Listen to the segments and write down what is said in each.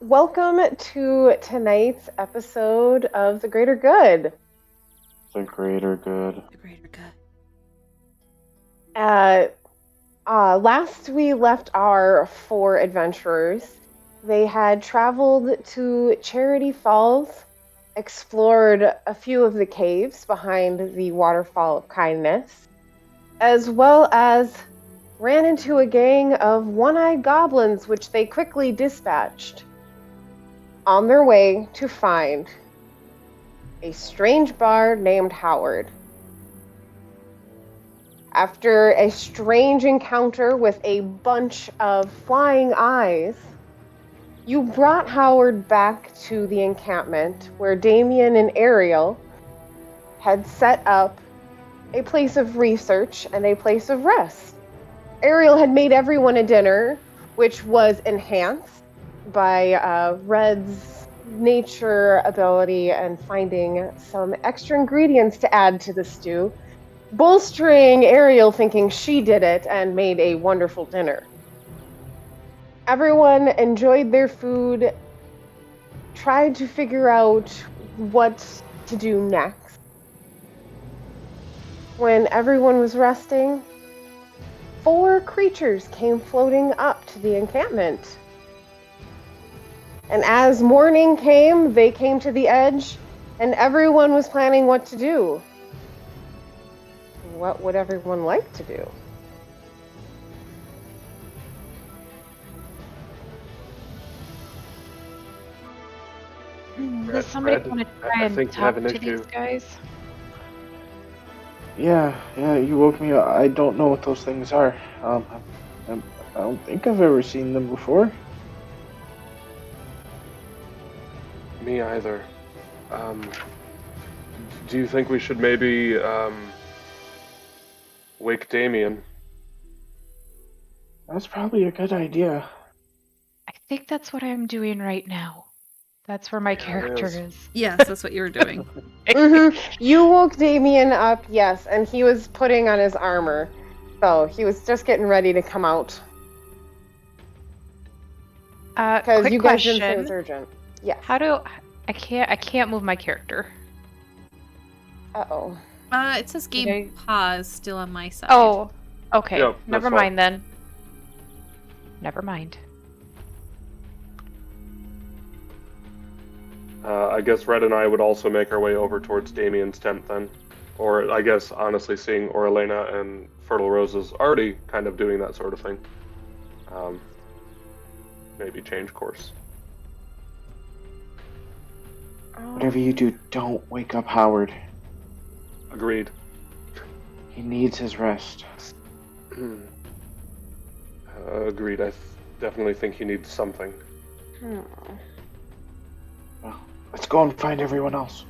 Welcome to tonight's episode of The Greater Good. The greater good. The greater good. Last we left our four adventurers. They had traveled to Charity Falls, explored a few of the caves behind the Waterfall of Kindness, as well as ran into a gang of one-eyed goblins, which they quickly dispatched, on their way to find a strange bard named Howard. After a strange encounter with a bunch of flying eyes, you brought Howard back to the encampment where Damien and Ariel had set up a place of research and a place of rest. Ariel had made everyone a dinner, which was enhanced by Red's nature ability and finding some extra ingredients to add to the stew, bolstering Ariel thinking she did it and made a wonderful dinner. Everyone enjoyed their food, tried to figure out what to do next. When everyone was resting, 4 creatures came floating up to the encampment. And as morning came, they came to the edge, and everyone was planning what to do. What would everyone like to do? Does somebody want to try and talk to these guys? Yeah, you woke me up. I don't know what those things are. I don't think I've ever seen them before. Me either. Do you think we should maybe wake Damien? That's probably a good idea. I think that's what I'm doing right now. That's where my character is. Yes, that's what you were doing. Mm-hmm. You woke Damien up, yes, and he was putting on his armor. So he was just getting ready to come out. Because Quick you guys didn't say question. it was urgent. Yeah. How do I can't move my character. Uh-oh. It says game pause still on my side. Oh, okay. Yep, Never that's mind then. Never mind. I guess Red and I would also make our way over towards Damien's tent then. Or I guess, honestly, seeing Orlena and Fertile Roses already kind of doing that sort of thing. Maybe change course. Whatever you do, don't wake up Howard. Agreed. He needs his rest. Agreed. I definitely think he needs something. Well, let's go and find everyone else.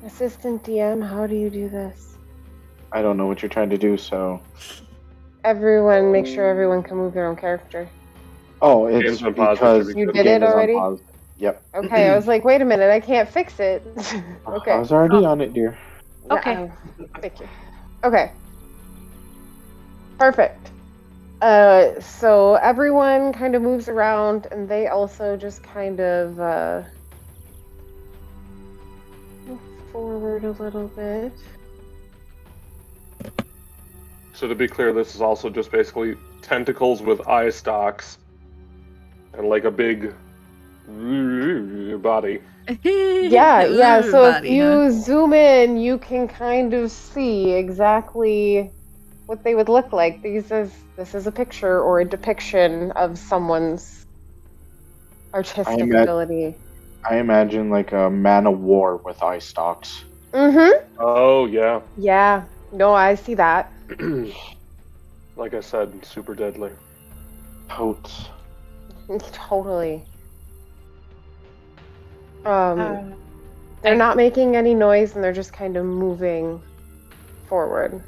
Assistant DM, how do you do this? I don't know what you're trying to do, so... Everyone, make sure everyone can move their own character. Oh, it's Game's on pause, because which You the did game it is on already? pause. Yep. Okay, I was like, wait a minute, I can't fix it. Okay. I was already on it, dear. Okay. Thank you. Okay. Perfect. So everyone kind of moves around, and they also just kind of move forward a little bit. So to be clear, this is also just basically tentacles with eye stalks and like a big body. Yeah. So if Body, you huh? zoom in, you can kind of see exactly what they would look like. This is a picture or a depiction of someone's artistic ability. I imagine like a man of war with eye stalks. Mm-hmm. Oh, yeah. Yeah. No, I see that. Like I said, super deadly. Totes. Totally. They're not making any noise, and they're just kind of moving forward.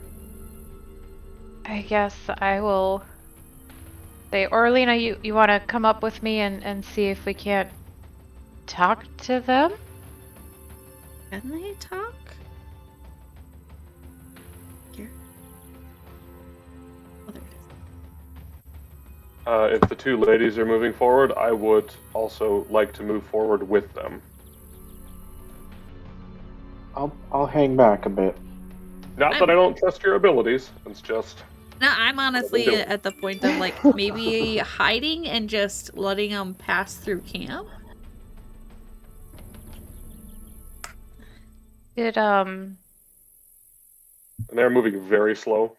I guess I will say, Orlena, you want to come up with me and see if we can't talk to them? Can they talk? Here. Oh, there it if the two ladies are moving forward, I would also like to move forward with them. I'll hang back a bit. Not that I don't trust your abilities. It's just No, I'm honestly doing. at the point of like maybe hiding and just letting them pass through camp. And they're moving very slow.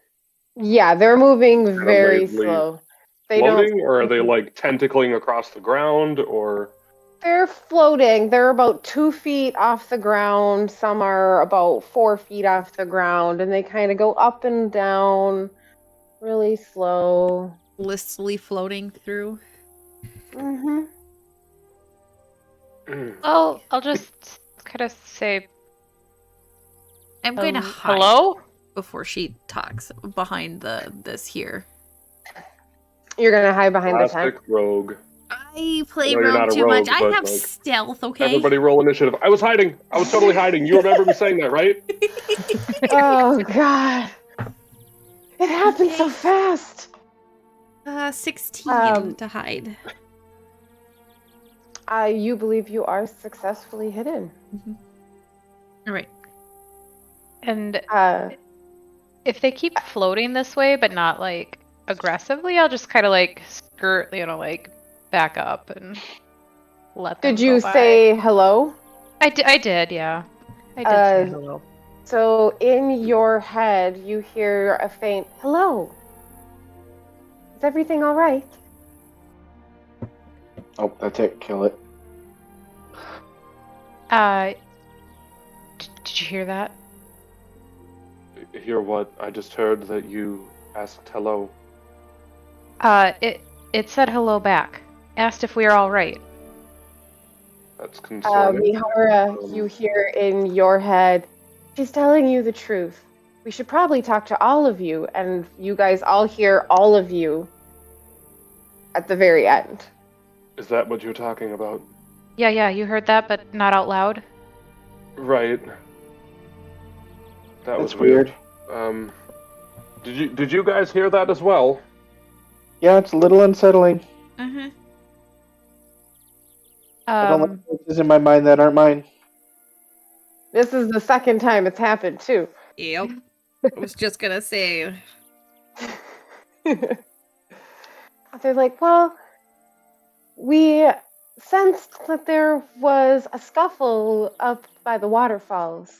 Yeah, they're moving Kinda very lazily slow. They Floating, don't. or are they like tentacling across the ground, or They're floating. They're about 2 feet off the ground. Some are about 4 feet off the ground, and they kind of go up and down, really slow. Blissfully floating through. Mm-hmm. Well, I'll just kind of say I'm going to hide hello? before she talks behind this here. You're gonna hide behind the tent. classic rogue? I play I know you're rogue not a too much. rogue, I but, have like, stealth, okay? Everybody roll initiative. I was hiding. I was totally hiding. You remember me saying that, right? Oh God! It happened so Okay. fast. 16 to hide. You believe you are successfully hidden. All right. And Uh, if they keep floating this way, but not like aggressively, I'll just kind of like skirt, like back up and let them did you go by. say hello? I did, yeah. I did say hello. So in your head, you hear a faint hello. Is everything all right? Oh, that's it. Kill it. Did you hear that? Hear what? I just heard that you asked hello. It said hello back. Asked if we are all right. That's concerning. Mihara, you hear in your head, she's telling you the truth. We should probably talk to all of you, and you guys all hear all of you at the very end. Is that what you're talking about? Yeah, you heard that, but not out loud. Right. That was That's weird. Did you guys hear that as well? Yeah, it's a little unsettling. Uh-huh. I don't like voices in my mind that aren't mine. This is the second time it's happened, too. Yep. I was just gonna say. They're like, well, we sensed that there was a scuffle up by the waterfalls.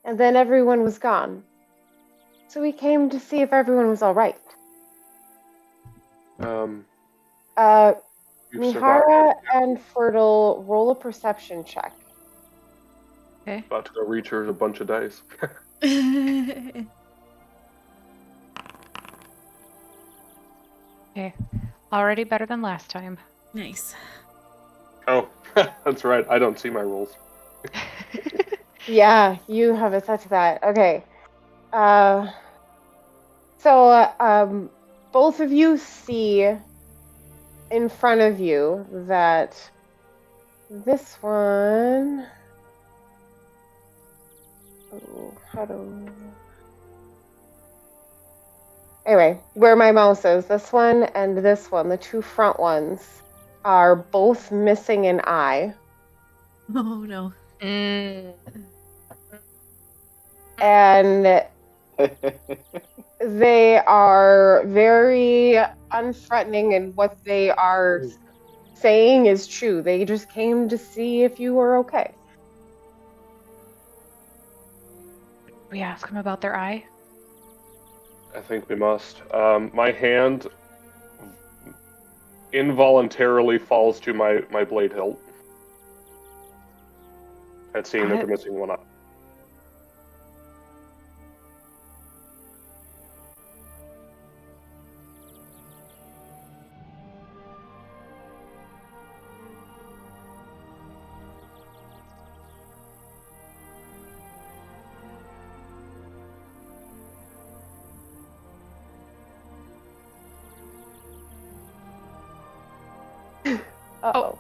And then everyone was gone. So we came to see if everyone was all right. You've Mihara survived. and Fertile, roll a perception check. Okay. About to go reach her a bunch of dice. Okay. Already better than last time. Nice. Oh, that's right. I don't see my rolls. Yeah, you have a set to that. Okay. Both of you see in front of you that this one. Oh, Anyway, where my mouse is, this one and this one, the two front ones, are both missing an eye. Oh no. And they are very unthreatening, and what they are saying is true. They just came to see if you were okay. We ask them about their eye. I think we must. My hand involuntarily falls to my blade hilt at seeing that they're missing one eye. Uh-oh.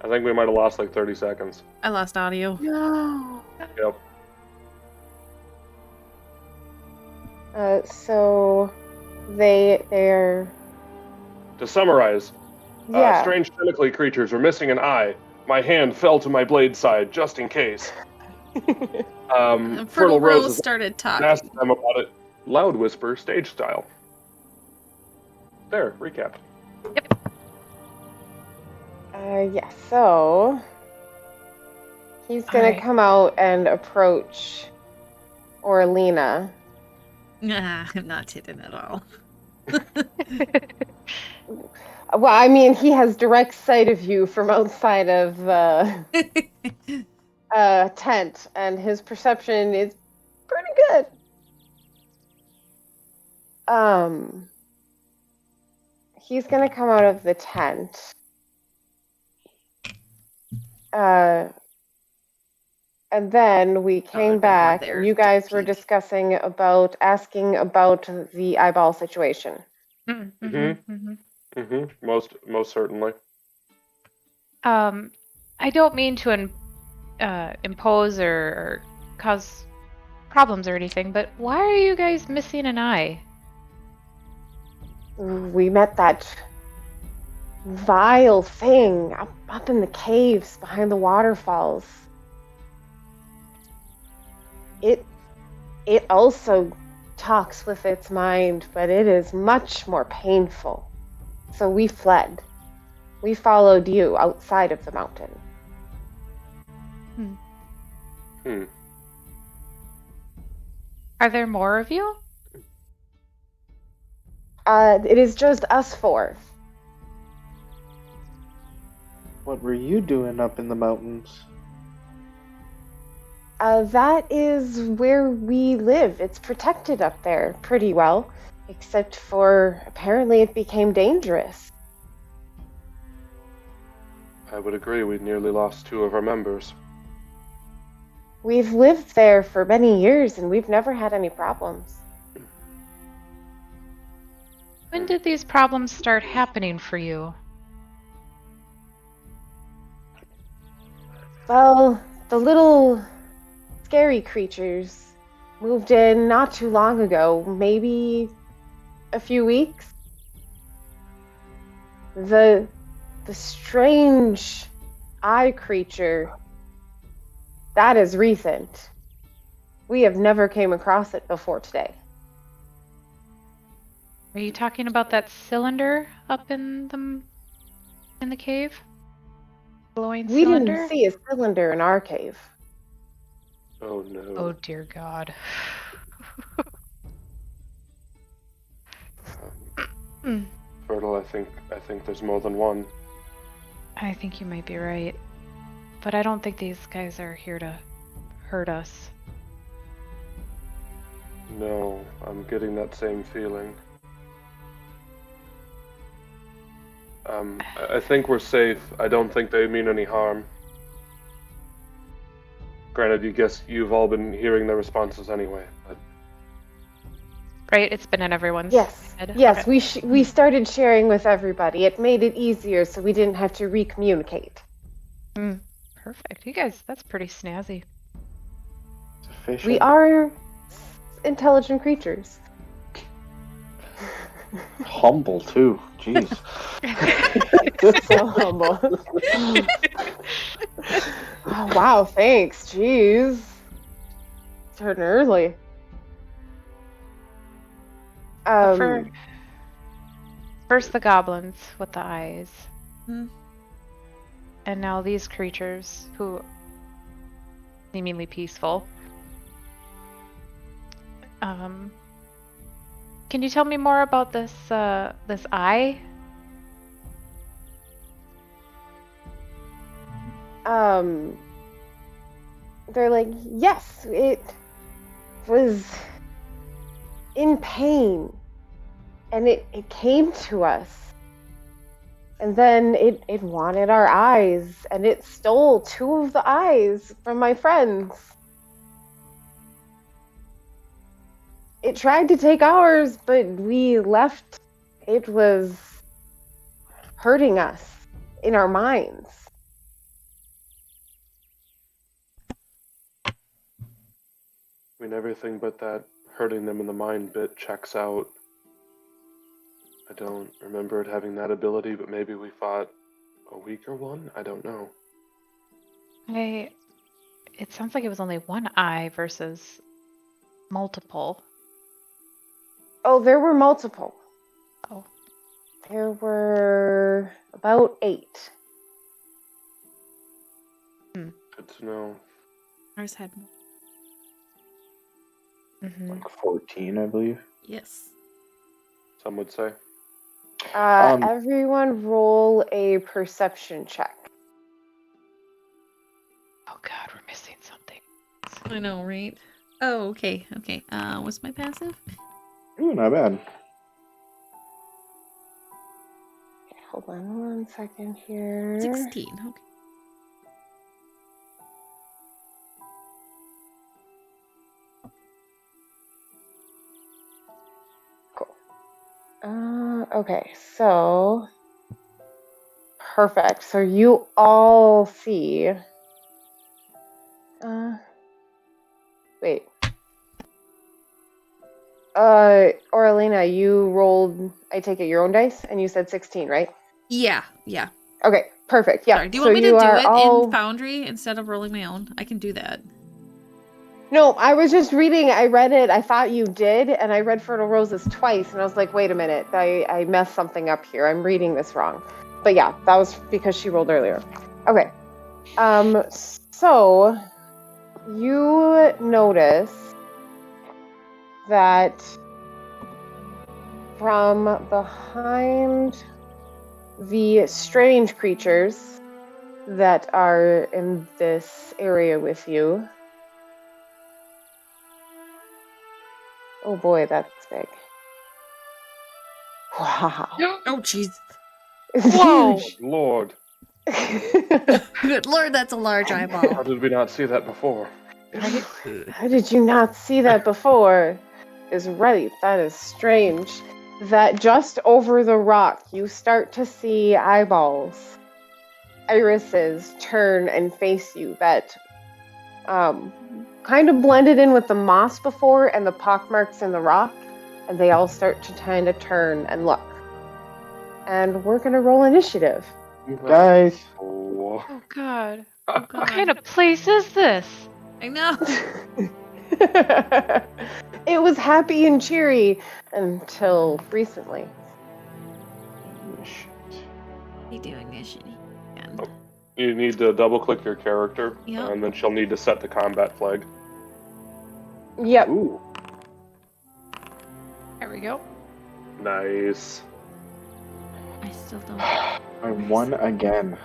I think we might have lost like 30 seconds. I lost audio. No. Yep. So They're To summarize, yeah. strange tentacly creatures are missing an eye. My hand fell to my blade side just in case. And Fertile Rose Rose has started asked talking. them about it. Loud whisper, stage style. There, recap. Yeah, so he's gonna Alright. come out and approach Orlina. Nah, I'm not hidden at all. Well, I mean, he has direct sight of you from outside of the tent, and his perception is pretty good. He's gonna come out of the tent. And then we came I've been more back, there and you to guys were peek. discussing asking about the eyeball situation. Most certainly. I don't mean to impose or cause problems or anything, but why are you guys missing an eye? We met that vile thing up in the caves behind the waterfalls. It also talks with its mind, but it is much more painful. So we fled. We followed you outside of the mountain. Are there more of you? It is just us four. What were you doing up in the mountains? That is where we live. It's protected up there pretty well, except for apparently it became dangerous. I would agree. We nearly lost 2 of our members. We've lived there for many years and we've never had any problems. When did these problems start happening for you? Well, the little scary creatures moved in not too long ago, maybe a few weeks. The strange eye creature, that is recent. We have never came across it before today. Are you talking about that cylinder up in the cave? Glowing We cylinder? didn't see a cylinder in our cave. Oh no. Oh dear God. Fertile, I think there's more than one. I think you might be right. But I don't think these guys are here to hurt us. No, I'm getting that same feeling. I think we're safe. I don't think they mean any harm. Granted, you guess you've all been hearing their responses anyway, but... Right? It's been in everyone's Yes. head. Yes, Okay. we started sharing with everybody. It made it easier so we didn't have to re-communicate. Perfect. You guys, that's pretty snazzy. Sufficient. We are intelligent creatures. Humble too. Jeez. So humble. Oh, wow, thanks. Jeez. Starting early. First the goblins with the eyes. Hmm. And now these creatures who seemingly peaceful. Can you tell me more about this this eye? They're like, yes, it was in pain. And it came to us. And then it wanted our eyes, and it stole 2 of the eyes from my friends. It tried to take ours, but we left. It was hurting us in our minds. I mean, everything but that hurting them in the mind bit checks out. I don't remember it having that ability, but maybe we fought a weaker one? I don't know. It sounds like it was only one eye versus multiple. Oh, there were multiple. Oh. There were about 8. Good to know. Ours had more. Mm-hmm. Like 14, I believe. Yes. Some would say. Everyone roll a perception check. Oh god, we're missing something. I know, right? Oh, okay. Okay. What's my passive? Ooh, not bad. Hold on 1 second here. 16. Okay. Okay, so perfect. So you all see. Wait. Oralina, you rolled. I take it your own dice, and you said 16, right? Yeah. Yeah. Okay, perfect. Yeah. Sorry, do you want me to you do are it all... in Foundry instead of rolling my own? I can do that. No, I was just reading. I read it. I thought you did, and I read Fertile Roses twice, and I was like, wait a minute. I messed something up here. I'm reading this wrong. But yeah, that was because she rolled earlier. Okay. So you notice that from behind the strange creatures that are in this area with you. Oh boy, that's big. Wow. Oh, jeez. Whoa! Lord, Good lord, that's a large how eyeball. did we not see that before? Right? How did you not see that before? Is right. That is strange. That just over the rock, you start to see eyeballs, irises turn and face you that kind of blended in with the moss before and the pockmarks in the rock, and they all start to kind of turn and look. And we're going to roll initiative. Guys, Oh, Oh god. Oh, What God. kind of place is this? I know. It was happy and cheery until recently. You doing this shit again? you need to double click your character, Yep. and then she'll need to set the combat flag. Yep. ooh, There we go. Nice. I still don't. I won again.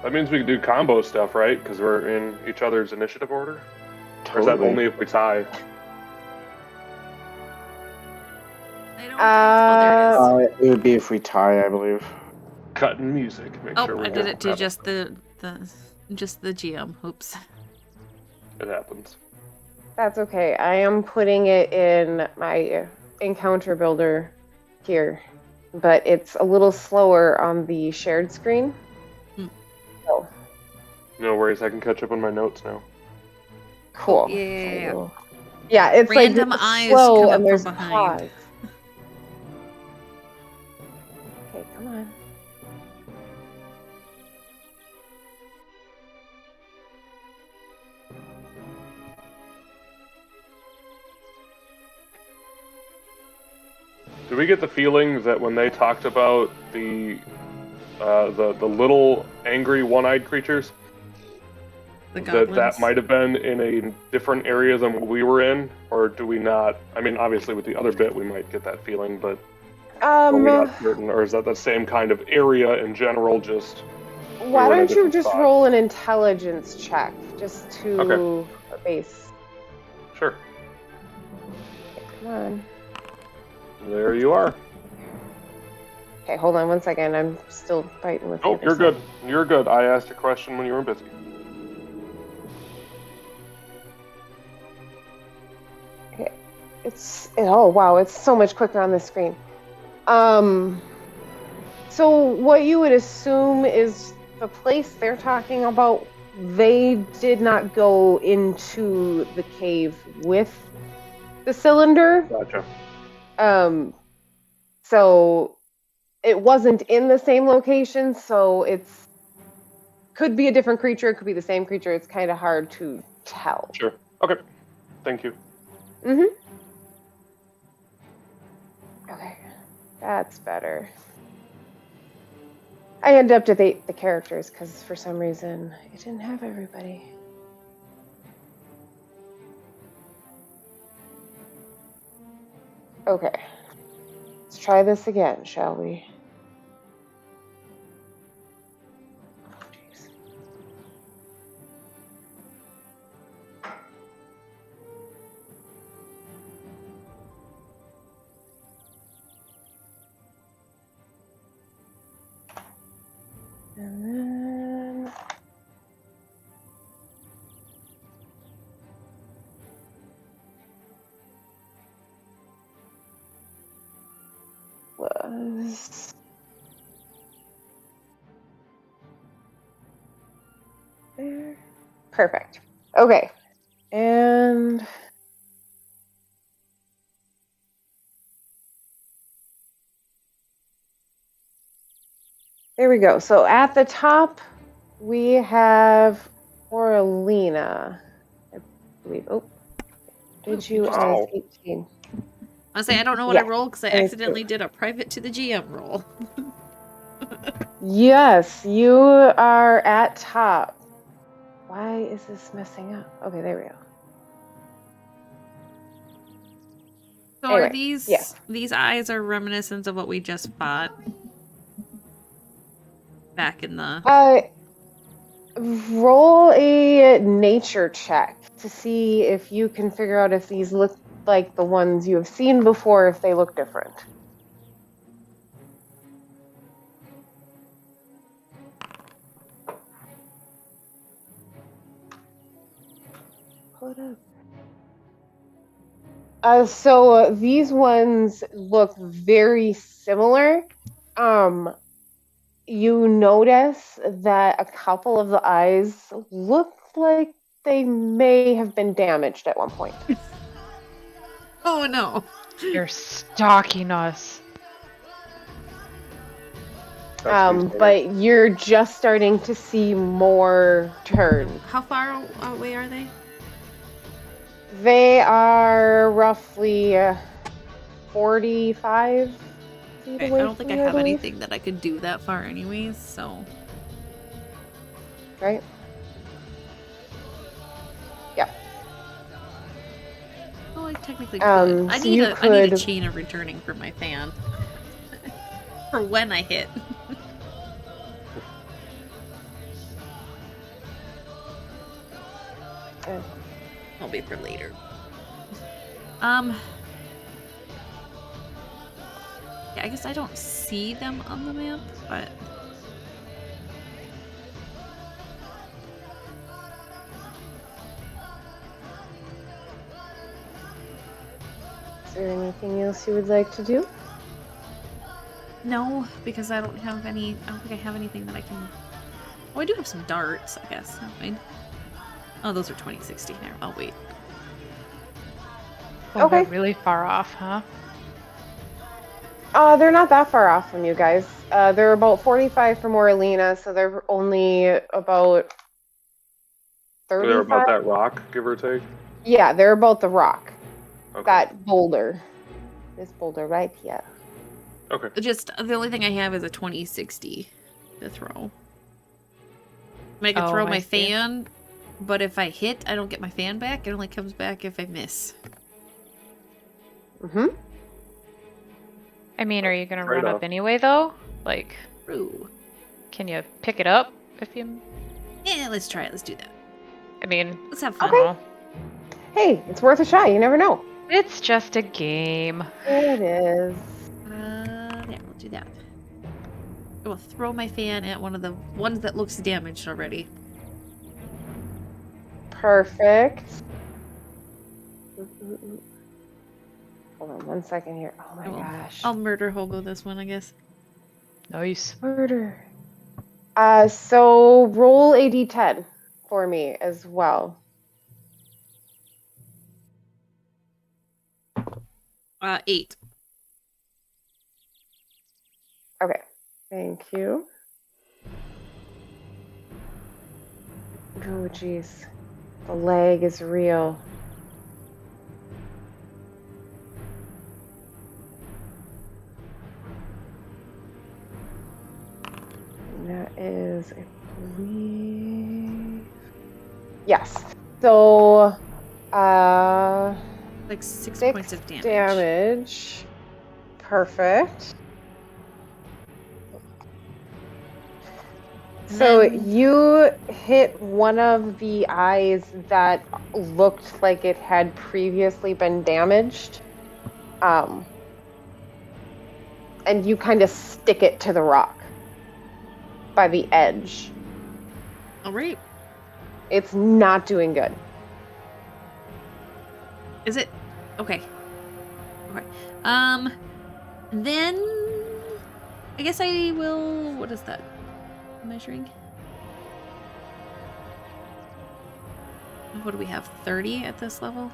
That means we can do combo stuff, right? Because we're in each other's initiative order? Or is that Totally. only if we tie? I don't. Oh, there it is. It would be if we tie, I believe. Cutting music. Make sure Oh, we I did have it to that. just the GM. Oops. It happens. That's okay. I am putting it in my encounter builder here, but it's a little slower on the shared screen. So, No worries, I can catch up on my notes now. cool. Yeah. Yeah, it's Random like eyes slow come up and there's from behind. pause. Okay, come on. Do we get the feeling that when they talked about the little angry one-eyed creatures, The that goblins. might have been in a different area than what we were in, or do we not? I mean, obviously with the other bit we might get that feeling, but are we not certain, or is that the same kind of area in general? Just Why we were in a don't you different just spot? roll an intelligence check just to Okay. base? Sure. Okay, come on. There you are. Okay, hold on 1 second. I'm still fighting with. the Oh, other you're side. good. You're good. I asked a question when you were busy. Okay, oh wow, it's so much quicker on the screen. So what you would assume is the place they're talking about. They did not go into the cave with the cylinder. Gotcha. So it wasn't in the same location, so it's could be a different creature, it could be the same creature. It's kind of hard to tell. Sure. Okay. Thank you. Mm-hmm. Okay, that's better. I had to update the characters because for some reason it didn't have everybody. Okay, let's try this again, shall we? Jeez. And then was there. Perfect. Okay. And there we go. So at the top, we have Oralina, I believe. Oh, did you as 18? I say I don't know what I rolled because I accidentally did a private to the GM roll. Yes, you are at top. Why is this messing up? Okay, there we go. So Anyway, are these eyes are reminiscent of what we just fought back in the... Roll a nature check to see if you can figure out if these look like the ones you have seen before, if they look different. Pull it up. So these ones look very similar. You notice that a couple of the eyes look like they may have been damaged at one point. Oh no. You're stalking us. But you're just starting to see more turn. How far away are they? They are roughly 45 feet Okay, away I don't think I from you, have believe. anything that I could do that far anyways, so... Right? Yeah. Oh, I technically could. I so need you I need a could- chain of returning for my fan. For when I hit. I'll be for later. Yeah, I guess I don't see them on the map, but... Is there anything else you would like to do? No, because I don't think I have anything that I can... Oh, I do have some darts, I guess. Never mind. Oh, those are 2060 there. I'll wait. Oh, Okay. they're really far off, huh? They're not that far off from you guys. They're about 45 from Oralina, so they're only about 35. They're about that rock, give or take? Yeah, they're about the rock. Okay. That boulder. This boulder right here. Okay. Just, the only thing I have is a 2060 to throw. I can throw my fan, but if I hit, I don't get my fan back. It only comes back if I miss. Mm-hmm. I mean, are you gonna run up anyway, though? Like, Ooh. can you pick it up if you... Yeah, let's try it. Let's do that. I mean... Let's have fun. Okay. Hey, it's worth a shot. You never know. It's just a game. It is. Yeah, we'll do that. I will throw my fan at one of the ones that looks damaged already. Perfect. Hold on 1 second here. Oh my gosh. I'll murder hobo this one, I guess. Nice. Murder. So roll a d10 for me as well. 8. Okay, thank you. Oh, jeez. The lag is real. And that is, I believe... Yes. So, like 6 6 points of damage. Perfect. So you hit one of the eyes that looked like it had previously been damaged. And you kind of stick it to the rock by the edge. All right. It's not doing good. Is it? Okay. Okay. Then I guess I will. What is that? Measuring. What do we have? 30 at this level?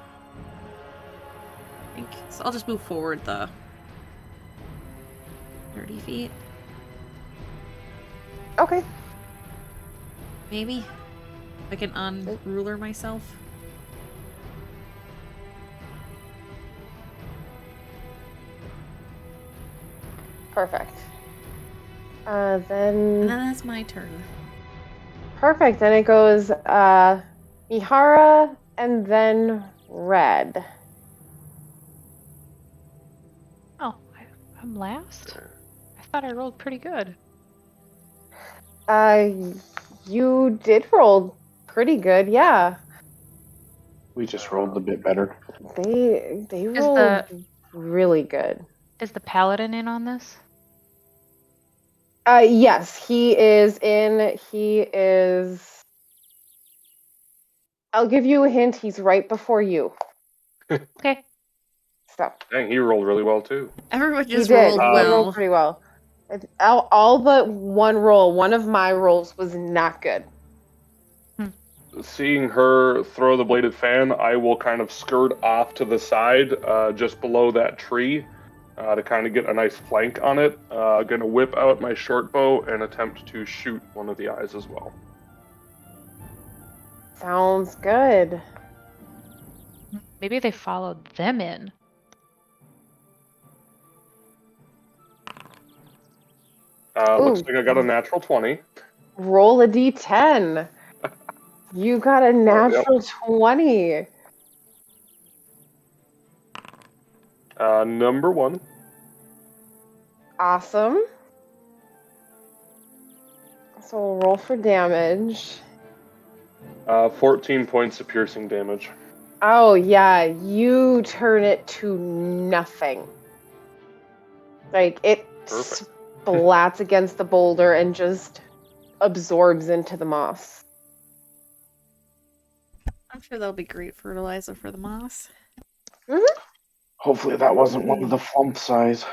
I think. So I'll just move forward the 30 feet. Okay. Maybe. I can unruler myself. Perfect. And Then that's my turn. perfect. Then it goes Mihara and then Red. Oh, I'm last? I thought I rolled pretty good. You did roll pretty good, yeah. We just rolled a bit better. They rolled really good. Is the paladin in on this? Yes, he is in. He is. I'll give you a hint. He's right before you. Okay. So. Dang, he rolled really well too. Everyone just he did. rolled He well. rolled pretty well. All but one roll. One of my rolls was not good. Seeing her throw the bladed fan, I will kind of skirt off to the side, just below that tree, to kind of get a nice flank on it. Gonna whip out my short bow and attempt to shoot one of the eyes as well. Sounds good. Maybe they followed them in. Looks like I got a natural 20. Roll a d10. You got a natural 20. Number 1. Awesome. So we'll roll for damage. 14 points of piercing damage. Oh, yeah. You turn it to nothing. Like, it splats against the boulder and just absorbs into the moss. I'm sure that'll be great fertilizer for the moss. Mm-hmm. Hopefully that wasn't one of the flump size.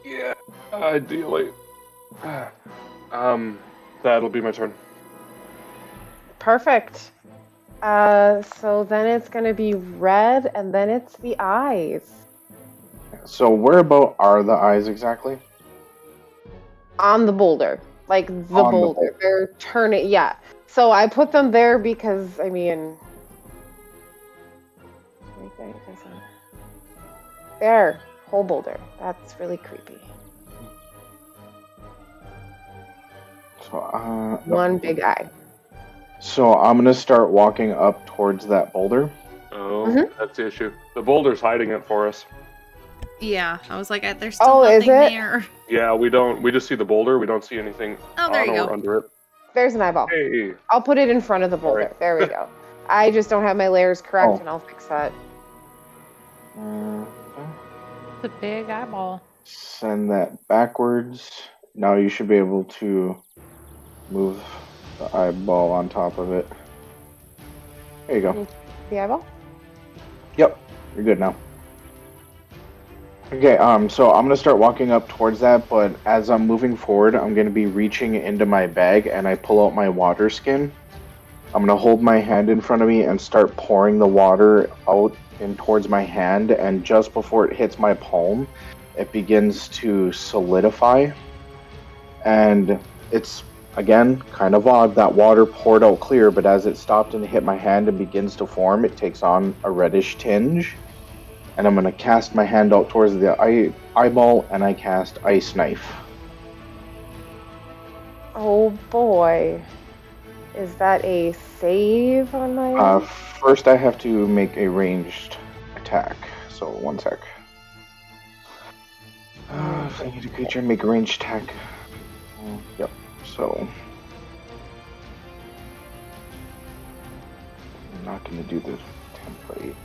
Yeah, ideally. That'll be my turn. Perfect. So then it's going to be Red, and then it's the eyes. So whereabout are the eyes exactly? On the boulder. Like, the boulder. They're turning, yeah. So I put them there because, I mean... There. Whole boulder. That's really creepy. So, One big eye. So I'm going to start walking up towards that boulder. Oh, that's the issue. The boulder's hiding it for us. Yeah, I was like, there's still nothing there. Yeah, we just see the boulder. We don't see anything there you go. or under it. There's an eyeball. Hey. I'll put it in front of the boulder. Right. There we go. I just don't have my layers correct, and I'll fix that. It's a big eyeball. Send that backwards. Now you should be able to move the eyeball on top of it. There you go. The eyeball? Yep, you're good now. Okay, so I'm gonna start walking up towards that, but as I'm moving forward, I'm gonna be reaching into my bag, and I pull out my water skin. I'm gonna hold my hand in front of me and start pouring the water out in towards my hand, and just before it hits my palm, it begins to solidify. And it's, again, kind of odd. That water poured out clear, but as it stopped and hit my hand and begins to form, it takes on a reddish tinge. And I'm going to cast my hand out towards the eyeball, and I cast Ice Knife. Oh boy. Is that a save on my end? First, I have to make a ranged attack. So, one sec. If I need a creature, make a ranged attack. Yep, so... I'm not going to do the template.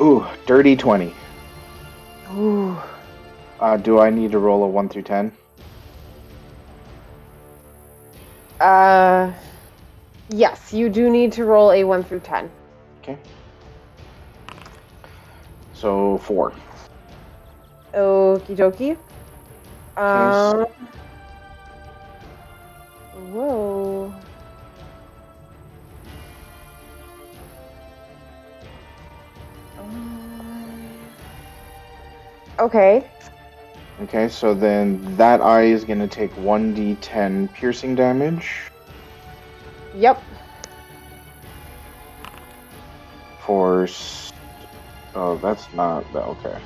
Ooh, dirty 20. Ooh. Do I need to roll a 1 through 10? Yes, you do need to roll a 1 through 10. Okay. So, 4. Okie dokie. Whoa. Okay. Okay, so then that eye is going to take 1d10 piercing damage. Yep. For... Oh, that's not... Okay.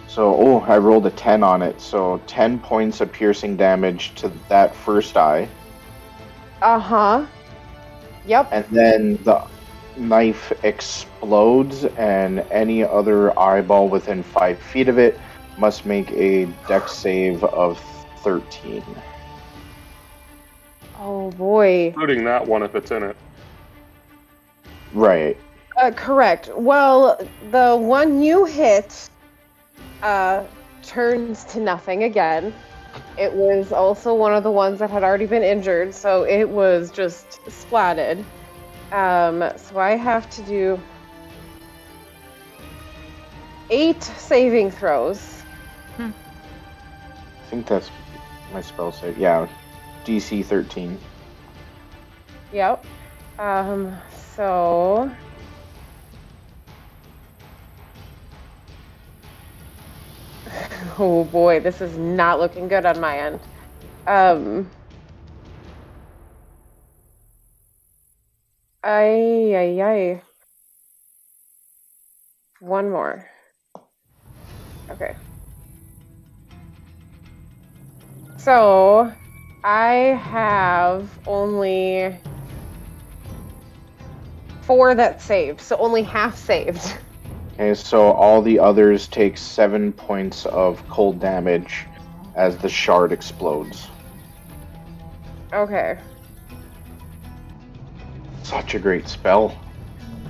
So, I rolled a 10 on it, so 10 points of piercing damage to that first eye. Uh-huh. Yep. And then the knife explodes, and any other eyeball within 5 feet of it must make a dex save of 13. Oh boy. Including that one if it's in it. Right. Correct. Well, the one you hit turns to nothing again. It was also one of the ones that had already been injured, so it was just splatted. So I have to do 8 saving throws. I think that's my spell save. Yeah, DC 13. Yep. So... Oh boy, this is not looking good on my end. Ay. One more. Okay. So, I have only 4 that saved, so only half saved. Okay, so all the others take 7 points of cold damage as the shard explodes. Okay. Such a great spell.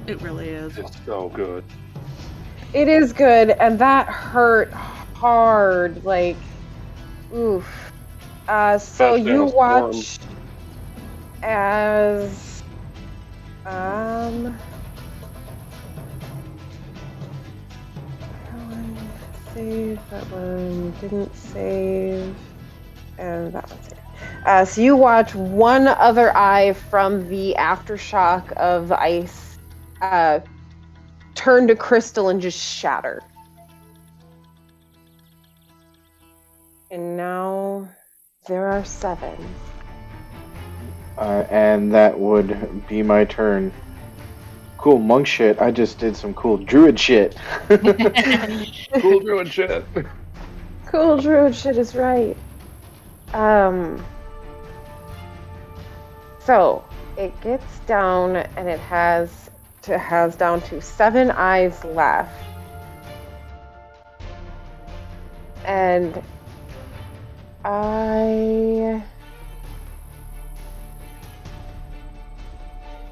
It really is. It's so good. It is good, and that hurt hard. Like, oof. So you watch as save, that one didn't save, and that one saved. So you watch one other eye from the aftershock of the ice turn to crystal and just shatter. And now there are 7. And that would be my turn. Cool monk shit. I just did some cool druid shit. Cool druid shit. Cool druid shit is right. So it gets down and it has down to 7 eyes left. And I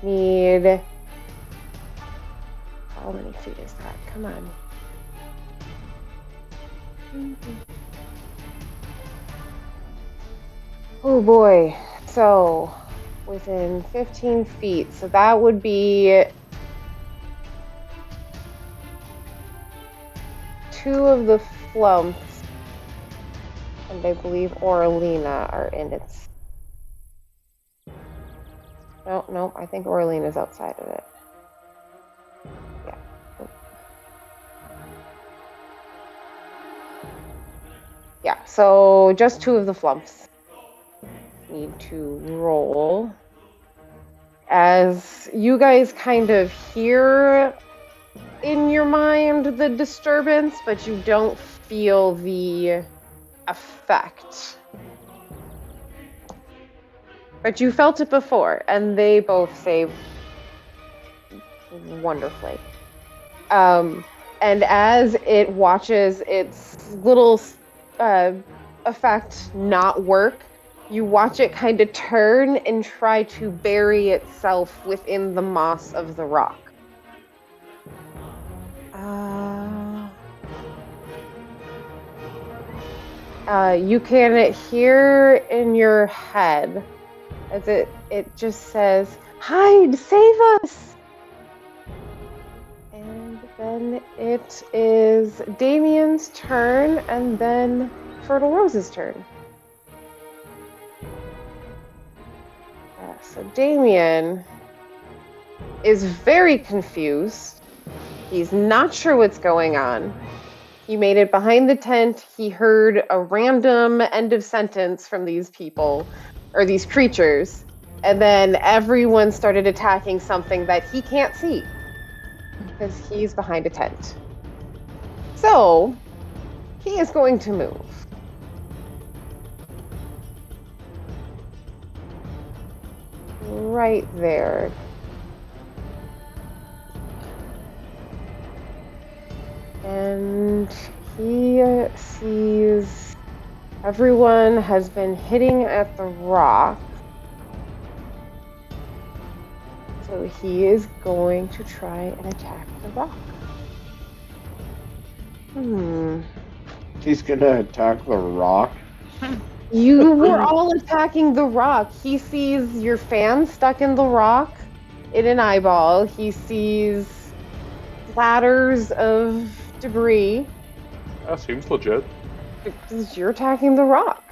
need... How many feet is that? Come on. Oh boy. So, within 15 feet. So that would be 2 of the flumps. And I believe Oralina are in its... No, I think Oralina's outside of it. Yeah, so just 2 of the flumps need to roll. As you guys kind of hear in your mind the disturbance, but you don't feel the effect. But you felt it before, and they both say wonderfully. And as it watches its little effect not work, you watch it kind of turn and try to bury itself within the moss of the rock. You can hear in your head as it just says, "Hide, save us!" And then it is Damien's turn, and then Fertile Rose's turn. So Damien is very confused. He's not sure what's going on. He made it behind the tent. He heard a random end of sentence from these people, or these creatures, and then everyone started attacking something that he can't see because he's behind a tent. So he is going to move. Right there. And he sees everyone has been hitting at the rock. So he is going to try and attack the rock. He's gonna attack the rock? You were all attacking the rock. He sees your fan stuck in the rock in an eyeball. He sees splatters of debris. That seems legit. Because you're attacking the rock.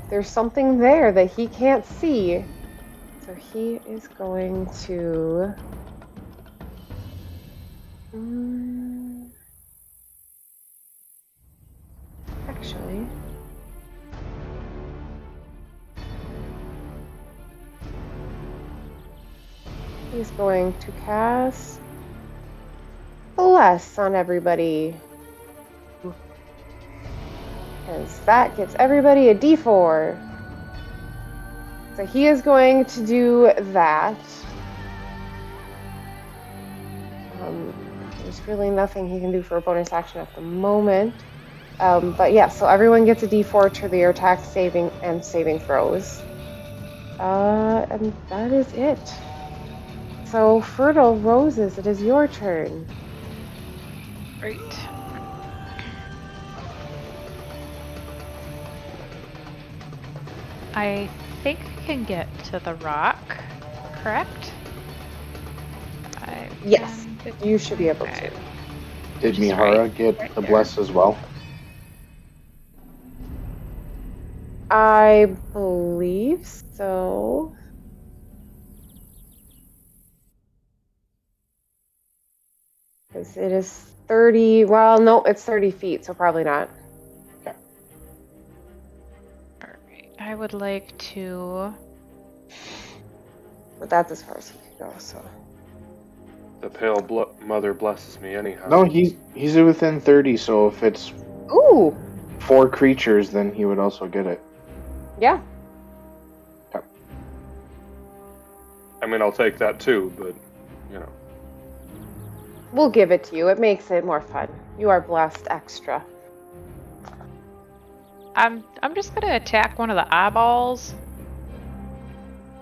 There's something there that he can't see. So he is going to... Actually... He's going to cast Bless on everybody. Because that gets everybody a D4. So he is going to do that. There's really nothing he can do for a bonus action at the moment. But yeah, so everyone gets a D4 to their attack, saving, and saving throws. And that is it. So, Fertile Roses, it is your turn. Great. I think I can get to the rock, correct? Yes, you should be able to. Did Mihara get the bless as well? I believe so. Because it is 30, well, no, it's 30 feet, so probably not. Okay. Alright, I would like to... But that's as far as he can go, so... The pale mother blesses me anyhow. No, he's within 30, so if it's... Ooh! 4 creatures, then he would also get it. Yeah. Okay. I mean, I'll take that too, but, you know. We'll give it to you. It makes it more fun. You are blessed extra. I'm just gonna attack one of the eyeballs.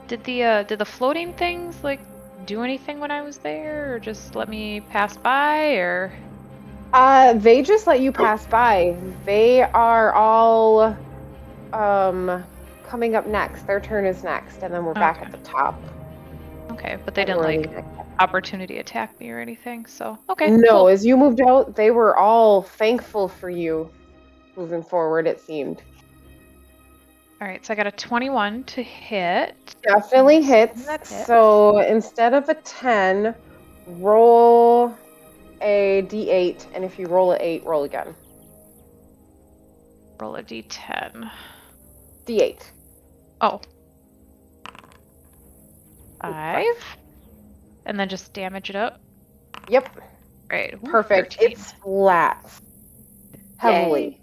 Did the floating things like do anything when I was there, or just let me pass by, or? They just let you pass by. They are all coming up next. Their turn is next, and then we're back at the top. Okay, but they didn't like opportunity attack me or anything, so okay. No, cool. As you moved out, they were all thankful for you moving forward, it seemed. Alright, so I got a 21 to hit. Definitely hits. So instead of a 10, roll a d8, and if you roll an 8, roll again. Roll a d10. D8. Oh. 5. And then just damage it up. Yep. Right. Ooh, Perfect. 13. It splats heavily. Yay.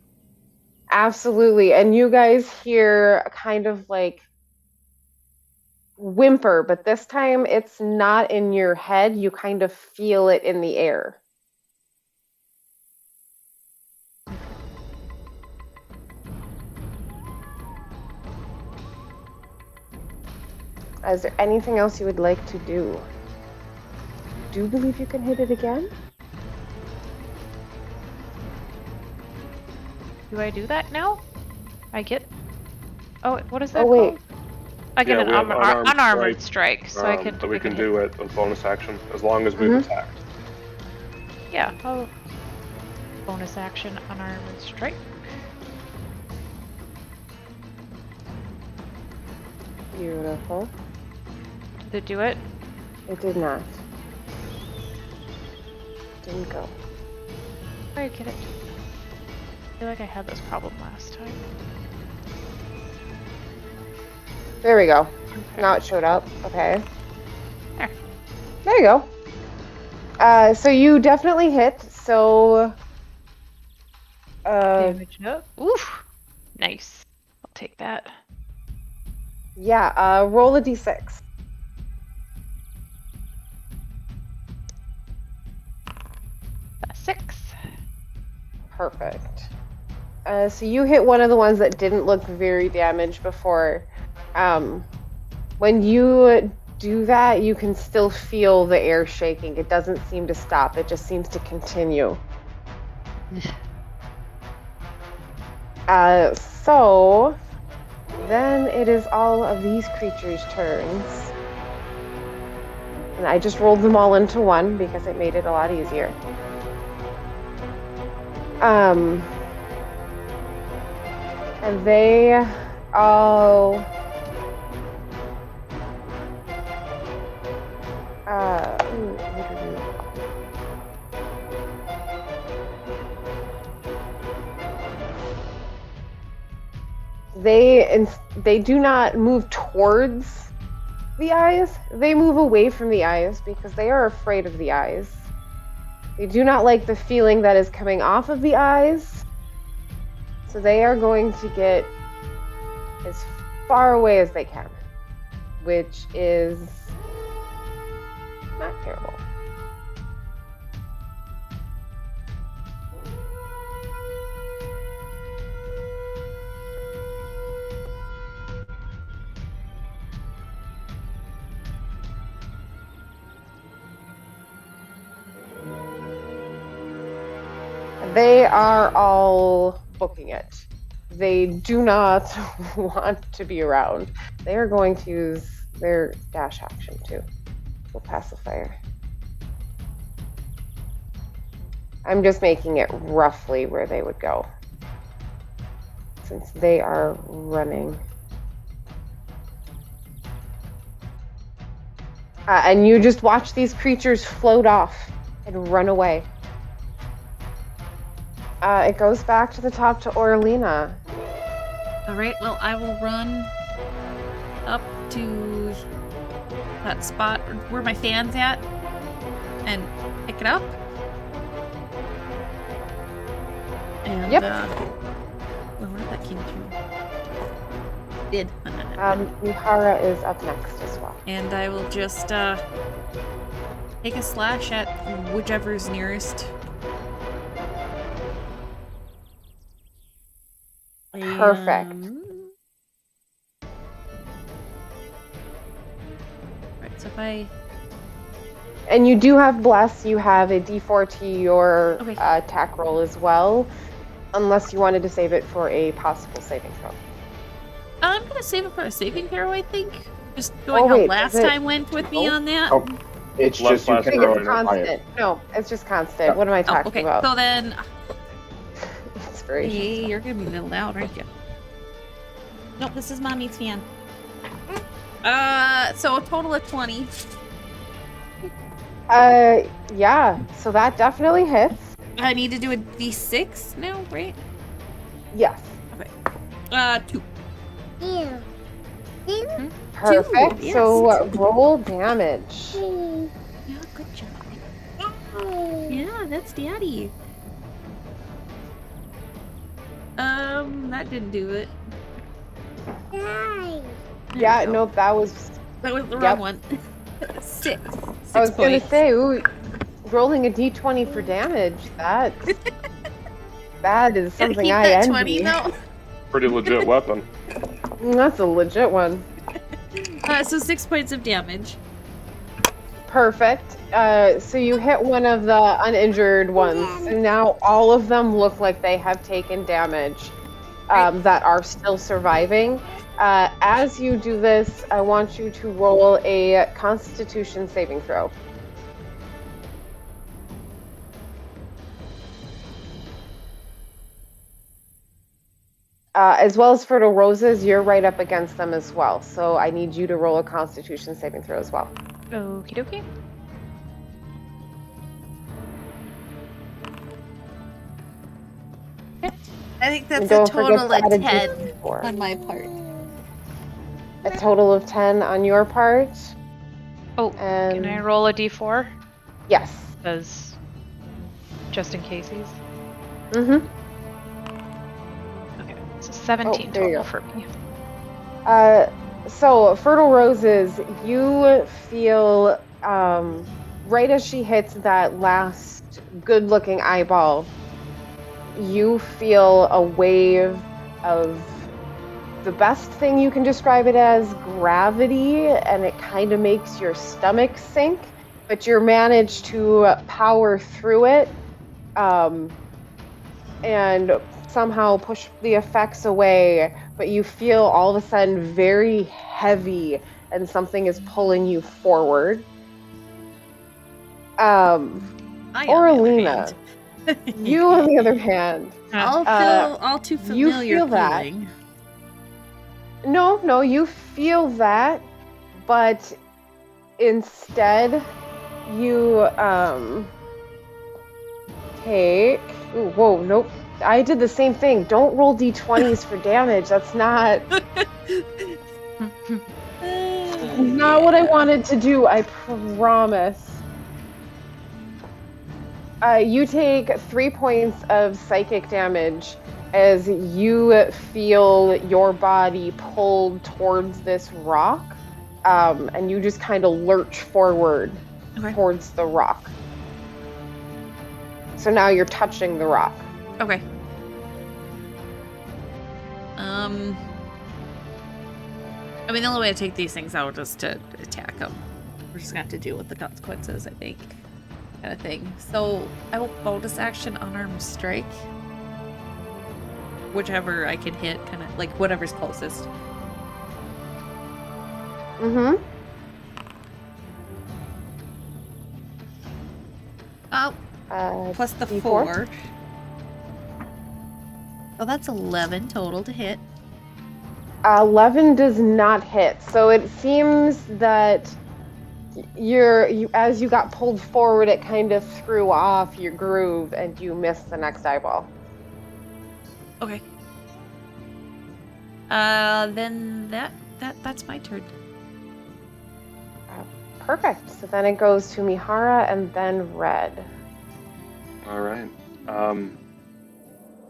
Absolutely. And you guys hear kind of like whimper, but this time it's not in your head. You kind of feel it in the air. Is there anything else you would like to do? Do you believe you can hit it again? Do I do that now? I get... Oh, what is that Oh, wait. called? I get Yeah, an we have unarmored strike, so I could... So we can hit. do it with bonus action, as long as we've attacked. Yeah, I'll... Bonus action, unarmored strike. Beautiful. Did it do it? It did not. Didn't go. Are you kidding? I feel like I had this problem last time. There we go. Okay. Now it showed up. Okay. There. There you go. So you definitely hit. So Damage it up. Oof. Nice. I'll take that. yeah, roll a d6. A 6. Perfect. So you hit one of the ones that didn't look very damaged before. When you do that, you can still feel the air shaking. It doesn't seem to stop. It just seems to continue. So then it is all of these creatures' turns. And I just rolled them all into one because it made it a lot easier. And they all... They do not move towards the eyes. They move away from the eyes because they are afraid of the eyes. They do not like the feeling that is coming off of the eyes. So they are going to get as far away as they can, which is not terrible. They are all booking it. They do not want to be around. They are going to use their dash action too. We'll pacifier. I'm just making it roughly where they would go, since they are running. And you just watch these creatures float off and run away. It goes back to the top to Orlina. Alright, well, I will run up to that spot where my fan's at and pick it up. And, yep. Well, where did that came from? Did. Mihara is up next as well. And I will just take a slash at whichever's nearest. Perfect. Right, so if I... And you do have Bless, you have a D4 to your attack roll as well, unless you wanted to save it for a possible saving throw. I'm going to save it for a saving throw, I think. Just going how last time went with me on that. Oh, it's just you can it's constant. No, it's just constant. Yeah. What am I talking about? So then... Hey, you're gonna be a little loud, aren't you? Nope, this is Mommy's fan. So a total of 20. Yeah, so that definitely hits. I need to do a d6 now, right? Yes. 2. Yeah. Perfect. 2, So yes. roll damage. Yeah, good job. Yeah, that's daddy. That didn't do it. Yeah, nope, that was the wrong one. 6. I was gonna points. say, ooh, rolling a d20 for damage, that is something keep I that envy. 20 though. Pretty legit weapon. That's a legit one. So 6 points of damage. Perfect. So you hit one of the uninjured ones, and now all of them look like they have taken damage that are still surviving. As you do this, I want you to roll a Constitution saving throw. As well as Fertile Roses, you're right up against them as well. So I need you to roll a Constitution saving throw as well. Okie dokie. I think that's a total of 10 on my part. A total of 10 on your part. Oh, and... can I roll a d4? Yes. Because just in cases. Mm-hmm. Okay, so 17 total for me. So Fertile Roses, you feel right as she hits that last good-looking eyeball, you feel a wave of the best thing you can describe it as gravity, and it kind of makes your stomach sink, but you manage to power through it and somehow push the effects away, but you feel all of a sudden very heavy and something is pulling you forward. Oralina, you on the other hand, all too familiar you feel feeling. That. No, you feel that, but instead you take. Ooh, whoa, nope. I did the same thing. Don't roll d20s for damage. That's not not what I wanted to do. I promise. You take 3 points of psychic damage as you feel your body pulled towards this rock, and you just kind of lurch forward towards the rock. So now you're touching the rock. Okay. I mean, the only way to take these things out is to attack them. We're just going to have to deal with the consequences, I think. Kind of thing. So, I will bonus action unarmed strike. Whichever I can hit, kind of, like, whatever's closest. Mm-hmm. Oh. Plus the D4. 4. Oh, that's 11 total to hit. 11 does not hit. So it seems that as you got pulled forward, it kind of threw off your groove and you missed the next eyeball. Okay. Then that's my turn. Perfect. So then it goes to Mihara and then Red. All right.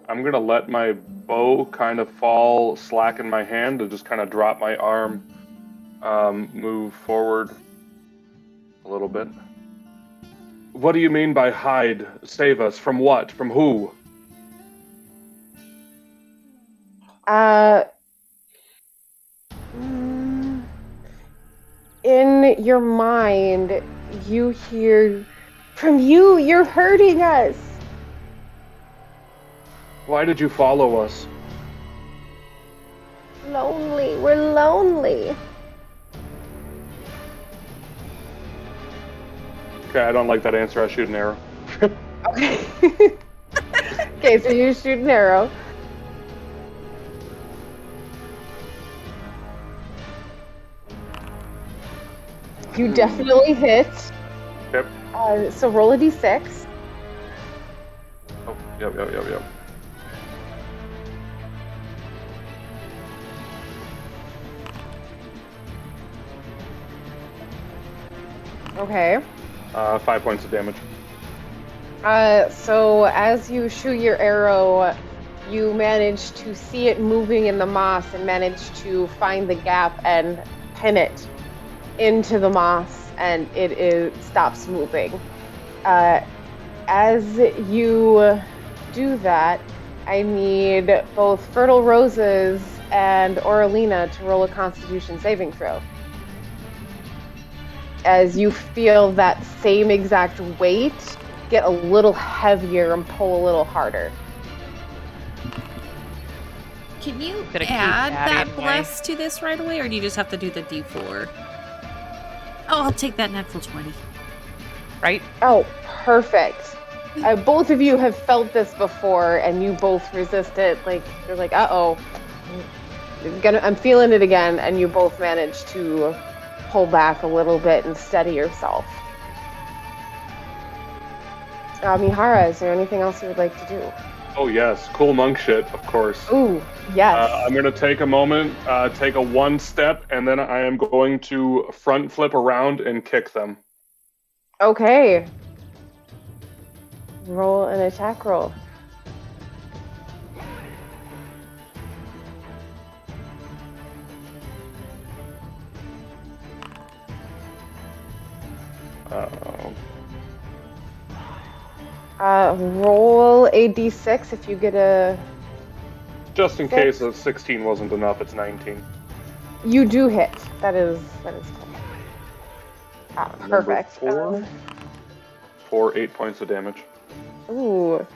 I'm going to let my bow kind of fall slack in my hand and just kind of drop my arm, move forward a little bit. What do you mean by hide? Save us. From what? From who? In your mind, you hear, from you, you're hurting us. Why did you follow us? Lonely. We're lonely. Okay, I don't like that answer. I shoot an arrow. Okay. Okay, so you shoot an arrow. You definitely hit. Yep. So roll a d6. Oh, yep. Okay. 5 points of damage. So as you shoot your arrow, you manage to see it moving in the moss and manage to find the gap and pin it into the moss, and it stops moving. As you do that, I need both Fertile Roses and Aurelina to roll a Constitution saving throw. As you feel that same exact weight get a little heavier and pull a little harder. Can you add that bless to this right away, or do you just have to do the D4? Oh, I'll take that natural 20. Right? Oh, perfect. Both of you have felt this before, and you both resist it. Like, you're like, uh-oh. I'm feeling it again, and you both manage to pull back a little bit and steady yourself. Mihara, is there anything else you would like to do? Oh yes, cool monk shit, of course. Ooh, yes. I'm going to take a moment, take a 1 step, and then I am going to front flip around and kick them. Okay. Roll an attack roll. Roll a d6 if you get a... Just in case a 16 wasn't enough, it's 19. You do hit. That is perfect. 4, 8 points of damage. Ooh.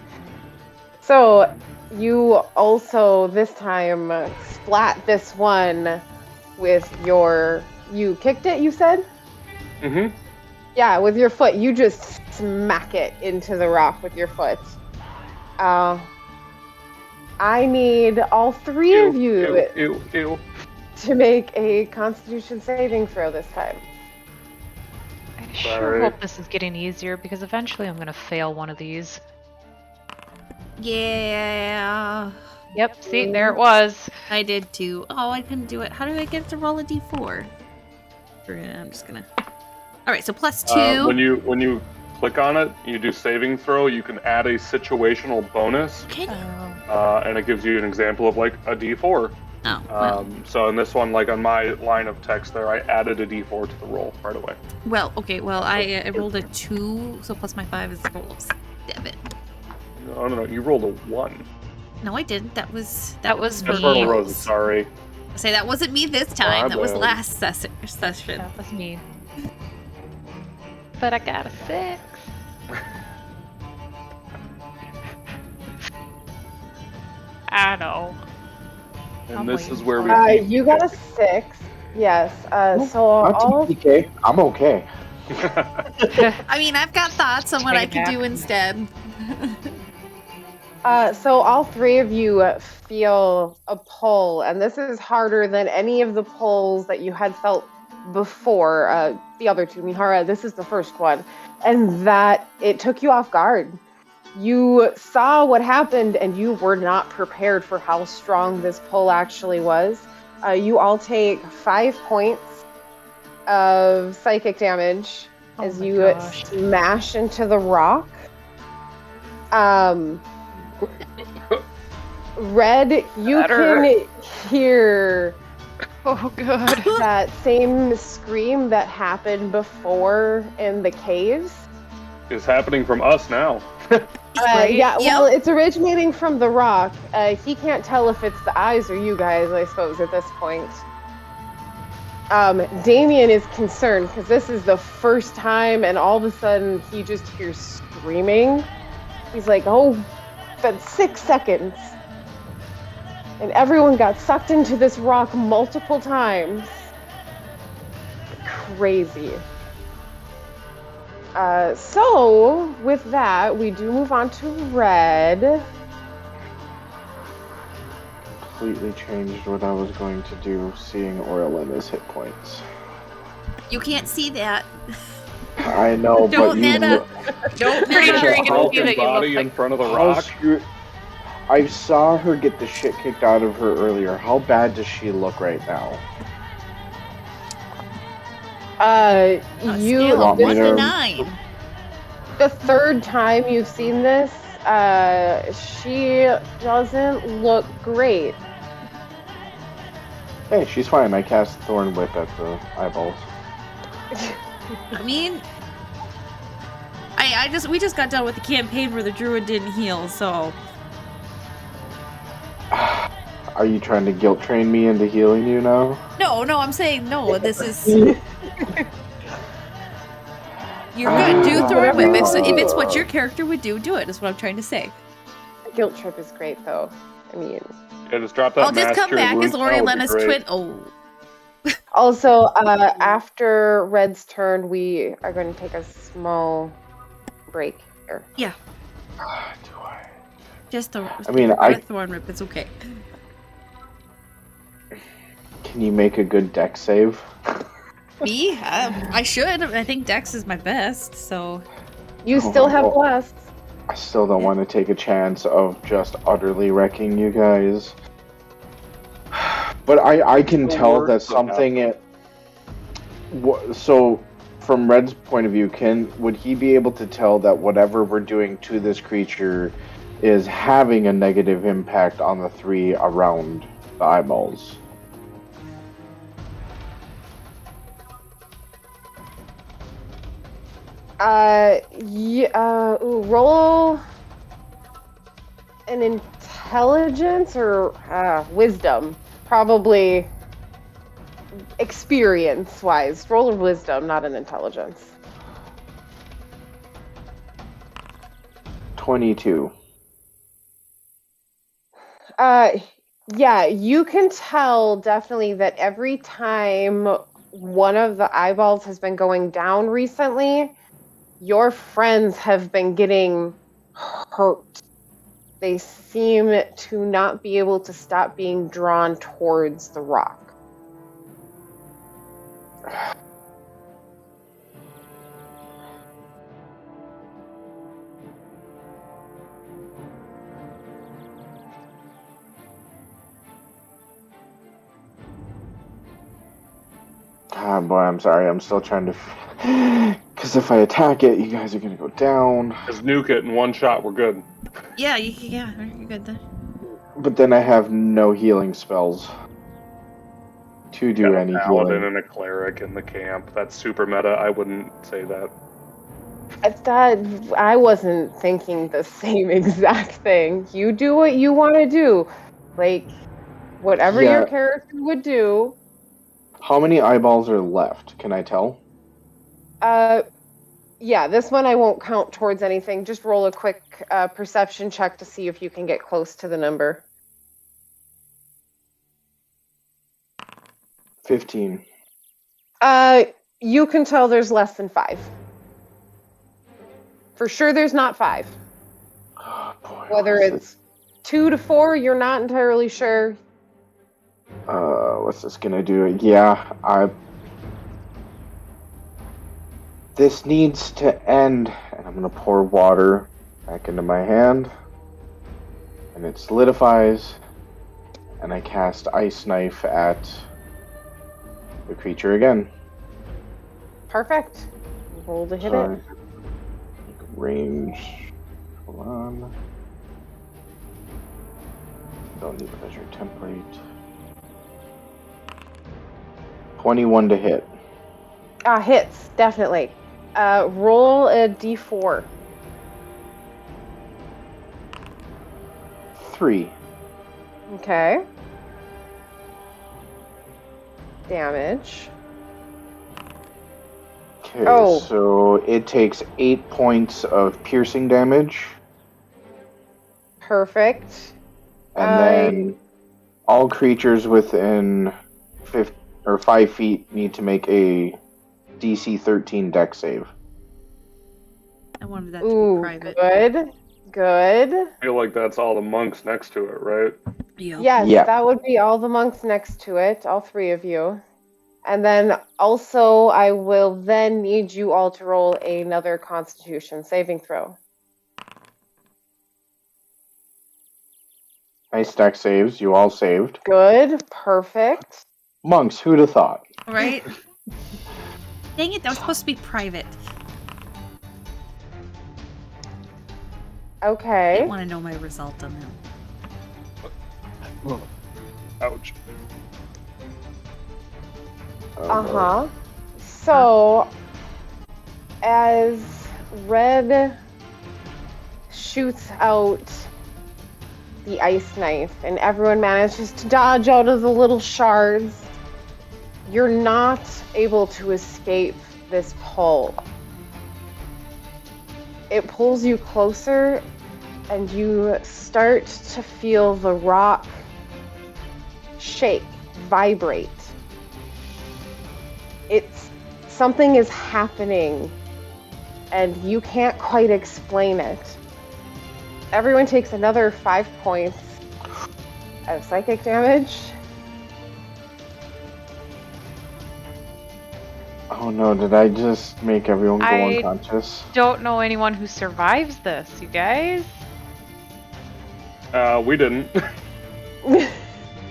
So you also this time splat this one with your... You kicked it, you said? Mm-hmm. Yeah, with your foot. You just smack it into the rock with your foot. I need all three of you to make a Constitution saving throw this time. I sure hope this is getting easier, because eventually I'm going to fail one of these. Yeah. Yep, see, there it was. I did too. Oh, I couldn't do it. How do I get to roll a d4? I'm just gonna... Alright, so +2. When you click on it, you do saving throw, you can add a situational bonus. Can you? And it gives you an example of like a d4. Oh, well. So in this one, like on my line of text there, I added a d4 to the roll right away. Well, okay, well, I rolled a 2, so plus my 5 is rolls. Damn it. No, you rolled a 1. No, I didn't. That was me. Fertile Roses, sorry. I say that wasn't me this time. That was last session. That was me. But I got a 6. I know. And this is where we... you got a 6. Yes. So all... TPK. I'm okay. I mean, I've got thoughts on what I could do instead. So all three of you feel a pull, and this is harder than any of the pulls that you had felt before. The other two, Mihara, this is the first one, and that it took you off guard. You saw what happened, and you were not prepared for how strong this pull actually was. You all take 5 points of psychic damage as you smash into the rock. Red, you can hear that same scream that happened before in the caves. It's happening from us now. Well, it's originating from the rock. He can't tell if it's the eyes or you guys, I suppose, at this point. Damien is concerned because this is the first time, and all of a sudden he just hears screaming. He's like, oh, that's 6 seconds. And everyone got sucked into this rock multiple times. Crazy. So, with that, we do move on to Red. Completely changed what I was going to do, seeing Aurelina's hit points. You can't see that. I know, Don't but meta. Don't pretty sure you can see that you look like in front of the rock. I saw her get the shit kicked out of her earlier. How bad does she look right now? Scale of 1 to 9. The third time you've seen this, she doesn't look great. Hey, she's fine. I cast Thorn Whip at the eyeballs. I mean, we just got done with the campaign where the druid didn't heal, so. Are you trying to guilt train me into healing you now? No, I'm saying no. This is. You're good. Do Thorn Whip. If it's what your character would do, do it. Is what I'm trying to say. A guilt trip is great, though. I mean. Yeah, just drop that. I'll just come back as Lori Lena's twin. Oh. Also, after Red's turn, we are going to take a small break here. Yeah. Do I? Just the. I mean, Thorn Whip. It's okay. Can you make a good deck save? Me? I should. I think Dex is my best, so. You still have blasts. I still don't want to take a chance of just utterly wrecking you guys. But I can tell that something. So, from Red's point of view, would he be able to tell that whatever we're doing to this creature is having a negative impact on the 3 around the eyeballs? Roll an intelligence or wisdom. Probably experience-wise. Roll a wisdom, not an intelligence. 22. Yeah, you can tell definitely that every time one of the eyeballs has been going down recently, your friends have been getting hurt. They seem to not be able to stop being drawn towards the rock. Ah, boy, I'm sorry. I'm still trying to... Because if I attack it, you guys are going to go down. Just nuke it in one shot. We're good. Yeah, you're good then. But then I have no healing spells to do any healing. Paladin and a cleric in the camp. That's super meta. I wouldn't say that. I wasn't thinking the same exact thing. You do what you want to do. Like, whatever your character would do. How many eyeballs are left? Can I tell? Yeah, this one I won't count towards anything. Just roll a quick perception check to see if you can get close to the number. 15. You can tell there's less than 5. For sure there's not 5. Oh, boy, whether it's 2 to 4, you're not entirely sure. What's this gonna do? Yeah, this needs to end, and I'm gonna pour water back into my hand, and it solidifies, and I cast Ice Knife at the creature again. Perfect. Roll to hit it. Range. Hold on. Don't need to measure template. 21 to hit. Hits, definitely. Roll a d4. 3. Okay. Damage. Okay, so it takes 8 points of piercing damage. Perfect. And then all creatures within 5 feet need to make a DC 13 dex save. I wanted that to be private. Good. I feel like that's all the monks next to it, right? Yeah. Yes, that would be all the monks next to it, all 3 of you. And then also, I will then need you all to roll another Constitution saving throw. Nice dex saves. You all saved. Good. Perfect. Monks, who'd have thought? Right? Dang it, that was supposed to be private. Okay. I didn't want to know my result on them. Ouch. Uh-huh. So, as Red shoots out the ice knife and everyone manages to dodge out of the little shards, you're not able to escape this pull. It pulls you closer and you start to feel the rock shake, vibrate. Something is happening and you can't quite explain it. Everyone takes another 5 points of psychic damage. Oh no, did I just make everyone go unconscious? Don't know anyone who survives this, you guys. We didn't.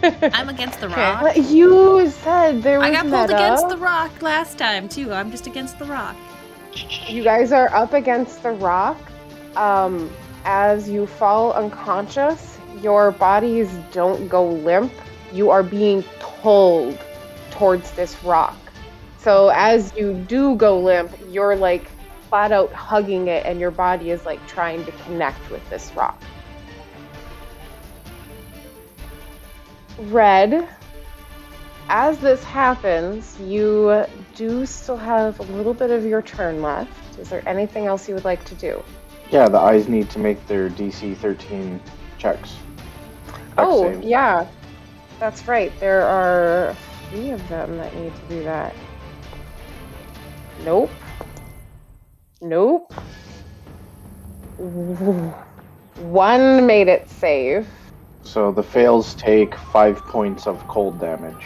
I'm against the rock. What you said there was I got pulled meta. against the rock last time, too. I'm just against the rock. You guys are up against the rock. As you fall unconscious, your bodies don't go limp. You are being pulled towards this rock. So as you do go limp, you're like flat out hugging it and your body is like trying to connect with this rock. Red, as this happens, you do still have a little bit of your turn left. Is there anything else you would like to do? Yeah, the eyes need to make their DC 13 checks. Oh, saves. yeah. That's right. There are 3 of them that need to do that. Nope. Nope. 1 made it save. So the fails take 5 points of cold damage.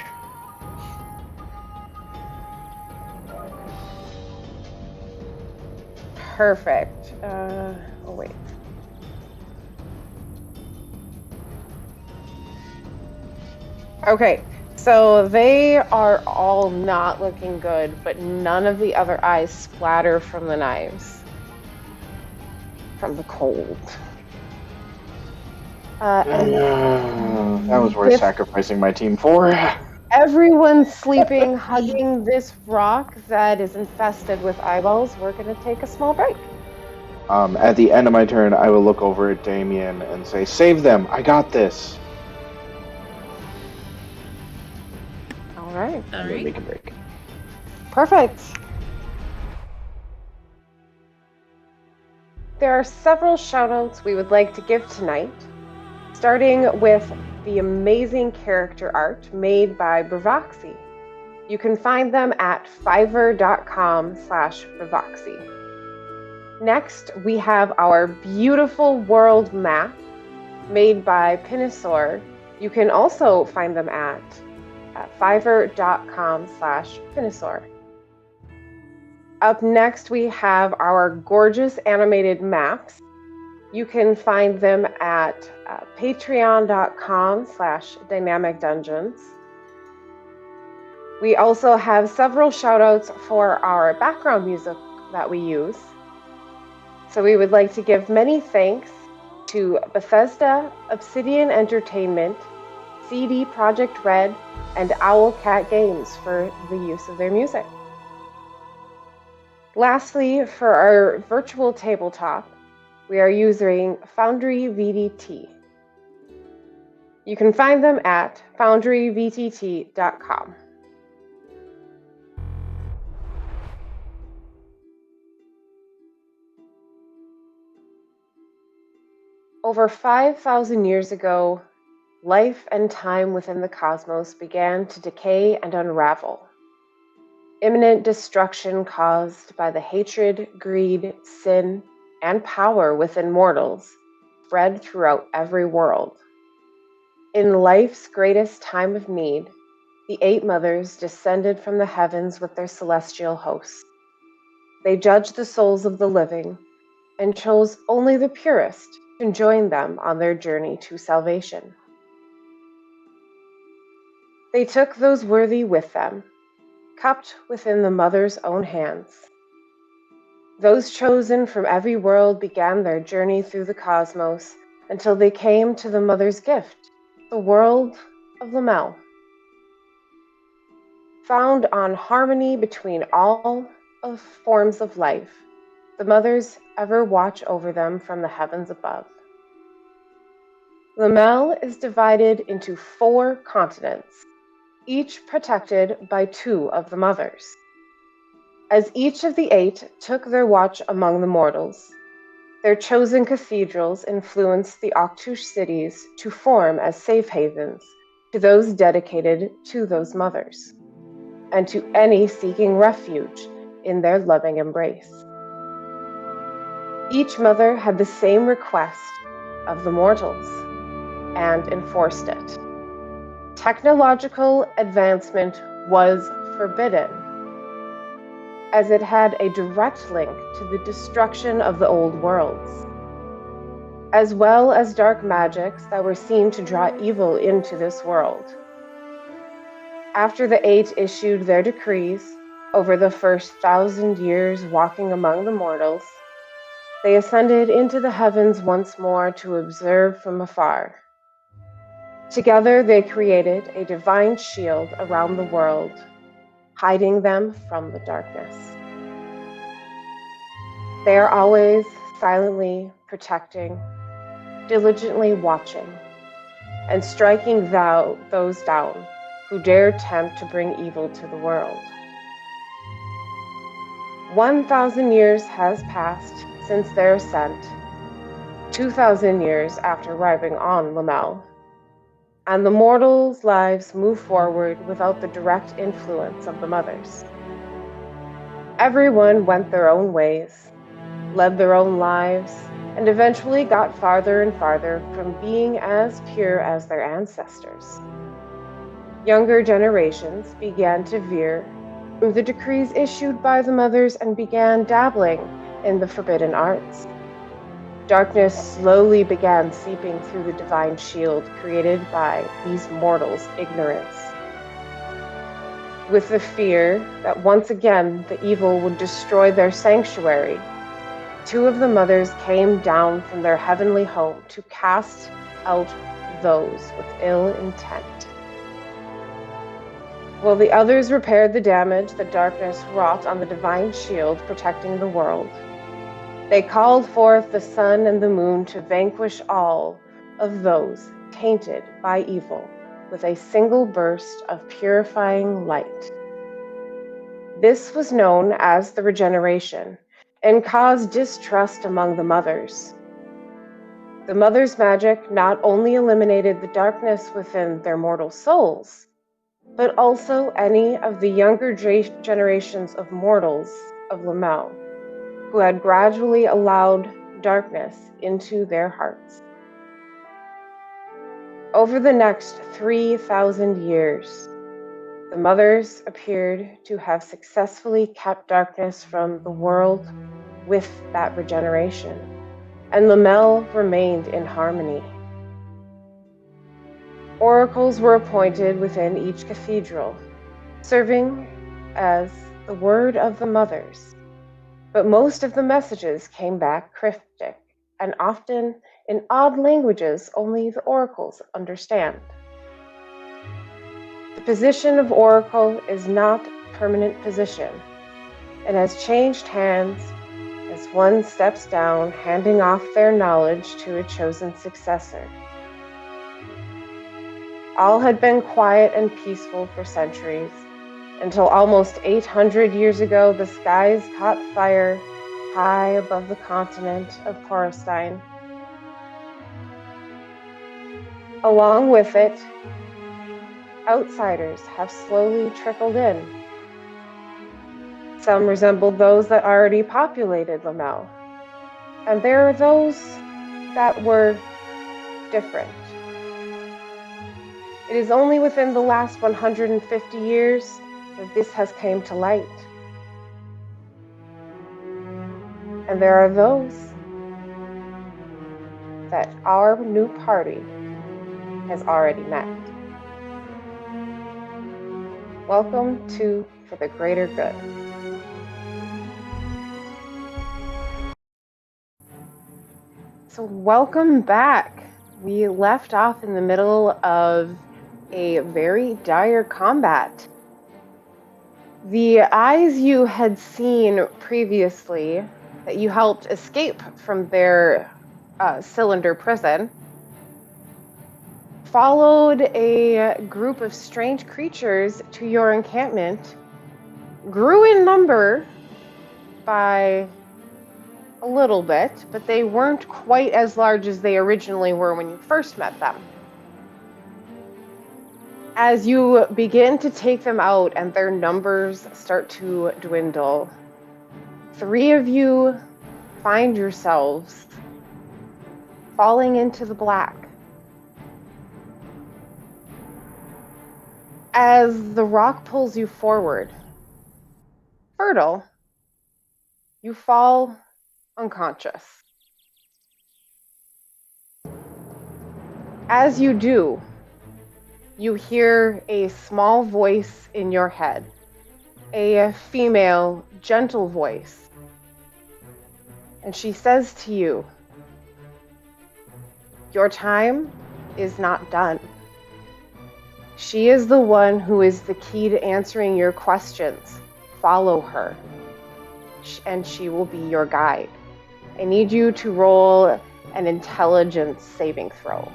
Perfect. Oh, wait. Okay, so they are all not looking good, but none of the other eyes splatter from the knives. From the cold. That was worth sacrificing my team for. Everyone sleeping, hugging this rock that is infested with eyeballs, we're going to take a small break. At the end of my turn, I will look over at Damien and say, "Save them! I got this!" All right. Make a break. Perfect. There are several shoutouts we would like to give tonight, starting with the amazing character art made by Bravaxxii. You can find them at fiverr.com/Bravaxxii. Next, we have our beautiful world map made by Pnosaur. You can also find them at fiverr.com/Pnosaur. Up next, we have our gorgeous animated maps. You can find them at patreon.com/dynamicdungeons. We also have several shoutouts for our background music that we use. So we would like to give many thanks to Bethesda, Obsidian Entertainment, CDProjektRed, and Owlcat Games for the use of their music. Lastly, for our virtual tabletop, we are using Foundry VDT. You can find them at foundryvtt.com. Over 5,000 years ago, life and time within the cosmos began to decay and unravel. Imminent destruction caused by the hatred, greed, sin, and power within mortals spread throughout every world. In life's greatest time of need, the 8 mothers descended from the heavens with their celestial hosts. They judged the souls of the living and chose only the purest to join them on their journey to salvation. They took those worthy with them, cupped within the mother's own hands. Those chosen from every world began their journey through the cosmos until they came to the mother's gift, the world of Lamel. Found on harmony between all of forms of life, the mothers ever watch over them from the heavens above. Lamel is divided into 4 continents, each protected by 2 of the mothers. As each of the 8 took their watch among the mortals, their chosen cathedrals influenced the Octush cities to form as safe havens to those dedicated to those mothers, and to any seeking refuge in their loving embrace. Each mother had the same request of the mortals, and enforced it. Technological advancement was forbidden, as it had a direct link to the destruction of the old worlds, as well as dark magics that were seen to draw evil into this world. After the 8 issued their decrees over the first 1,000 years walking among the mortals, they ascended into the heavens once more to observe from afar. Together they created a divine shield around the world, hiding them from the darkness. They are always silently protecting, diligently watching, and striking those down who dare tempt to bring evil to the world. 1,000 years has passed since their ascent, 2,000 years after arriving on Lamel, and the mortals' lives move forward without the direct influence of the mothers. Everyone went their own ways, led their own lives, and eventually got farther and farther from being as pure as their ancestors. Younger generations began to veer from the decrees issued by the mothers and began dabbling in the forbidden arts. Darkness slowly began seeping through the divine shield created by these mortals' ignorance. With the fear that once again the evil would destroy their sanctuary, 2 of the mothers came down from their heavenly home to cast out those with ill intent. While the others repaired the damage that darkness wrought on the divine shield protecting the world, they called forth the sun and the moon to vanquish all of those tainted by evil with a single burst of purifying light. This was known as the regeneration and caused distrust among the mothers. The mothers' magic not only eliminated the darkness within their mortal souls, but also any of the younger generations of mortals of Lamel, who had gradually allowed darkness into their hearts. Over the next 3,000 years, the mothers appeared to have successfully kept darkness from the world with that regeneration, and Lamel remained in harmony. Oracles were appointed within each cathedral, serving as the word of the mothers, but most of the messages came back cryptic and often in odd languages only the oracles understand. The position of oracle is not a permanent position and has changed hands as one steps down, handing off their knowledge to a chosen successor. All had been quiet and peaceful for centuries, until almost 800 years ago the skies caught fire high above the continent of Porostine. Along with it, outsiders have slowly trickled in. Some resemble those that already populated Lamel, and there are those that were different. It is only within the last 150 years that this has come to light. And there are those that our new party has already met. Welcome to for the greater good. So welcome back. We left off in the middle of a very dire combat. The eyes you had seen previously that you helped escape from their cylinder prison followed a group of strange creatures to your encampment, grew in number by a little bit, but they weren't quite as large as they originally were when you first met them. As you begin to take them out and their numbers start to dwindle, 3 of you find yourselves falling into the black. As the rock pulls you forward, Fertile, you fall unconscious. As you do, you hear a small voice in your head, a female, gentle voice. And she says to you, "Your time is not done." She is the one who is the key to answering your questions. Follow her, and she will be your guide. I need you to roll an intelligence saving throw.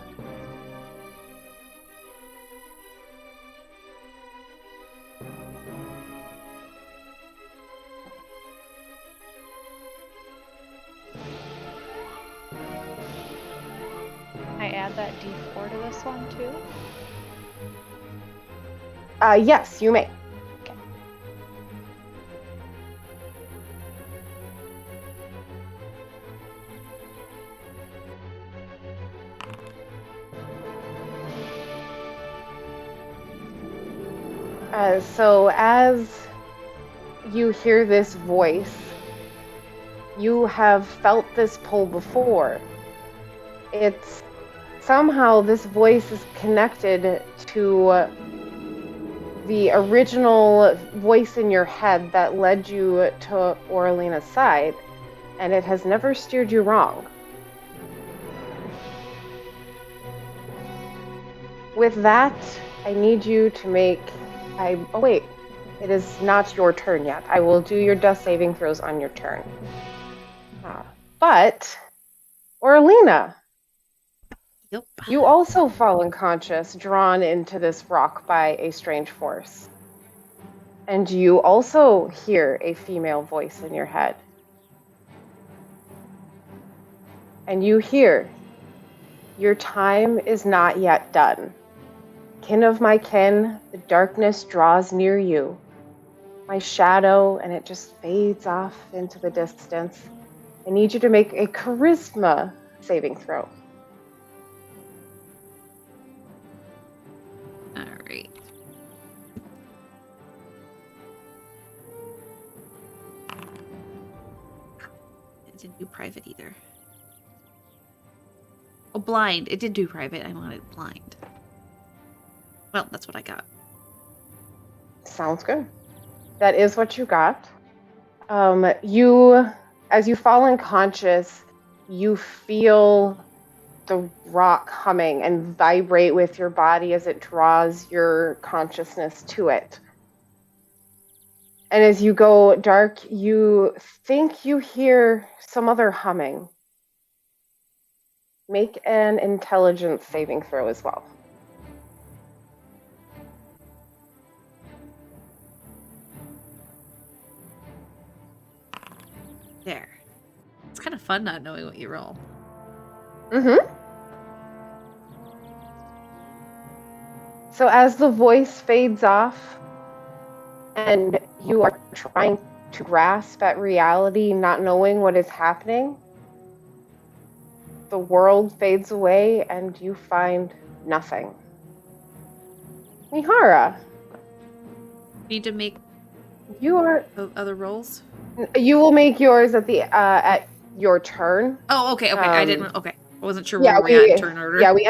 I add that D4 to this one too? Yes, you may. So as you hear this voice, you have felt this pull before. It's somehow this voice is connected to the original voice in your head that led you to Oralina's side, and it has never steered you wrong. With that, I need you to make... Oh wait, it is not your turn yet. I will do your death saving throws on your turn. But, Oralina, Yep. You also fall unconscious, drawn into this rock by a strange force. And you also hear a female voice in your head. And you hear, "Your time is not yet done. Kin of my kin, the darkness draws near you. My shadow," and it just fades off into the distance. I need you to make a charisma saving throw. Alright. It didn't do private either. Oh, blind. It did do private. I wanted blind. Well, that's what I got. Sounds good. That is what you got. As you fall unconscious, you feel the rock humming and vibrate with your body as it draws your consciousness to it. And as you go dark, you think you hear some other humming. Make an intelligence saving throw as well. There. It's kind of fun not knowing what you roll. Mm-hmm. So as the voice fades off and you are trying to grasp at reality, not knowing what is happening, the world fades away and you find nothing. Mihara, Need to make you are... other rolls? You will make yours at your turn. Oh, okay. I didn't... Okay. I wasn't sure yeah, where we were at in turn order. Yeah, we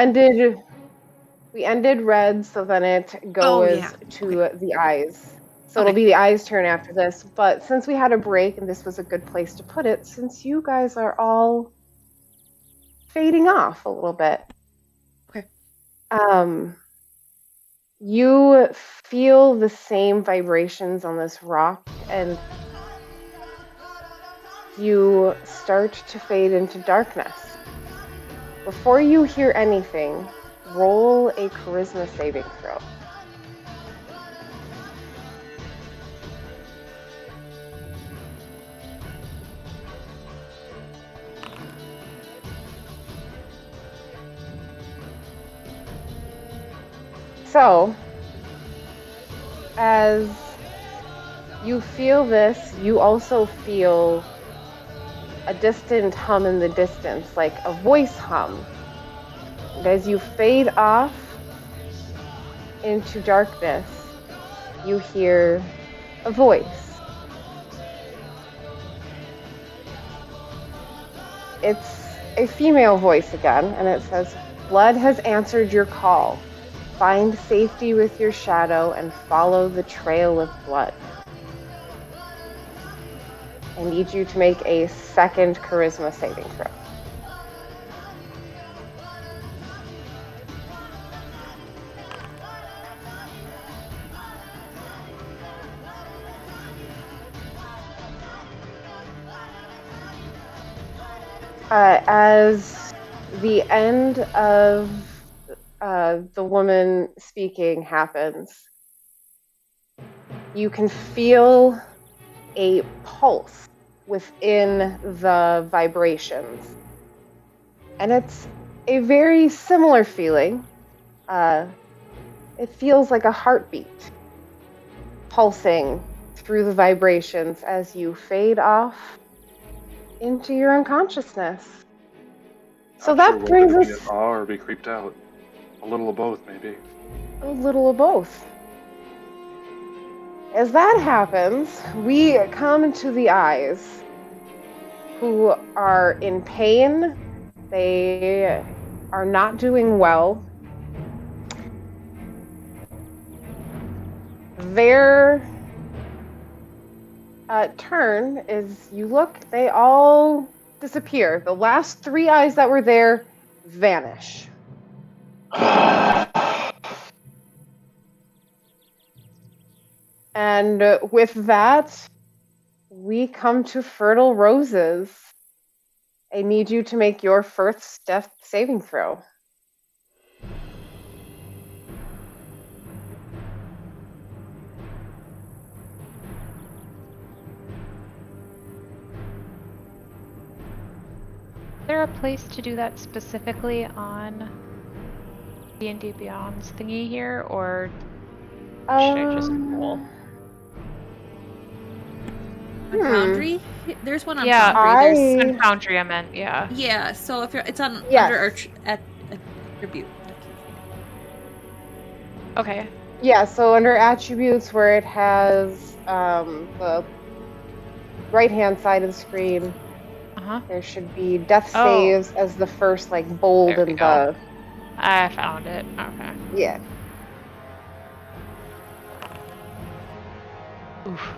ended red, so then it goes to the eyes. So it'll be the eyes' turn after this. But since we had a break, and this was a good place to put it, since you guys are all fading off a little bit. Okay. You feel the same vibrations on this rock, and you start to fade into darkness. Before you hear anything, roll a charisma saving throw. So, as you feel this, you also feel a distant hum in the distance, like a voice hum. And as you fade off into darkness, you hear a voice. It's a female voice again, and it says, "Blood has answered your call. Find safety with your shadow and follow the trail of blood." I need you to make a second charisma saving throw. As the end of the woman speaking happens, you can feel a pulse within the vibrations. And it's a very similar feeling. It feels like a heartbeat pulsing through the vibrations as you fade off into your unconsciousness. So that brings us... Be in awe or be creeped out. A little of both, maybe. A little of both. As that happens, we come to the eyes, who are in pain. They are not doing well. Their turn is, you look, they all disappear. The last 3 eyes that were there vanish. And with that, we come to Fertile Roses. I need you to make your first death saving throw. Is there a place to do that specifically on D&D Beyond's thingy here, or should I just roll? Foundry? There's one on yeah, Foundry. There's on Foundry, I meant, yeah. Yeah, so if you're, it's on yes. under attribute. Okay. Yeah, so under attributes where it has the right-hand side of the screen, there should be death saves as the first, like, bold there in the... I found it. Okay. Yeah. Oof.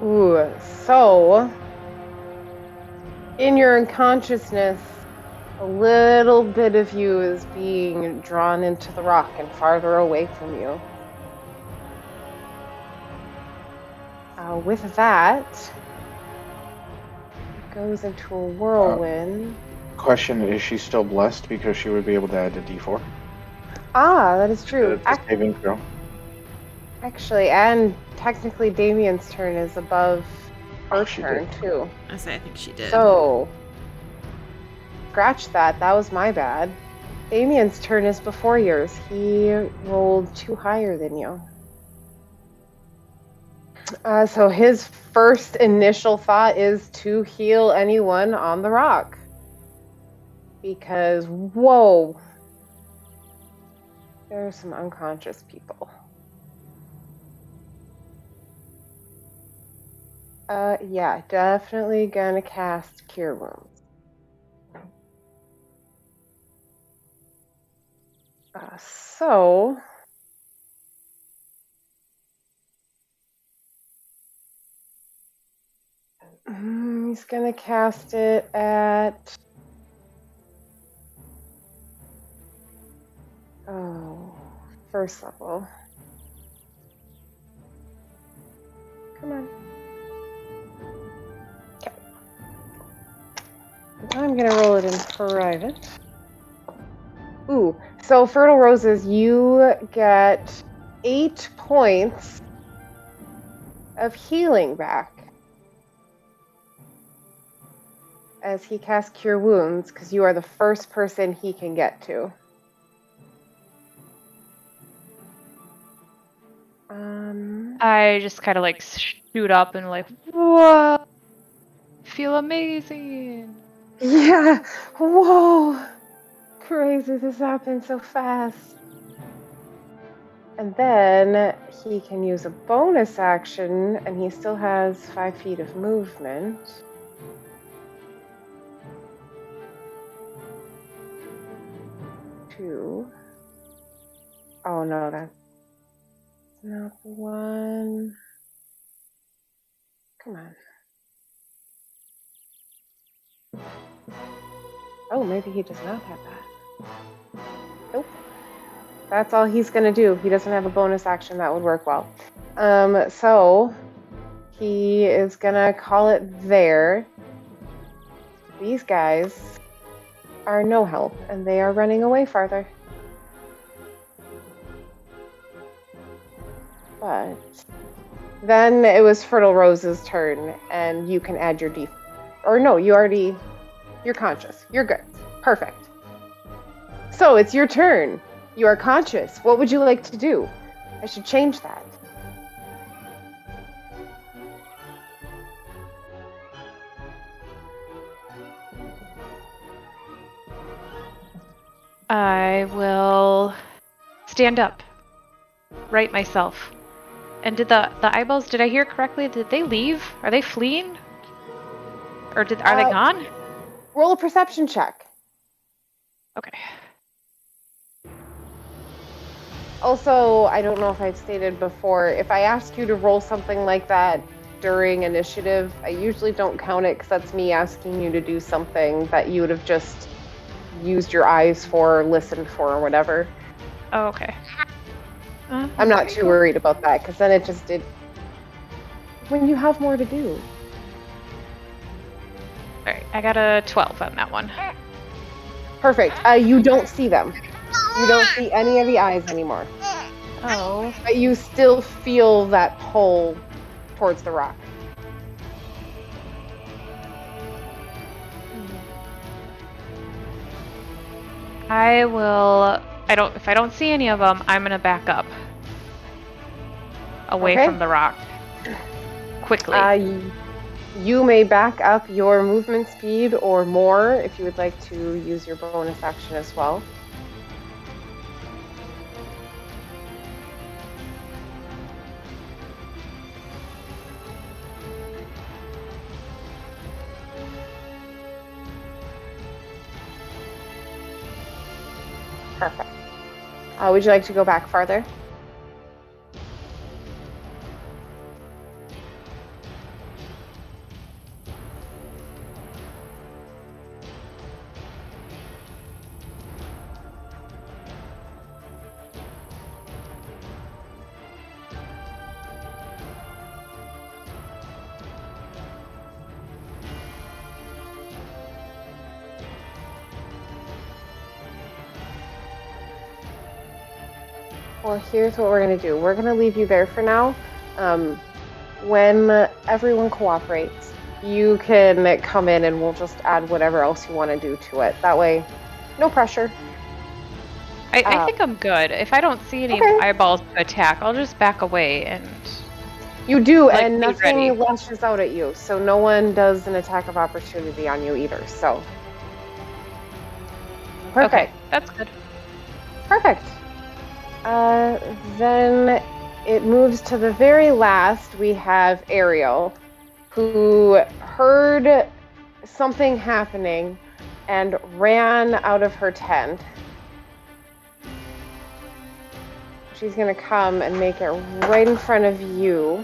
Ooh, so in your unconsciousness, a little bit of you is being drawn into the rock and farther away from you. With that, it goes into a whirlwind. Question, is she still blessed because she would be able to add a d4? Ah, that is true. It's a saving throw. Actually, and technically Damien's turn is above her turn, too. I think she did. So, scratch that. That was my bad. Damien's turn is before yours. He rolled 2 higher than you. So his first initial thought is to heal anyone on the rock. Because, whoa, there are some unconscious people. Yeah, definitely gonna cast Cure Wounds. So, He's gonna cast it at... first level. Come on. Okay. I'm gonna roll it in private. Ooh, so Fertile Roses, you get 8 points of healing back as he casts Cure Wounds, because you are the first person he can get to. I just kind of like shoot up and like, whoa, feel amazing. Yeah, whoa, crazy, this happened so fast. And then he can use a bonus action, and he still has 5 feet of movement. Oh no, that's not the one. Come on. Oh, maybe he does not have that. Nope. That's all he's gonna do. He doesn't have a bonus action that would work well. So he is gonna call it there. These guys are no help, and they are running away farther. But then it was Fertile Rose's turn, and you can add your or no, you're conscious. You're good. Perfect. So it's your turn. You are conscious. What would you like to do? I should change that. I will stand up. Right myself. And did the eyeballs, did I hear correctly? Did they leave? Are they fleeing? Or are they gone? Roll a perception check. Okay. Also, I don't know if I've stated before, if I ask you to roll something like that during initiative, I usually don't count it because that's me asking you to do something that you would have just used your eyes for, or listened for, or whatever. Oh, okay. I'm not too worried about that, because then it just did... When you have more to do. Alright, I got a 12 on that one. Perfect. You don't see them. You don't see any of the eyes anymore. Oh. But you still feel that pull towards the rock. I will... if I don't see any of them, I'm gonna back up. Away from the rock. Quickly. You may back up your movement speed or more if you would like to use your bonus action as well. Perfect. Would you like to go back farther? Well, here's what we're going to do. We're going to leave you there for now. When everyone cooperates, you can come in and we'll just add whatever else you want to do to it. That way, no pressure. I think I'm good. If I don't see any eyeballs to attack, I'll just back away and... You do, and nothing lashes out at you, so no one does an attack of opportunity on you either, so... Perfect. Okay, that's good. Perfect. Then it moves to the very last. We have Ariel, who heard something happening and ran out of her tent. She's going to come and make it right in front of you.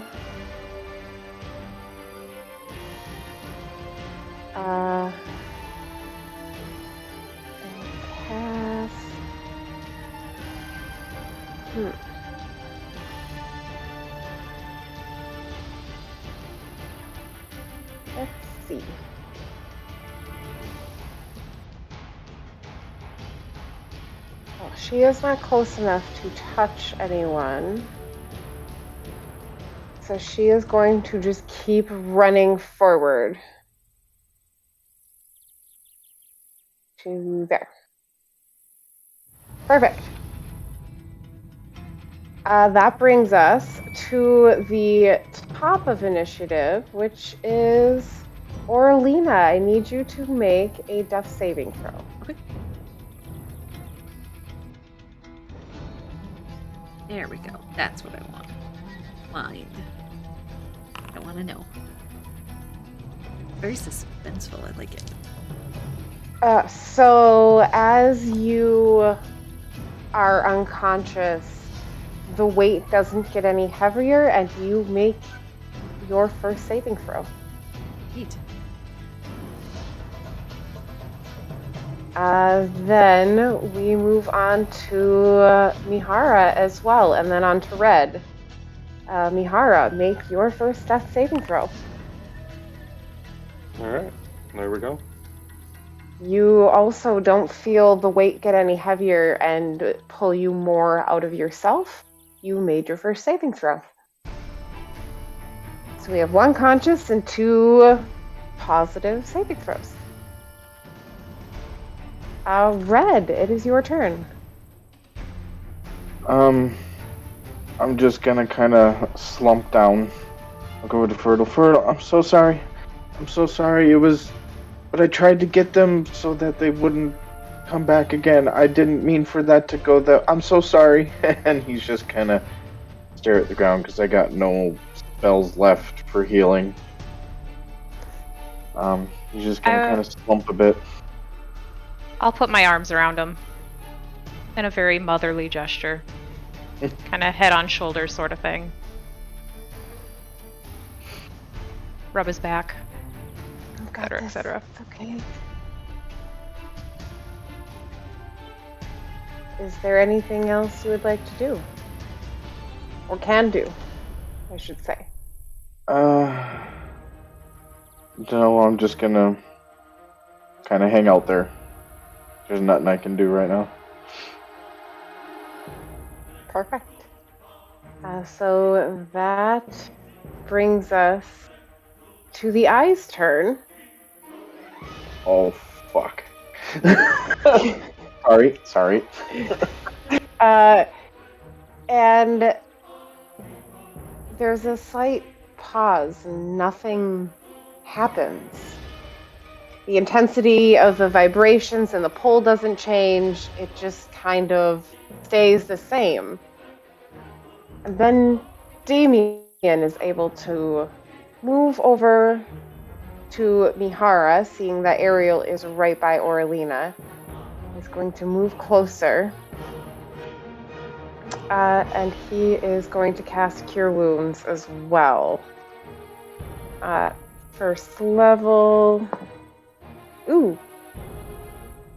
And pass. Let's see. Oh, she is not close enough to touch anyone. So she is going to just keep running forward. To there. Perfect. That brings us to the top of initiative, which is Orlina. I need you to make a death saving throw. Okay. There we go. That's what I want. Mind. I want to know. Very suspenseful. I like it. So as you are unconscious, the weight doesn't get any heavier, and you make your first saving throw. Neat. Then we move on to Mihara as well, and then on to Red. Mihara, make your first death saving throw. All right, there we go. You also don't feel the weight get any heavier and pull you more out of yourself. You made your first saving throw. So we have 1 conscious and 2 positive saving throws. Red, it is your turn. I'm just gonna kind of slump down. I'll go to Fertile. Fertile, I'm so sorry. I'm so sorry. It was... But I tried to get them so that they wouldn't come back again. I didn't mean for that to go there. I'm so sorry. And he's just kind of stare at the ground because I got no spells left for healing. He's just gonna kind of slump a bit. I'll put my arms around him in a very motherly gesture. Kind of head on shoulder sort of thing. Rub his back. Etc., etc. Okay. Is there anything else you would like to do? Or can do, I should say. No, I'm just gonna kind of hang out there. There's nothing I can do right now. Perfect. So that brings us to the eye's turn. Oh, fuck. Sorry. And there's a slight pause and nothing happens. The intensity of the vibrations and the pull doesn't change. It just kind of stays the same. And then Damien is able to move over to Mihara, seeing that Ariel is right by Orlina. He's going to move closer. And he is going to cast Cure Wounds as well. First level.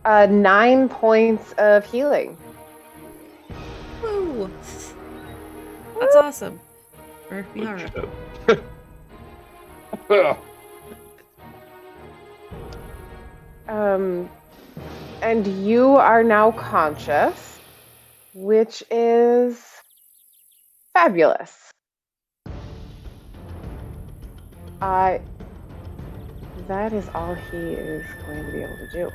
9 points of healing. Woo! That's awesome. For Mihara. And you are now conscious, which is fabulous. That is all he is going to be able to do.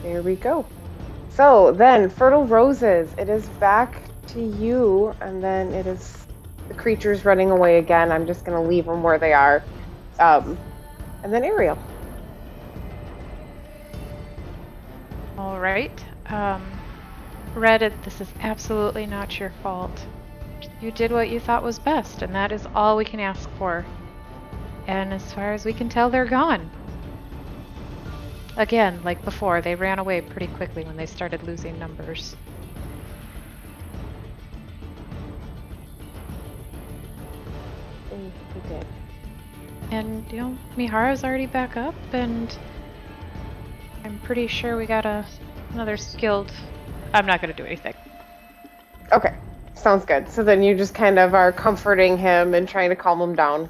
There we go. So then, Fertile Roses, it is back to you, and then it is the creatures running away again. I'm just going to leave them where they are. And then Ariel. All right. Red, this is absolutely not your fault. You did what you thought was best, and that is all we can ask for. And as far as we can tell, they're gone. Again, like before, they ran away pretty quickly when they started losing numbers. He did. And, Mihara's already back up, and I'm pretty sure we got another skilled... I'm not going to do anything. Okay, sounds good. So then you just kind of are comforting him and trying to calm him down.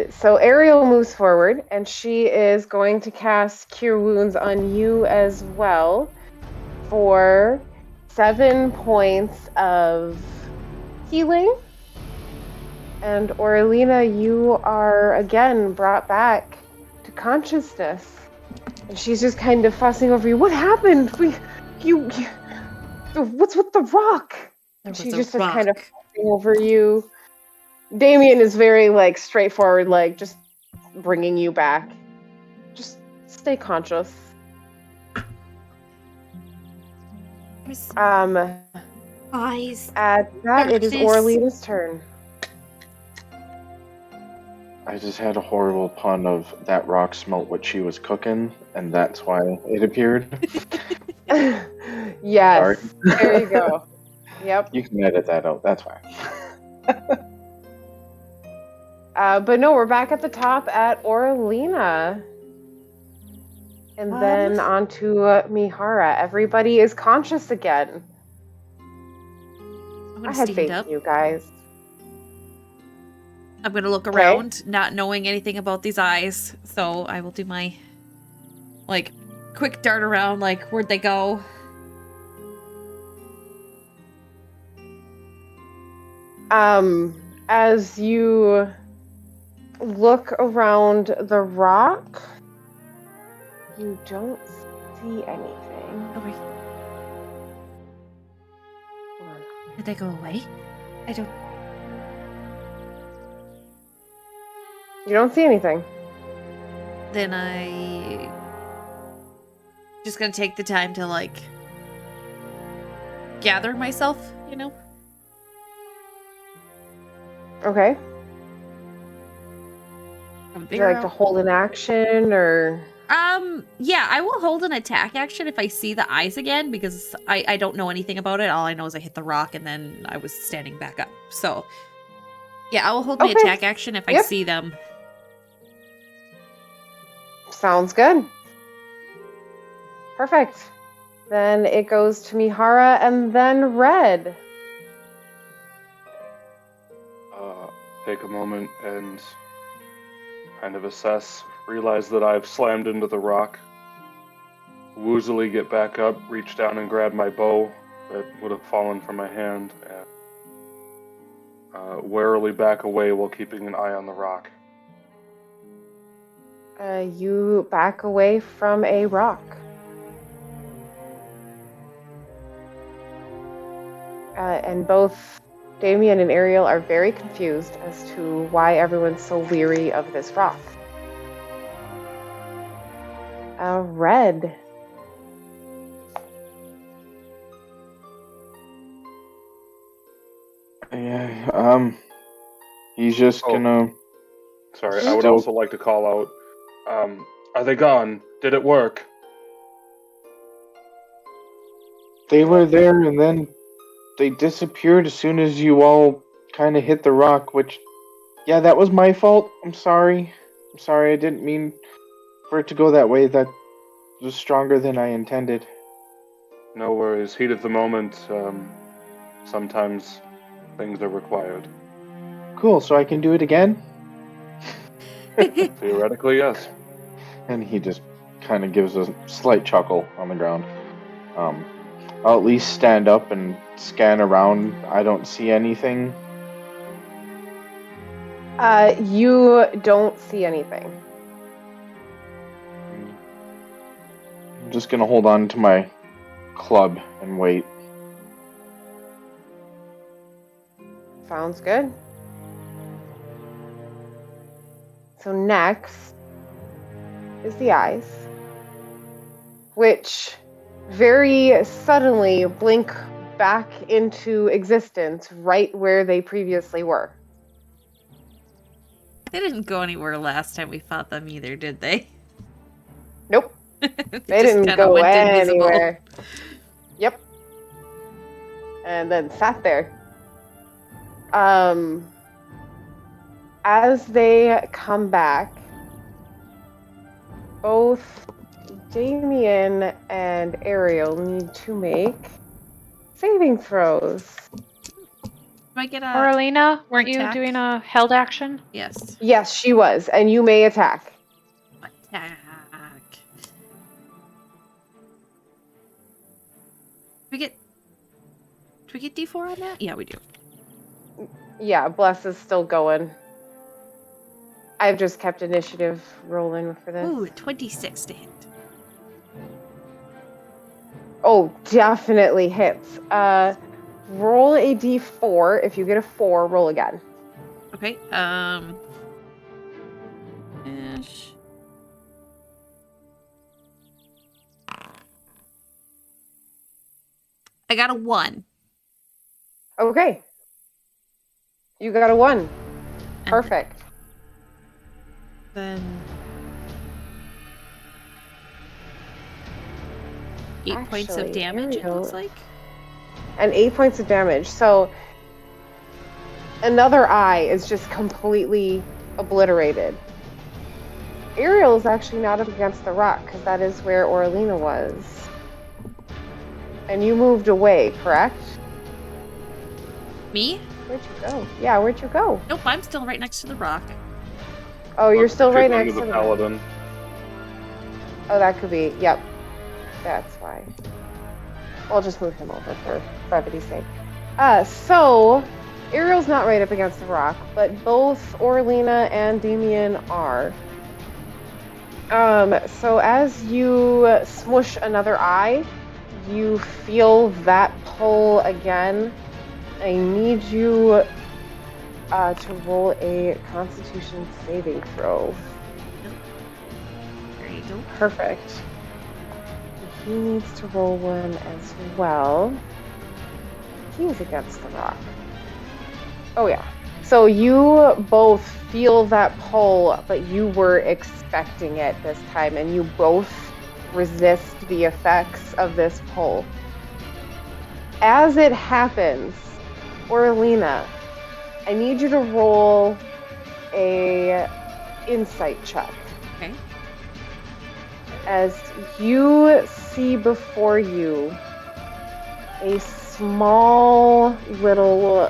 So Ariel moves forward, and she is going to cast Cure Wounds on you as well for 7 points of healing. And Orlina, you are again brought back to consciousness. And she's just kind of fussing over you. What happened? What's with the rock? And she just is kind of fussing over you. Damien is very, straightforward, just bringing you back. Just stay conscious. Eyes. At that, it is Orlina's turn. I just had a horrible pun of that rock smelt what she was cooking, and that's why it appeared. Yes. Sorry. There you go. Yep. You can edit that out. That's fine. But no, we're back at the top at Orlina. And then on to Mihara. Everybody is conscious again. I had faith in you guys. I'm going to look around, not knowing anything about these eyes. So I will do my, quick dart around, where'd they go? As you look around the rock, you don't see anything. Okay. Did they go away? You don't see anything. Then I just gonna take the time to gather myself, Okay. Would you like to hold an action or? Yeah, I will hold an attack action if I see the eyes again, because I don't know anything about it. All I know is I hit the rock and then I was standing back up. So, yeah, I will hold my attack action if I see them. Sounds good. Perfect. Then it goes to Mihara and then Red. Take a moment and kind of assess, realize that I've slammed into the rock, woozily get back up, reach down and grab my bow that would have fallen from my hand, and warily back away while keeping an eye on the rock. You back away from a rock. And both Damien and Ariel are very confused as to why everyone's so leery of this rock. Red. Yeah, he's just gonna... Sorry, I would also like to call out, are they gone? Did it work? They were there and then they disappeared as soon as you all kind of hit the rock, which, yeah, that was my fault. I'm sorry. I didn't mean for it to go that way. That was stronger than I intended. No worries. Heat of the moment. Sometimes things are required. Cool, so I can do it again? Theoretically, yes. And he just kind of gives a slight chuckle on the ground. I'll at least stand up and scan around. I don't see anything. You don't see anything. I'm just gonna hold on to my club and wait. Sounds good. So next is the eyes, which very suddenly blink back into existence right where they previously were. They didn't go anywhere last time we fought them either, did they? Nope. They didn't go anywhere. Yep. And then sat there. As they come back, both Damien and Ariel need to make saving throws. Do I get a Orlina, weren't you attack? doing a held action? Yes. Yes, she was, and you may attack. Attack. Do we get D4 on that? Yeah, we do. Yeah, Bless is still going. I've just kept initiative rolling for this. Ooh, 26 to hit. Oh, definitely hits. Roll a d4. If you get a 4, roll again. Okay. Ish. I got a 1. Okay. You got a 1. Perfect. Then 8 points of damage, it looks like. And 8 points of damage. So another eye is just completely obliterated. Ariel is actually not up against the rock because that is where Orlina was. And you moved away, correct? Me? Where'd you go? Yeah, where'd you go? Nope, I'm still right next to the rock. Oh, you're still right next to to the the rock. paladin. Oh, that could be. Yep. That's why. I'll just move him over for brevity's sake. So Ariel's not right up against the rock, but both Orlina and Damien are. So as you smush another eye, you feel that pull again. I need you to roll a Constitution saving throw. There you go. Perfect. He needs to roll one as well. He's against the rock. Oh yeah. So you both feel that pull, but you were expecting it this time, and you both resist the effects of this pull. As it happens, Orlina, I need you to roll a insight check. Okay. As you see before you a small little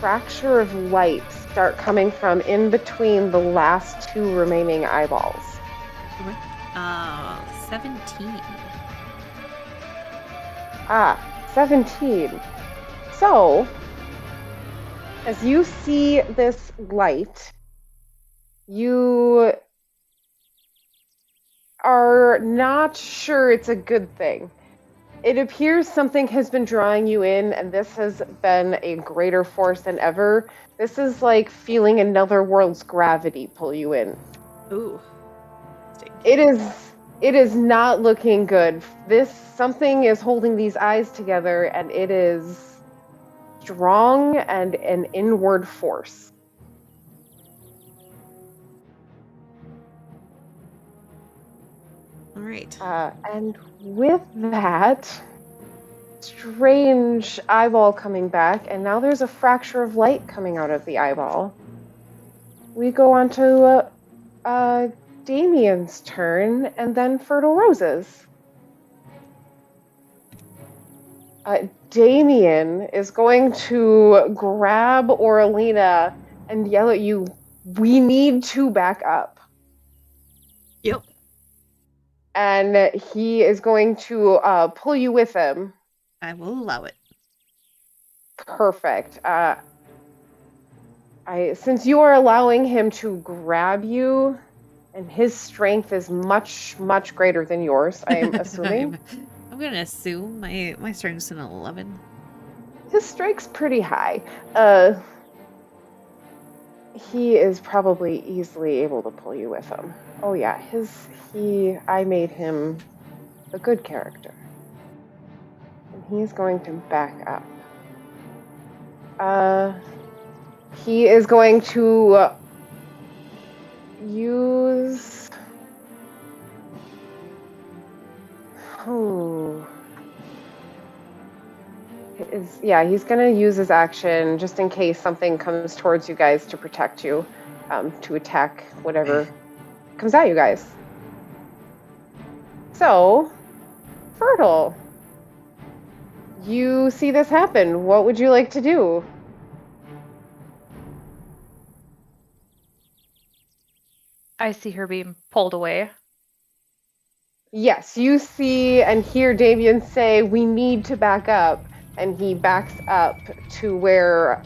fracture of light start coming from in between the last 2 remaining eyeballs. 17. 17. So, as you see this light, you are not sure it's a good thing. It appears something has been drawing you in, and this has been a greater force than ever. This is like feeling another world's gravity pull you in. Ooh. It is not looking good. Something is holding these eyes together, and it is strong and an inward force. All right. And with that strange eyeball coming back, and now there's a fracture of light coming out of the eyeball. We go on to Damien's turn, and then Fertile Roses. Damien is going to grab Orlina and yell at you, "We need to back up." Yep. And he is going to pull you with him. I will allow it. Perfect. Since you are allowing him to grab you, and his strength is much, much greater than yours, I'm assuming. I'm going to assume my strength's an 11. His strength's pretty high. He is probably easily able to pull you with him. Oh yeah, I made him a good character. And he's going to back up. He is going to use... he's going to use his action just in case something comes towards you guys to protect you. to attack whatever comes at you guys. So, Fertile, you see this happen. What would you like to do? I see her being pulled away. Yes, you see and hear Damien say, "We need to back up," and he backs up to where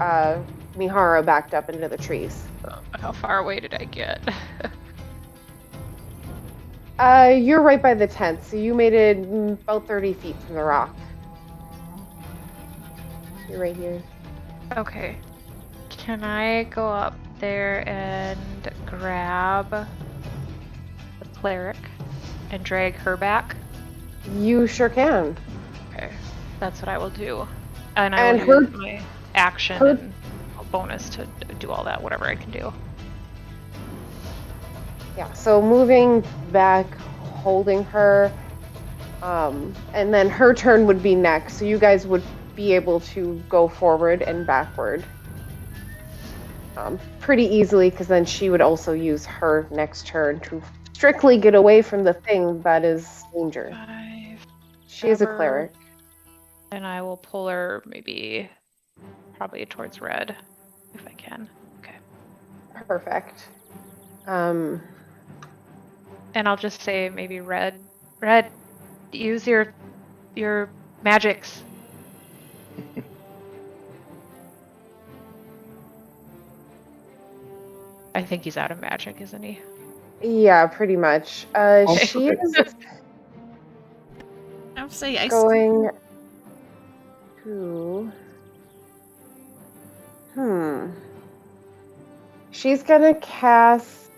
Mihara backed up into the trees. How far away did I get? You're right by the tent, so you made it about 30 feet from the rock. You're right here. Okay. Can I go up there and grab the cleric and drag her back? You sure can. Okay. That's what I will do. And I will use my action and a bonus to do all that, whatever I can do. Yeah, so moving back, holding her, and then her turn would be next, so you guys would be able to go forward and backward pretty easily, because then she would also use her next turn to strictly get away from the thing that is danger. She is a cleric. And I will pull her probably towards red, if I can. Okay. Perfect. And I'll just say maybe red, use your magics. I think he's out of magic, isn't he? Yeah, pretty much. She is I'll say going to... She's gonna cast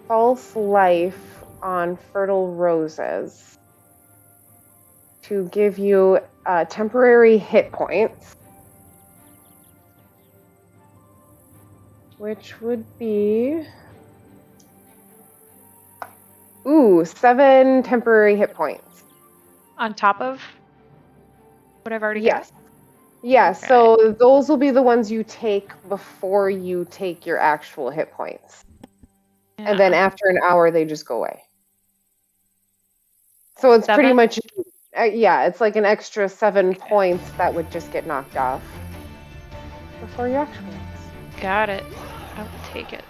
False Life on Fertile Roses to give you temporary hit points, which would be 7 temporary hit points. On top of what I've already got? Yeah, Okay. So those will be the ones you take before you take your actual hit points. Yeah. And then after an hour, they just go away. So it's 7? pretty much, it's like an extra 7 points that would just get knocked off before your actual ones. Got it. I will take it.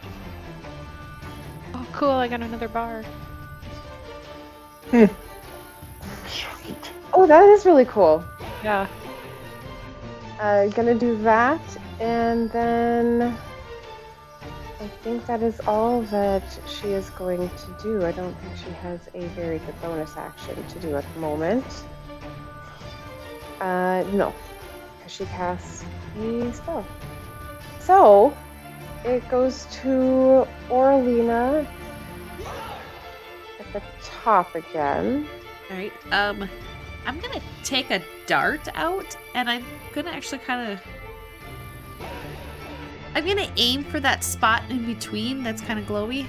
Oh, cool! I got another bar. Sweet. Oh, that is really cool. Yeah. Gonna do that, and then I think that is all that she is going to do. I don't think she has a very good bonus action to do at the moment. No, because she casts a spell. So, it goes to Orlina at the top again. All right. I'm gonna take a dart out, and I'm gonna actually I'm gonna aim for that spot in between that's kind of glowy.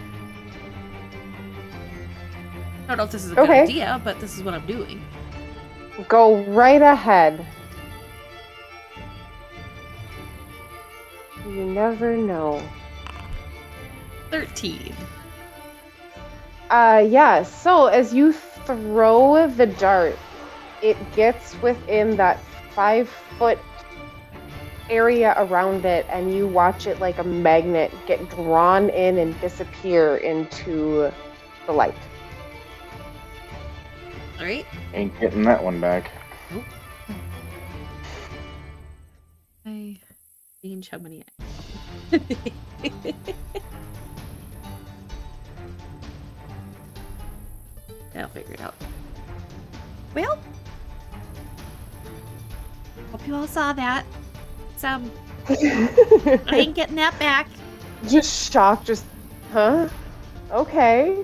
I don't know if this is a good idea, but this is what I'm doing. Go right ahead. You never know. 13. Yeah, so as you throw the dart, it gets within that 5-foot area around it, and you watch it like a magnet get drawn in and disappear into the light. All right. Ain't getting that one back. Nope. I change how many I'll figure it out. Well, hope you all saw that. I ain't getting that back. Just shocked, huh? Okay.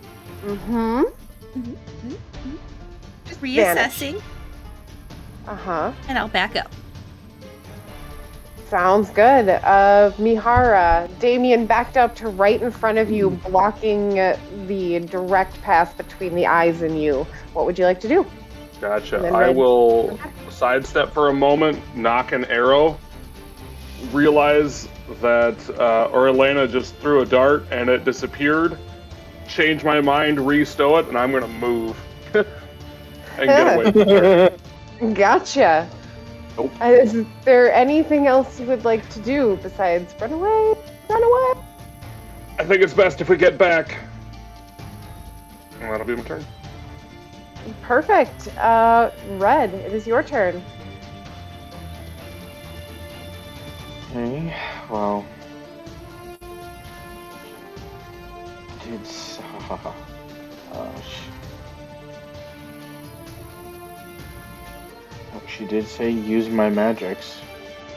Just reassessing. Uh-huh. And I'll back up. Sounds good. Mihara, Damien backed up to right in front of you, blocking the direct path between the eyes and you. What would you like to do? Gotcha. I will sidestep for a moment, knock an arrow, realize that Orlena just threw a dart and it disappeared. Change my mind, restow it, and I'm gonna move and get away from her. Gotcha. Nope. Is there anything else you would like to do besides run away? Run away? I think it's best if we get back. And that'll be my turn. Perfect. Red, it is your turn. Okay, well. She did say use my magics.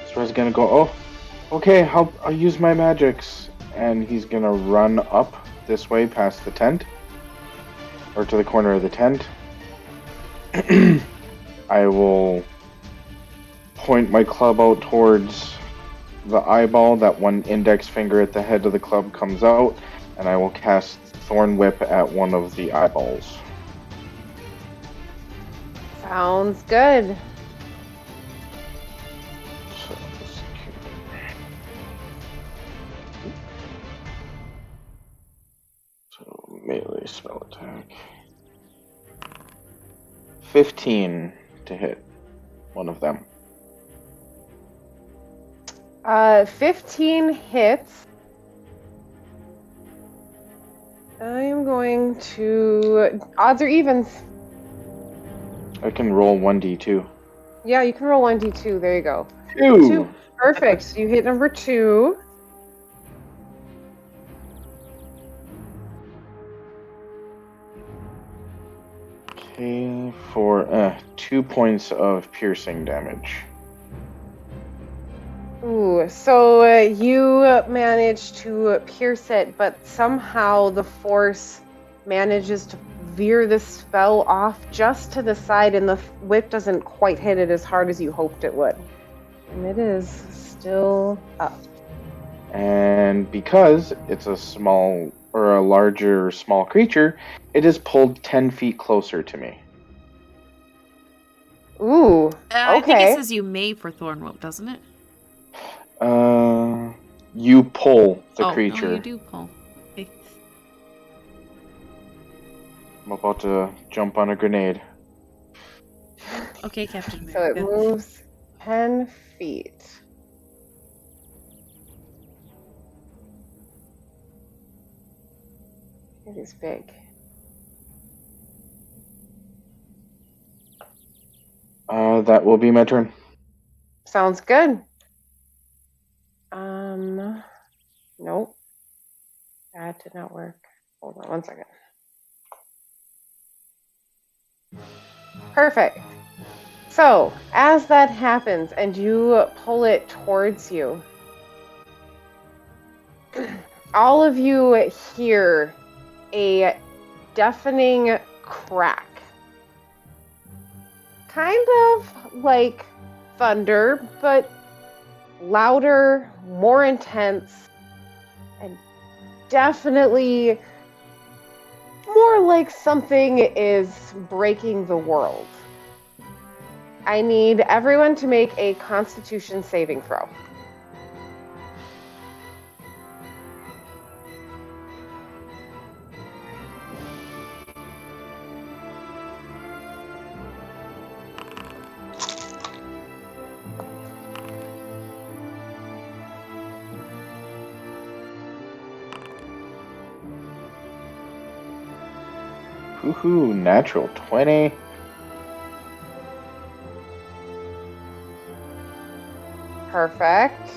So I was gonna go, oh, okay, I'll use my magics. And he's gonna run up this way past the tent. Or to the corner of the tent. I will point my club out towards the eyeball. That one index finger at the head of the club comes out. And I will cast Thorn Whip at one of the eyeballs. Sounds good. So melee spell attack. 15 to hit one of them. 15 hits. I am going to... Odds or evens? I can roll 1d2. Yeah, you can roll 1d2. There you go. 2. Perfect. So you hit number 2. Okay, for 2 points of piercing damage. Ooh, so you manage to pierce it, but somehow the force manages to veer the spell off just to the side, and the whip doesn't quite hit it as hard as you hoped it would. And it is still up. And because it's a small or a larger small creature, it is pulled 10 feet closer to me. Ooh, I think okay. it says you may for Thorn Whip, doesn't it? You pull the Oh, creature. no, you do pull. Okay. I'm about to jump on a grenade. Okay, Captain So it America. moves 10 feet. It is big. That will be my turn. Sounds good. Nope. That did not work. Hold on one second. Perfect. So, as that happens and you pull it towards you, all of you hear a deafening crack. Kind of like thunder, but louder, more intense, and definitely more like something is breaking the world. I need everyone to make a Constitution saving throw. Woohoo, natural 20. Perfect.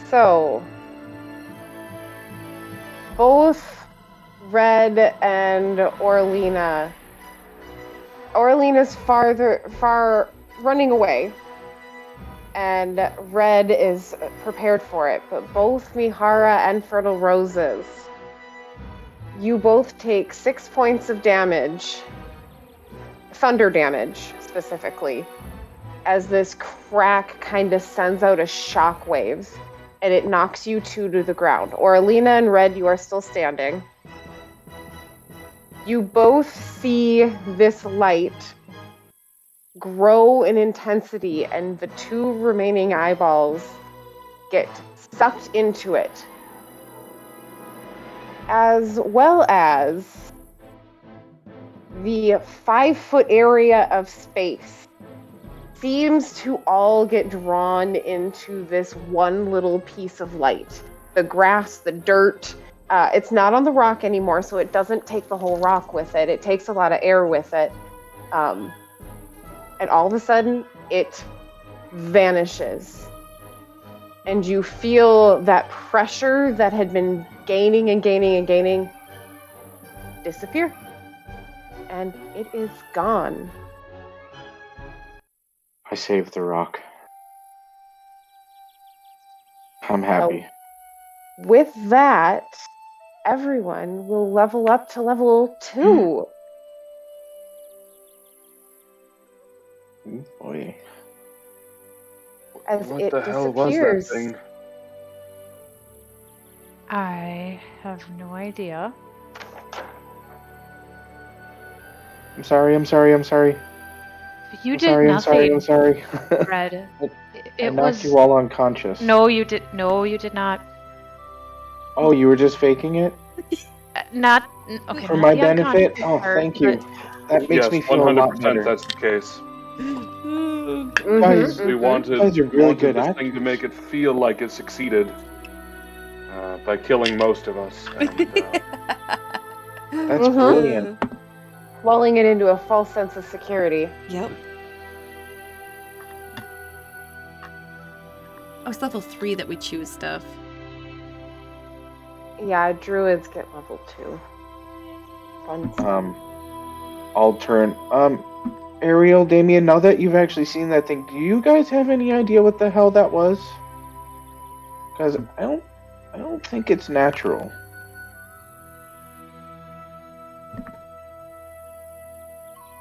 So, both Red and Orlena. Orlena's far running away, and Red is prepared for it. But both Mihara and Fertile Roses, you both take 6 points of damage, thunder damage specifically, as this crack kind of sends out a shockwave, and it knocks you two to the ground. Orlena and Red, you are still standing. You both see this light grow in intensity, and the 2 remaining eyeballs get sucked into it, as well as the 5-foot area of space seems to all get drawn into this one little piece of light. The grass, the dirt, it's not on the rock anymore, so it doesn't take the whole rock with it. It takes a lot of air with it. And all of a sudden, it vanishes. And you feel that pressure that had been gaining and gaining and gaining disappear. And it is gone. I saved the rock. I'm happy. With that, everyone will level up to level 2. Oh boy. As What it the hell disappears. was that thing? I have no idea. I'm sorry. You did nothing. I'm sorry. Red. I It knocked was. you all unconscious. No, you did. No, you did not. Oh, you were just faking it? Not. Okay. For not my the benefit? unconscious Oh, part, thank you. but- That makes Yes, me feel a lot 100% better. that's the case. Guys, We wanted, guys are really good this at thing to make it feel like it succeeded by killing most of us. And, That's brilliant. Lulling it into a false sense of security. Yep. Oh, it's level 3 that we choose stuff. Yeah, druids get level 2. Fun stuff. I'll turn. Ariel, Damien, now that you've actually seen that thing, do you guys have any idea what the hell that was? Because I don't think it's natural.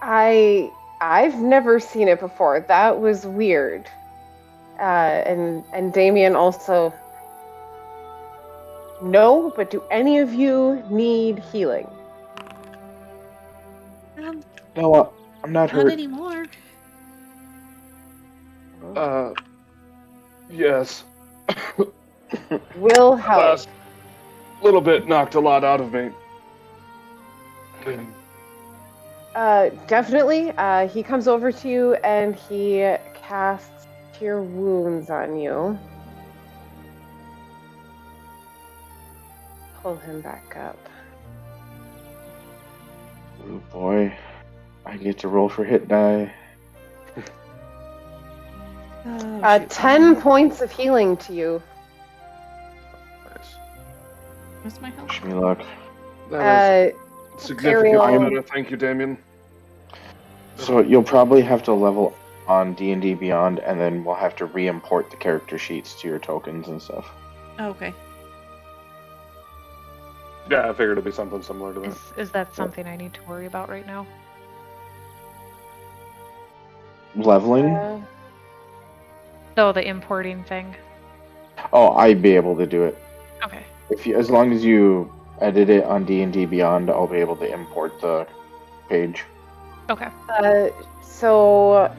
I've never seen it before. That was weird. And Damien also. No, but do any of you need healing? No, I'm not Not hurt. anymore. yes. Will help. Last little bit knocked a lot out of me. Definitely. He comes over to you and he casts Cure Wounds on you. Pull him back up. Oh boy, I get to roll for hit die. 10 points of healing to you. Nice. Where's my health? Wish me luck. That is significantly Ariel. better. Thank you, Damien. So you'll probably have to level on D&D Beyond, and then we'll have to re-import the character sheets to your tokens and stuff. Oh, okay. Yeah, I figured it'd be something similar to that. Is that something I need to worry about right now? Leveling? So the importing thing. Oh, I'd be able to do it. Okay. As long as you edit it on D&D Beyond, I'll be able to import the page. Okay. So,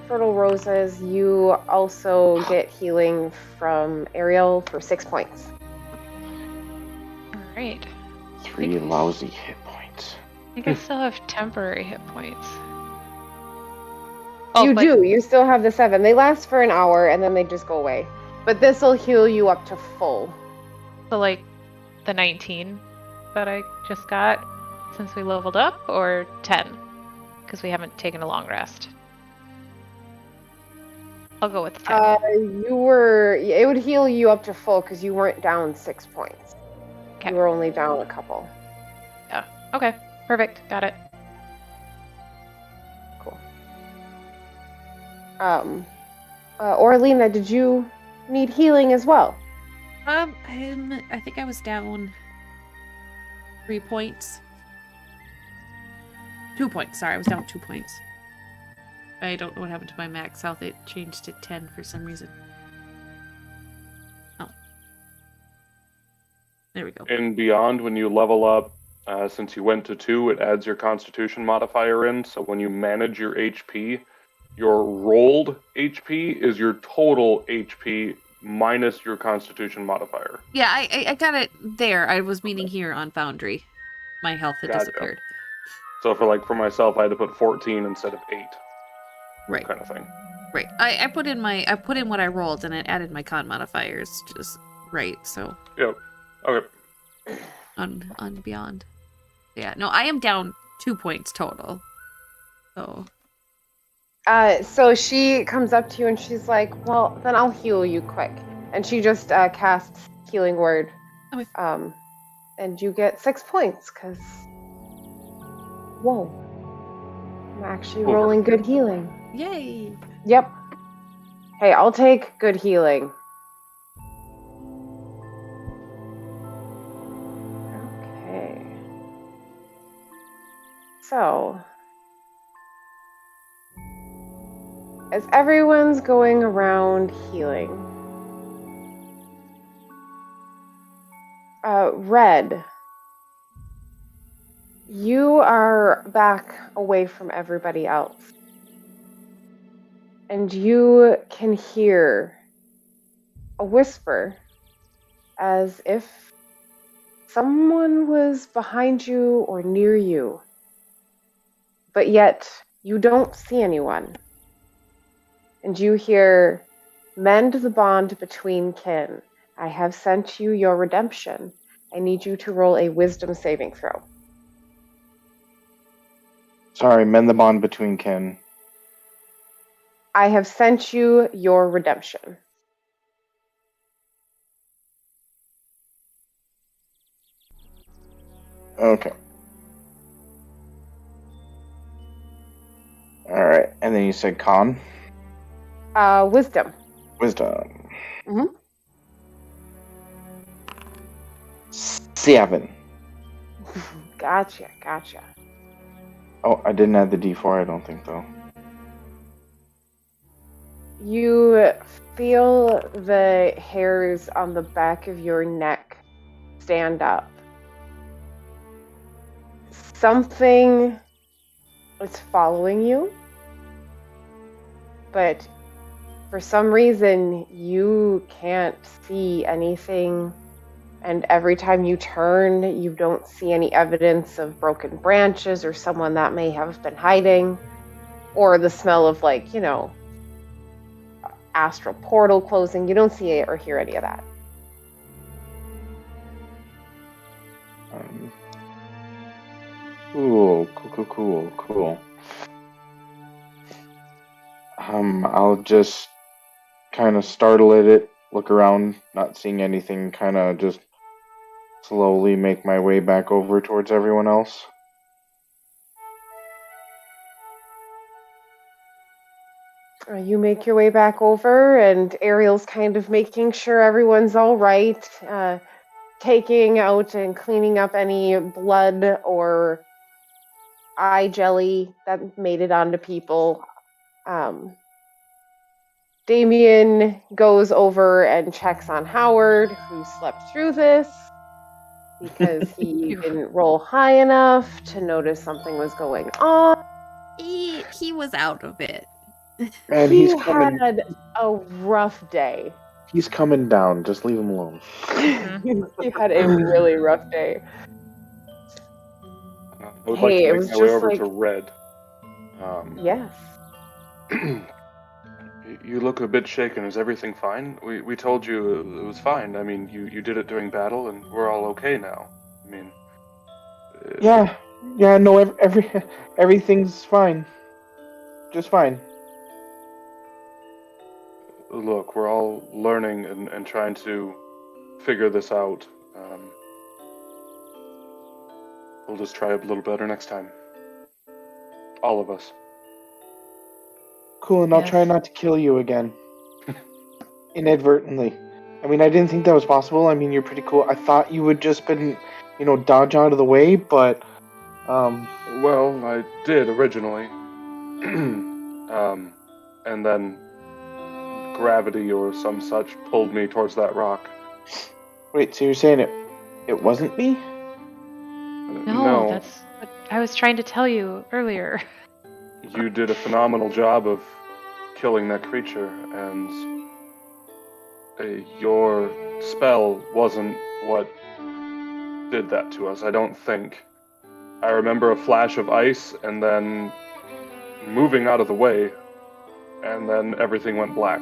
Fertile Roses, you also get healing from Ariel for 6 points. All right. 3 lousy hit points. I think I still have temporary hit points. You do. You still have the 7. They last for an hour and then they just go away. But this will heal you up to full. So like the 19 that I just got since we leveled up, or 10 because we haven't taken a long rest. I'll go with 10. It would heal you up to full because you weren't down 6 points. Okay. You were only down a couple. Yeah. Okay. Perfect. Got it. Cool. Orlina, did you need healing as well? I think I was down 3 points. 2 points. Sorry, I was down 2 points. I don't know what happened to my max health. It changed to 10 for some reason. Oh. There we go. And Beyond, when you level up, since you went to 2, it adds your Constitution modifier in. So when you manage your HP, your rolled HP is your total HP minus your Constitution modifier. Yeah, I got it there. I was meaning here on Foundry. My health had Gotcha. disappeared. So for myself, I had to put 14 instead of 8. Right. Kind of thing. Right. I put in what I rolled and it added my con modifiers just right. So. Yep. Okay. On Beyond. Yeah. No, I am down 2 points total. So. So she comes up to you and she's like, well, then I'll heal you quick. And she just casts Healing Word. Okay. And you get 6 points, because... Whoa. I'm actually rolling good healing. Yay! Yep. Hey, I'll take good healing. Okay. So... as everyone's going around healing, Red, you are back away from everybody else. And you can hear a whisper as if someone was behind you or near you. But yet, you don't see anyone. And you hear, mend the bond between kin. I have sent you your redemption. I need you to roll a wisdom saving throw. Sorry, mend the bond between kin. I have sent you your redemption. Okay. Alright, and then you said con? Wisdom. Wisdom. Mm-hmm. 7. Gotcha. Oh, I didn't add the D4, I don't think, though. You feel the hairs on the back of your neck stand up. Something is following you, but for some reason you can't see anything, and every time you turn, you don't see any evidence of broken branches or someone that may have been hiding, or the smell of, like, astral portal closing. You don't see it or hear any of that. Cool. I'll just kind of startle at it, look around, not seeing anything, kind of just slowly make my way back over towards everyone else. You make your way back over, and Ariel's kind of making sure everyone's all right, taking out and cleaning up any blood or eye jelly that made it onto people. Damien goes over and checks on Howard, who slept through this because he didn't roll high enough to notice something was going on. He was out of it. And he had a rough day. He's coming down. Just leave him alone. He had a really rough day. I would like to make my way over to Red. Yes. You look a bit shaken. Is everything fine? We told you it was fine. I mean, you did it during battle, and we're all okay now. I mean... Yeah, no, everything's fine. Just fine. Look, we're all learning and trying to figure this out. We'll just try a little better next time. All of us. Cool, and I'll try not to kill you again. Inadvertently. I mean, I didn't think that was possible. I mean, you're pretty cool. I thought you would just been, dodge out of the way, but, Well, I did originally. And then gravity or some such pulled me towards that rock. Wait, so you're saying it wasn't me? No, that's what I was trying to tell you earlier. You did a phenomenal job of killing that creature, and your spell wasn't what did that to us, I don't think. I remember a flash of ice, and then moving out of the way, and then everything went black.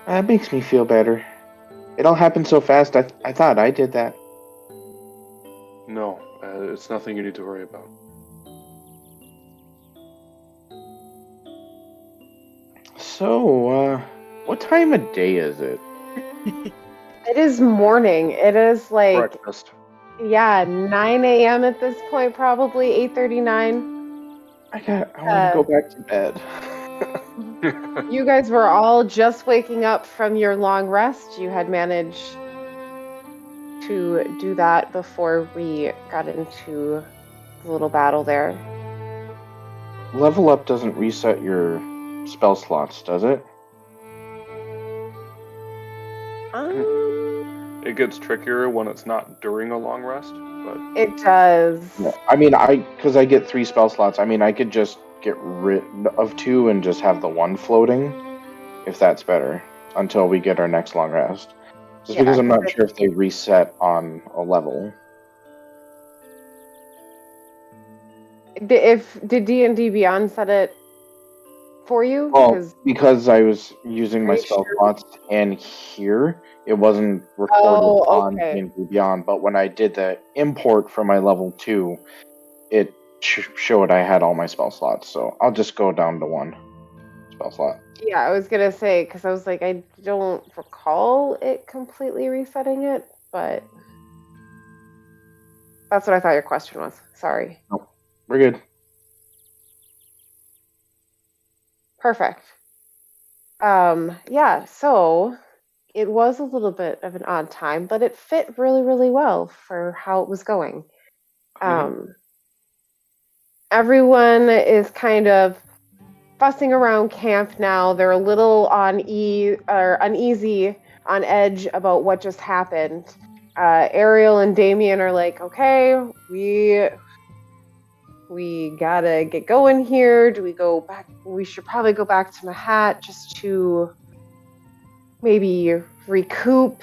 That makes me feel better. It all happened so fast, I thought I did that. No, it's nothing you need to worry about. So, what time of day is it? It is morning. It is like, Breakfast. yeah, 9 a.m. at this point, probably 8:39. I want to go back to bed. You guys were all just waking up from your long rest. You had managed to do that before we got into the little battle there. Level up doesn't reset your spell slots, does it? It gets trickier when it's not during a long rest, but It does. Yeah. I mean, because I get 3 spell slots. I mean, I could just get rid of 2 and just have the 1 floating, if that's better, until we get our next long rest. Just because I'm not sure if they reset on a level. Did D&D Beyond set it for you? Well, because I was using my spell slots in here, it wasn't recorded on D&D Beyond. But when I did the import from my level 2, it showed I had all my spell slots. So I'll just go down to 1 spell slot. Yeah, I was gonna say, because I was like, I don't recall it completely resetting it, but that's what I thought your question was. Sorry. Nope. We're good. Perfect. Yeah, so it was a little bit of an odd time, but it fit really, really well for how it was going. Everyone is kind of fussing around camp now. They're a little uneasy, on edge about what just happened. Ariel and Damien are like, okay, we gotta get going here. Do we go back? We should probably go back to Mahat just to maybe recoup,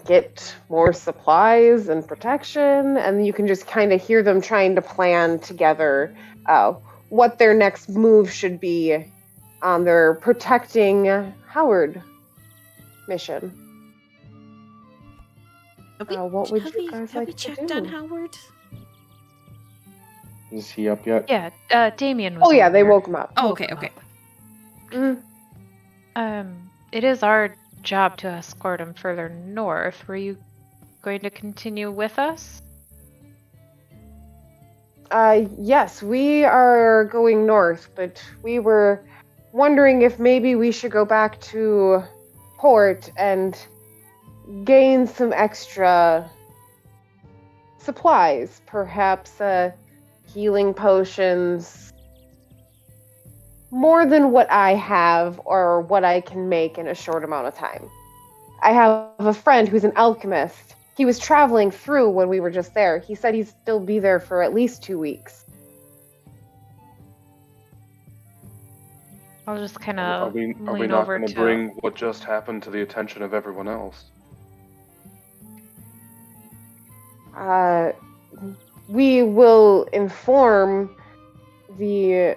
get more supplies and protection. And you can just kind of hear them trying to plan together what their next move should be on their protecting Howard mission. What would you guys like to do? Have we checked on Howard? Is he up yet? Yeah, Damien was. Oh yeah, they there. woke him up. Oh, okay. It is our job to escort him further north. Were you going to continue with us? Yes, we are going north, but we were wondering if maybe we should go back to port and gain some extra supplies, perhaps healing potions, more than what I have or what I can make in a short amount of time. I have a friend who's an alchemist. He was traveling through when we were just there. He said he'd still be there for at least 2 weeks. I'll just kind of Are we not going to bring what just happened to the attention of everyone else? We will inform the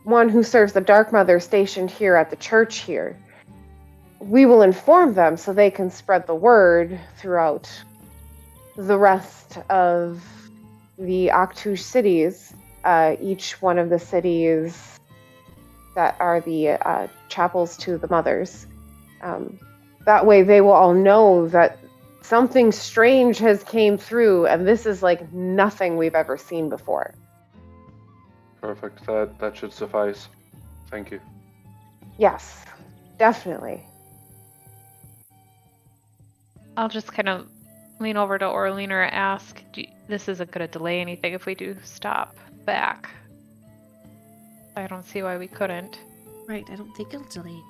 one who serves the Dark Mother stationed here at the church here. We will inform them so they can spread the word throughout the rest of the Octush cities. Each one of the cities that are the chapels to the mothers. That way they will all know that something strange has came through, and this is like nothing we've ever seen before. Perfect. That should suffice. Thank you. Yes, definitely. I'll just kind of lean over to Orleaner and ask, this isn't going to delay anything if we do stop back. I don't see why we couldn't. Right, I don't think it'll delay.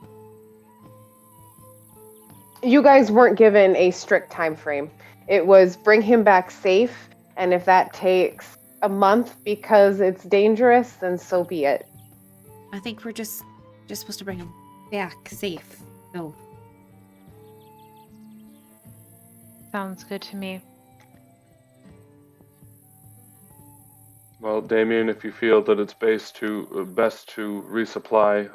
You guys weren't given a strict time frame. It was bring him back safe, and if that takes a month because it's dangerous, then so be it. I think we're just supposed to bring him back safe. No. Sounds good to me. Well, Damien, if you feel that it's best to resupply,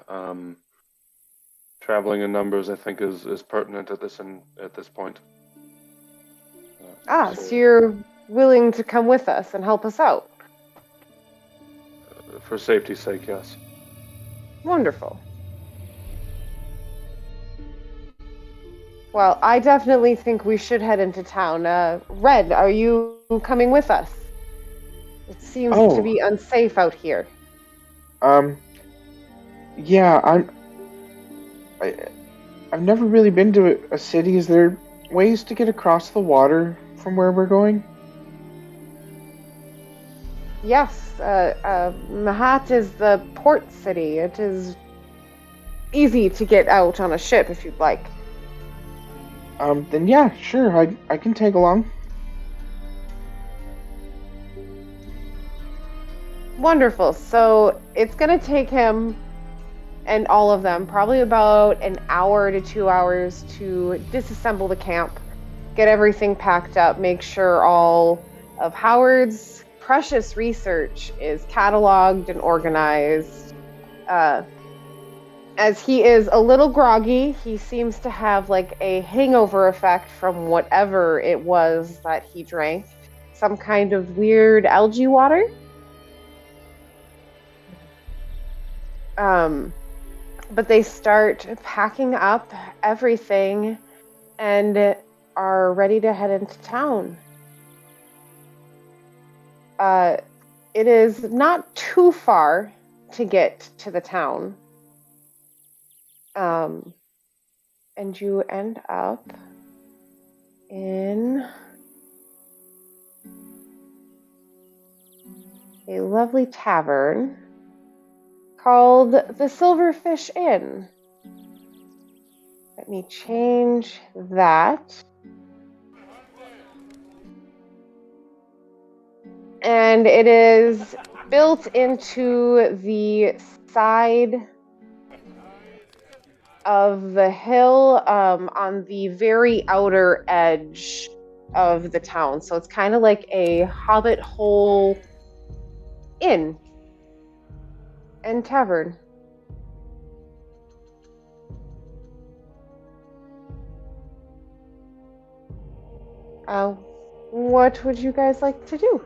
traveling in numbers, I think is pertinent at this point. So you're willing to come with us and help us out? For safety's sake, yes. Wonderful. Well, I definitely think we should head into town. Red, are you coming with us? It seems to be unsafe out here. Yeah, I've never really been to a city. Is there ways to get across the water from where we're going? Yes, Mahat is the port city. It is easy to get out on a ship if you'd like. Then yeah, sure, I can tag along. Wonderful. So it's going to take him and all of them probably about an hour to 2 hours to disassemble the camp, get everything packed up, make sure all of Howard's precious research is cataloged and organized. As he is a little groggy, he seems to have like a hangover effect from whatever it was that he drank. Some kind of weird algae water. But they start packing up everything and are ready to head into town. It is not too far to get to the town. And you end up in a lovely tavern called the Silverfish Inn. Let me change that. And it is built into the side of the hill on the very outer edge of the town. So it's kind of like a hobbit hole inn and tavern. What would you guys like to do?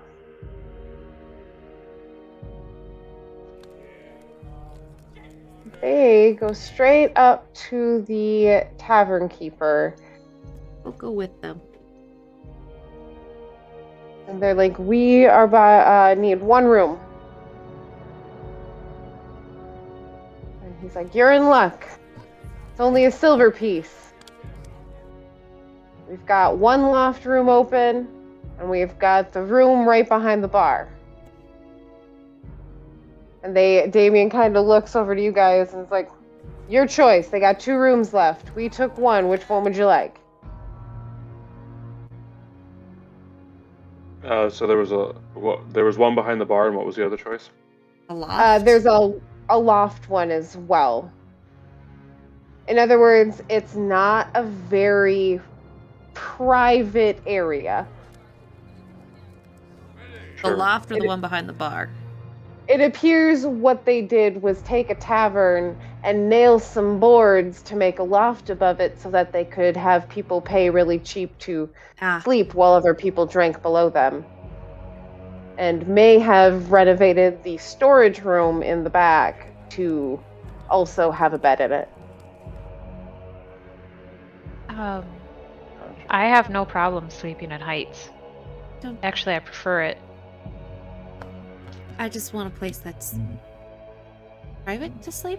They go straight up to the tavern keeper. We'll go with them. And they're like, we are need one room. And he's like, you're in luck. It's only a silver piece. We've got one loft room open, and we've got the room right behind the bar. And Damien kind of looks over to you guys and is like, your choice. They got 2 rooms left. We took one. Which one would you like? So there was one behind the bar, and what was the other choice? A loft? There's a loft one as well. In other words, it's not a very private area. The loft or the one behind the bar? It appears what they did was take a tavern and nail some boards to make a loft above it so that they could have people pay really cheap to sleep while other people drank below them. And may have renovated the storage room in the back to also have a bed in it. I have no problem sleeping at heights. Actually, I prefer it. I just want a place that's private to sleep.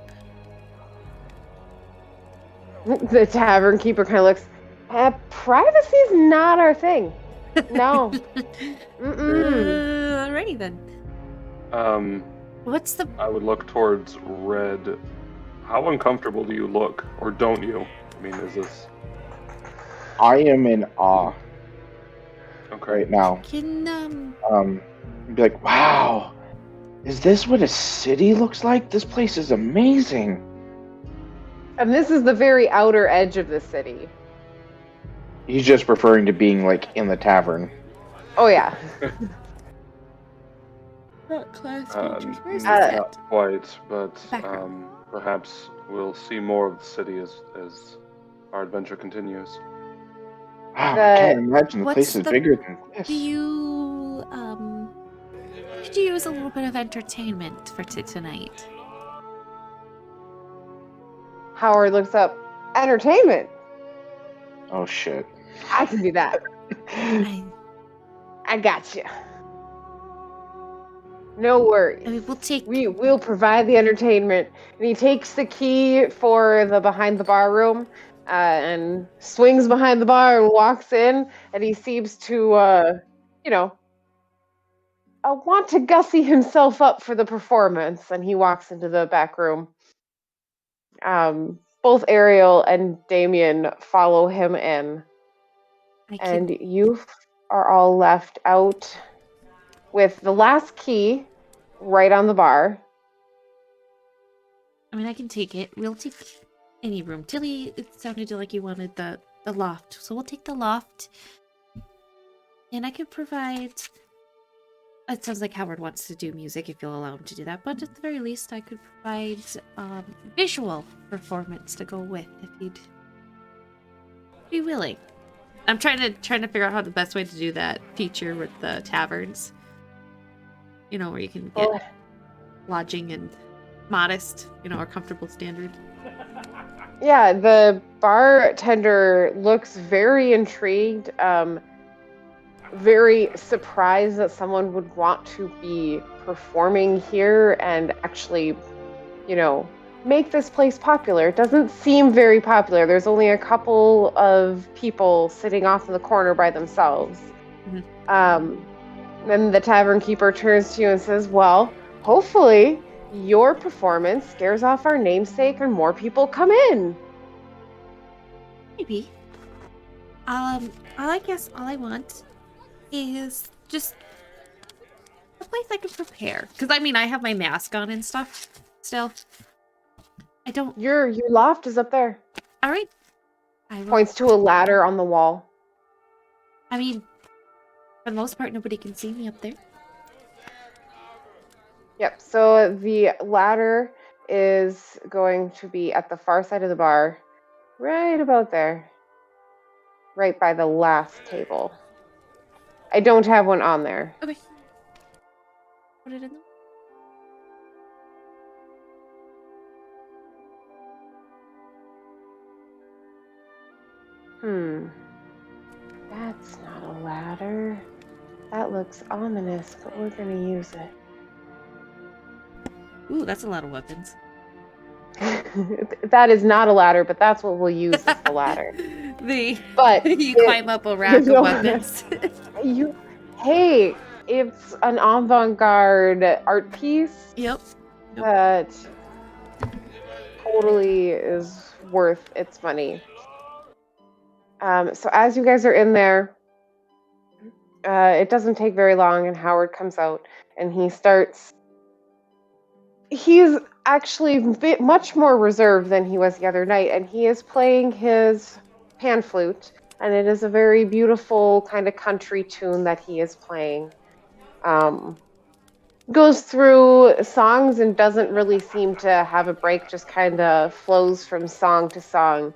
The tavern keeper kind of looks, privacy's not our thing. No. Alrighty then. What's the... I would look towards Red. How uncomfortable do you look, or don't you? I mean, is this... I am in awe. Okay. Right now. Can, and be like, wow, is this what a city looks like? This place is amazing. And this is the very outer edge of the city. He's just referring to being like in the tavern. Oh yeah. Not class features. Where's this Not at? quite, but Background. perhaps we'll see more of the city as our adventure continues. Wow, I can't imagine the What's place is the bigger than this. Do you could you use a little bit of entertainment for tonight? Howard looks up. Entertainment. Oh shit. I can do that. I got you. No worries. I mean, we'll take. We'll provide the entertainment. And he takes the key for the behind the bar room, and swings behind the bar and walks in. And he seems to, want to gussy himself up for the performance. And he walks into the back room. Both Ariel and Damien follow him in. And you are all left out with the last key right on the bar. I mean, I can take it. We'll take any room. Tilly, it sounded like you wanted the loft, so we'll take the loft. And I could provide. It sounds like Howard wants to do music, if you'll allow him to do that. But at the very least, I could provide visual performance to go with, if you'd be willing. I'm trying to figure out how the best way to do that feature with the taverns. You know, where you can get lodging and modest, a comfortable standard. Yeah, the bartender looks very intrigued, very surprised that someone would want to be performing here and actually, make this place popular. It doesn't seem very popular. There's only a couple of people sitting off in the corner by themselves. Mm-hmm. Then the tavern keeper turns to you and says, well, hopefully your performance scares off our namesake and more people come in. Maybe. I guess all I want is just a place I can prepare. Because, I have my mask on and stuff still. I don't... Your loft is up there. All right. Points to a ladder on the wall. For the most part, nobody can see me up there. Yep, so the ladder is going to be at the far side of the bar. Right about there. Right by the last table. I don't have one on there. Okay. Put it in there. That's not a ladder. That looks ominous, but we're gonna use it. Ooh, that's a lot of weapons. That is not a ladder, but that's what we'll use as the ladder. But you climb up a rack of weapons. Hey, it's an avant-garde art piece. Yep. That totally is worth its money. So as you guys are in there, it doesn't take very long, and Howard comes out, and he's actually much more reserved than he was the other night, and he is playing his pan flute, and it is a very beautiful kind of country tune that he is playing. Goes through songs and doesn't really seem to have a break, just kind of flows from song to song.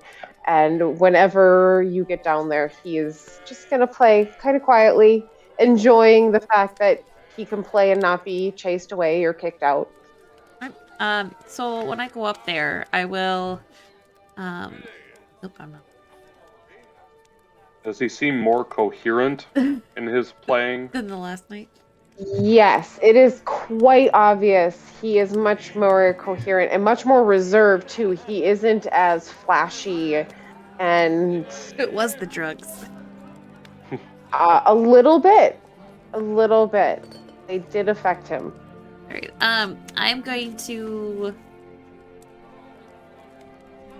And whenever you get down there, he is just going to play kind of quietly, enjoying the fact that he can play and not be chased away or kicked out. So when I go up there, I will... Nope, I'm not. Does he seem more coherent in his playing? Than the last night? Yes, it is quite obvious. He is much more coherent and much more reserved, too. He isn't as flashy and... It was the drugs. A little bit. They did affect him. Alright, I'm going to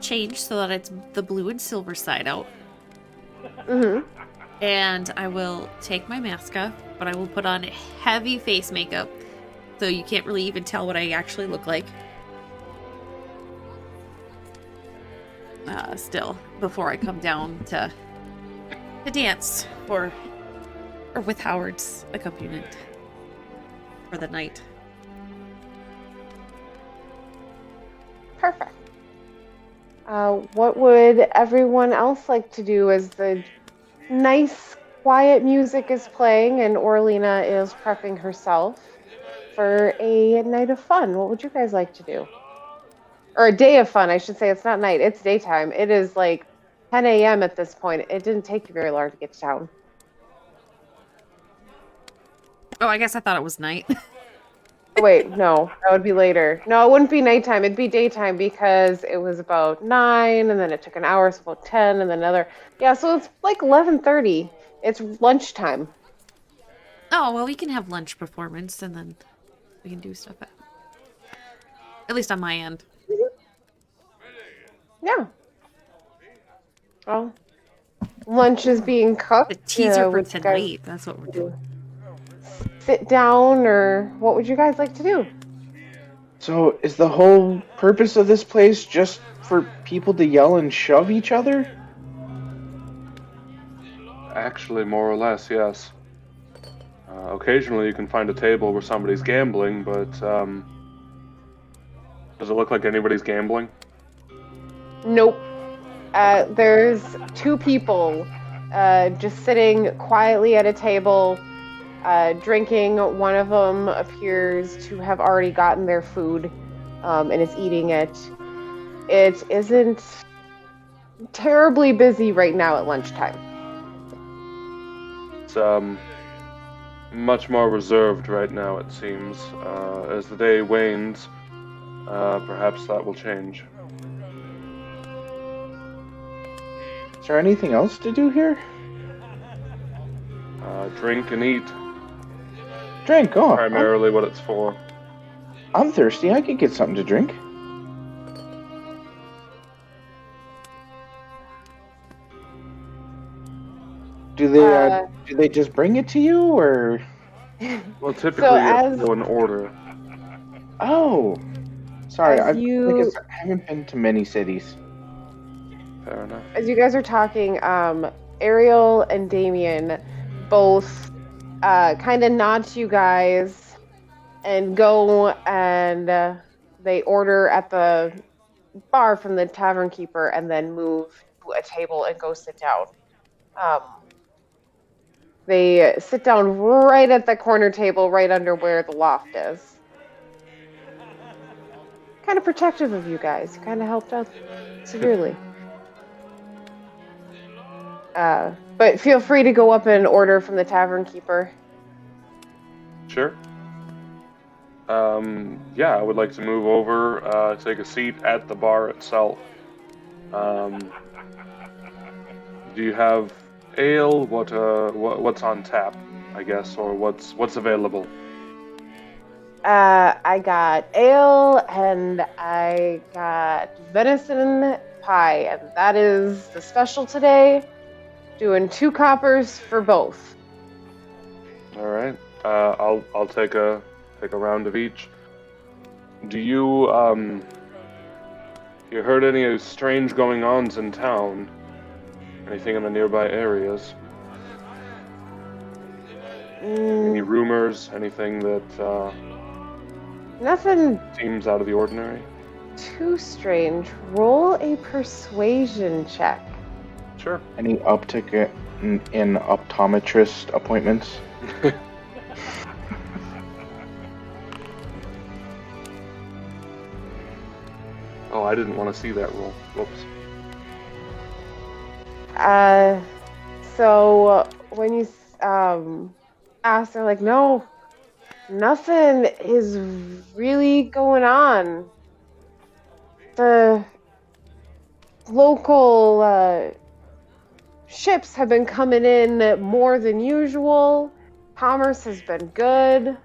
change so that it's the blue and silver side out. Mm-hmm. And I will take my mask off, but I will put on heavy face makeup, so you can't really even tell what I actually look like. Still, before I come down to dance or with Howard's accompaniment for the night. Perfect. What would everyone else like to do as the nice, quiet music is playing and Orlina is prepping herself for a night of fun? What would you guys like to do? Or a day of fun, I should say. It's not night, it's daytime. It is like 10 a.m. at this point. It didn't take you very long to get to town. Oh, I guess I thought it was night. Oh, wait, no, that would be later. No, it wouldn't be nighttime. It'd be daytime because it was about 9, and then it took an hour, so about 10, and then another. Yeah, so it's like 11:30. It's lunchtime. Oh, well, we can have lunch performance, and then we can do stuff at least on my end. Yeah. Well, lunch is being cooked. The teaser for would you guys tonight. That's what we're doing. sit down, or what would you guys like to do? So, is the whole purpose of this place just for people to yell and shove each other? Actually, more or less, yes. Occasionally you can find a table where somebody's gambling, but does it look like anybody's gambling? Nope. There's 2 people just sitting quietly at a table, drinking. One of them appears to have already gotten their food and is eating it. It isn't terribly busy right now at lunchtime. It's much more reserved right now, it seems. As the day wanes, perhaps that will change. Is there anything else to do here? Drink and eat. Drink, oh. Primarily what it's for. I'm thirsty. I could get something to drink. Do they just bring it to you, or? Well, typically you have to go in order. Oh, sorry. I haven't been to many cities. Fair enough. As you guys are talking, Ariel and Damien both kind of nod to you guys and go and they order at the bar from the tavern keeper and then move to a table and go sit down. They sit down right at the corner table, right under where the loft is. Kind of protective of you guys. You kind of helped out severely. But feel free to go up and order from the tavern keeper. Sure. Yeah, I would like to move over, take a seat at the bar itself. Do you have ale? What's on tap, I guess, or what's available? I got ale and I got venison pie, and that is the special today. Doing 2 coppers for both. All right. I'll take a round of each. Do you you heard any strange going-ons in town? Anything in the nearby areas? Any rumors? Anything that Nothing seems out of the ordinary? too strange. Roll a persuasion check. Sure. Any uptick in optometrist appointments? Oh, I didn't want to see that roll. Whoops. So when you ask, they're like, no, nothing is really going on. The local ships have been coming in more than usual. Commerce has been good.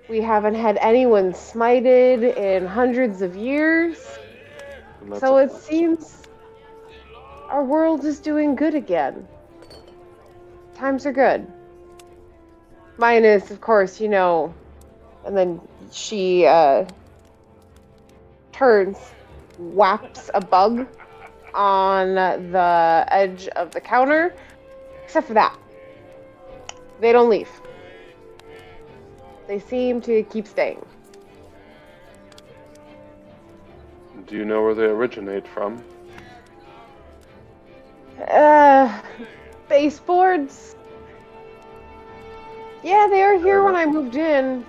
We haven't had anyone smited in hundreds of years. So it seems our world is doing good again. Times are good. Mine is, of course, and then she turns, whaps a bug on the edge of the counter. Except for that. They don't leave. They seem to keep staying. Do you know where they originate from? Baseboards? Yeah, they were here when I moved in.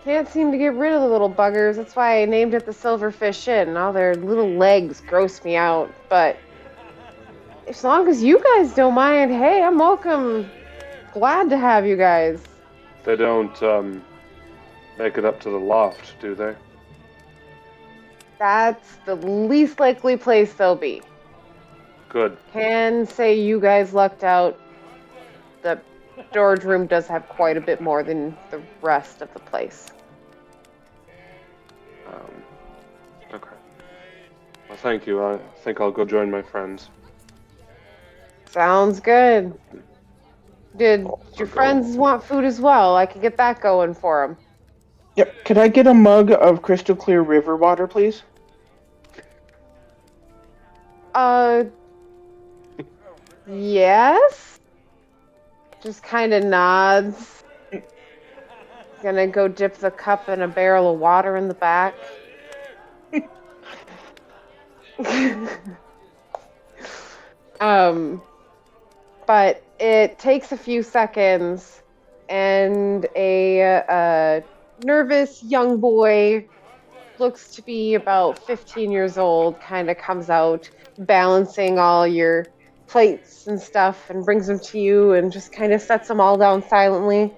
Can't seem to get rid of the little buggers. That's why I named it the Silverfish Inn. All their little legs gross me out. But as long as you guys don't mind, hey, I'm welcome. Glad to have you guys. They don't make it up to the loft, do they? That's the least likely place they'll be. Good. Can say you guys lucked out. The storage room does have quite a bit more than the rest of the place. Okay. Well, thank you. I think I'll go join my friends. Sounds good. Did your friends want food as well? I can get that going for them. Yep. Could I get a mug of crystal clear river water, please? Yes? Just kind of nods. Gonna go dip the cup in a barrel of water in the back. But it takes a few seconds, and a nervous young boy, looks to be about 15 years old, kind of comes out, balancing all your plates and stuff, and brings them to you, and just kind of sets them all down silently.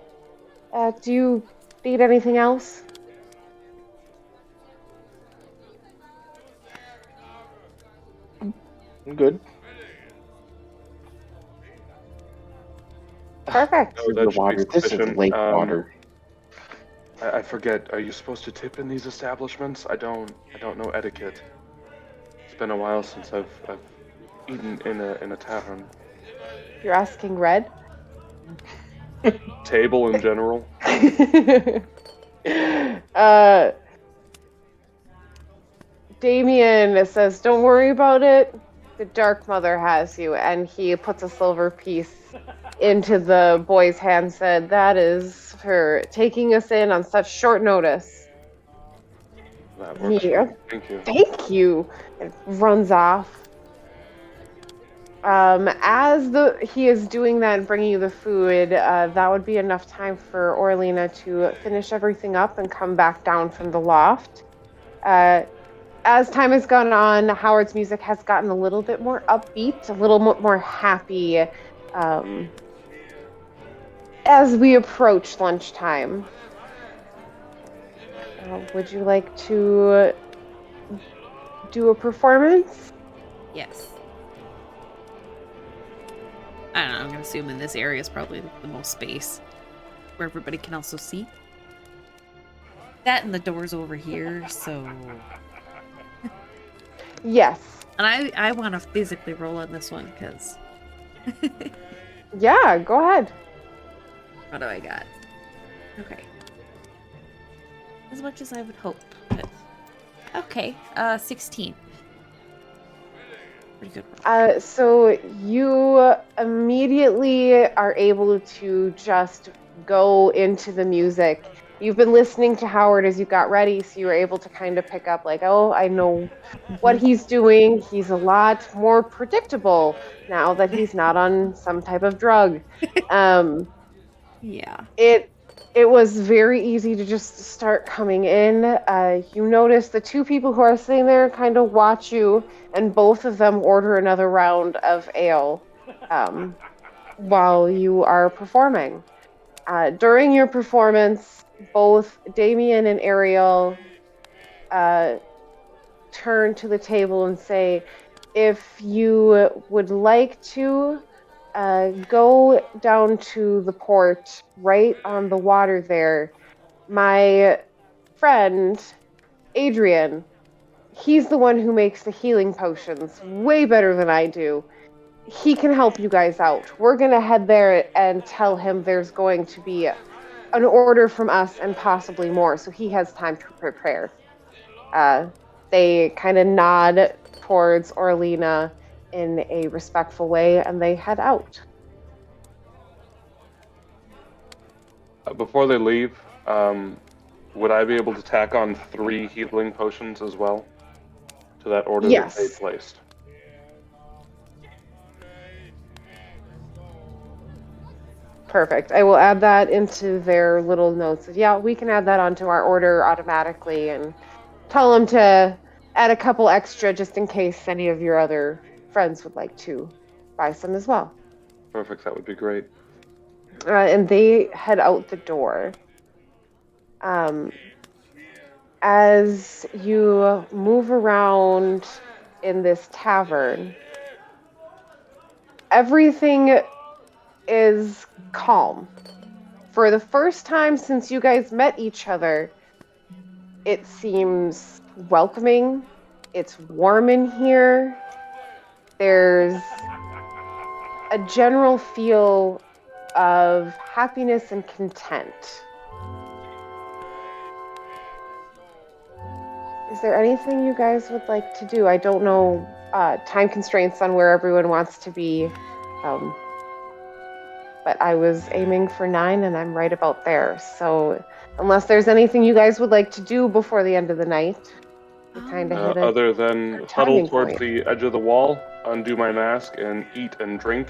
Do you need anything else? I'm good. Perfect. No, that should be Water. This is sufficient. lake water. I forget. Are you supposed to tip in these establishments? I don't know etiquette. It's been a while since I've eaten in a tavern. You're asking Red? Table in general. Damien says, "Don't worry about it. The Dark Mother has you," and he puts a silver piece into the boy's hand. Said, "That is for taking us in on such short notice." That works. Yeah. Thank you. Thank you. And runs off. As he is doing that and bringing you the food, that would be enough time for Orlina to finish everything up and come back down from the loft. As time has gone on, Howard's music has gotten a little bit more upbeat, a little more happy, as we approach lunchtime. Would you like to do a performance? Yes. I don't know, I'm gonna assume in this area is probably the most space where everybody can also see. That and the door's over here, so... Yes. And I want to physically roll on this one, because... Yeah, go ahead. What do I got? Okay. As much as I would hope, but... Okay, 16. Pretty good roll. So you immediately are able to just go into the music. You've been listening to Howard as you got ready, so you were able to kind of pick up like, oh, I know what he's doing. He's a lot more predictable now that he's not on some type of drug. Yeah. It was very easy to just start coming in. You notice the two people who are sitting there kind of watch you, and both of them order another round of ale while you are performing. During your performance, both Damien and Ariel turn to the table and say, if you would like to, go down to the port right on the water there. My friend, Adrian, he's the one who makes the healing potions way better than I do. he can help you guys out. We're going to head there and tell him there's going to be an order from us and possibly more, so he has time to prepare. They kind of nod towards Orlina in a respectful way, and they head out. Before they leave, would I be able to tack on 3 healing potions as well to that order that they placed? Perfect. I will add that into their little notes. Yeah, we can add that onto our order automatically and tell them to add a couple extra just in case any of your other friends would like to buy some as well. Perfect. That would be great. And they head out the door. As you move around in this tavern, everything is calm. For the first time since you guys met each other, it seems welcoming. It's warm in here. There's a general feel of happiness and content. Is there anything you guys would like to do? I don't know time constraints on where everyone wants to be, but I was aiming for 9 and I'm right about there. So unless there's anything you guys would like to do before the end of the night, we kind of hit other than huddle towards the edge of the wall, undo my mask, and eat and drink,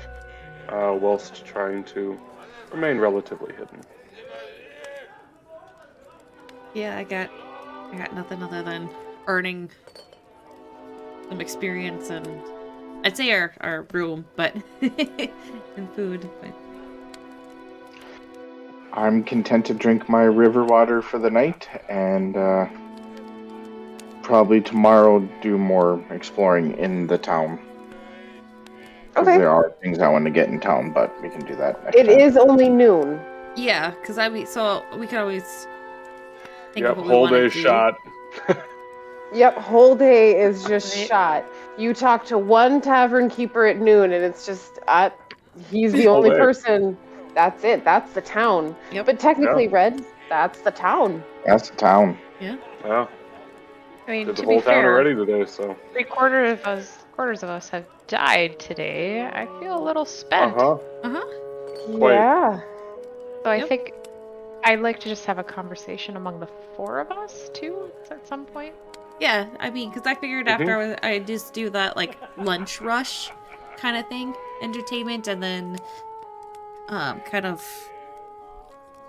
whilst trying to remain relatively hidden. Yeah, I got nothing other than earning some experience and I'd say our room, but and food. But I'm content to drink my river water for the night and probably tomorrow do more exploring in the town. Okay. There are things I want to get in town, but we can do that next time. It is only noon. Yeah, because so we could always think of what whole we day want to do. shot. Yep, whole day is just shot. You talk to one tavern keeper at noon, and it's just he's the only person. That's it. That's the town. Yep. But technically, Red, that's the town. That's the town. Yeah. Yeah. I mean, Did the to whole be town fair, already today, so 3/4 of us have died today. I feel a little spent. Yeah. So I think I'd like to just have a conversation among the 4 of us too at some point. Yeah, I mean, because I figured after I just do that like lunch rush kind of thing, entertainment, and then kind of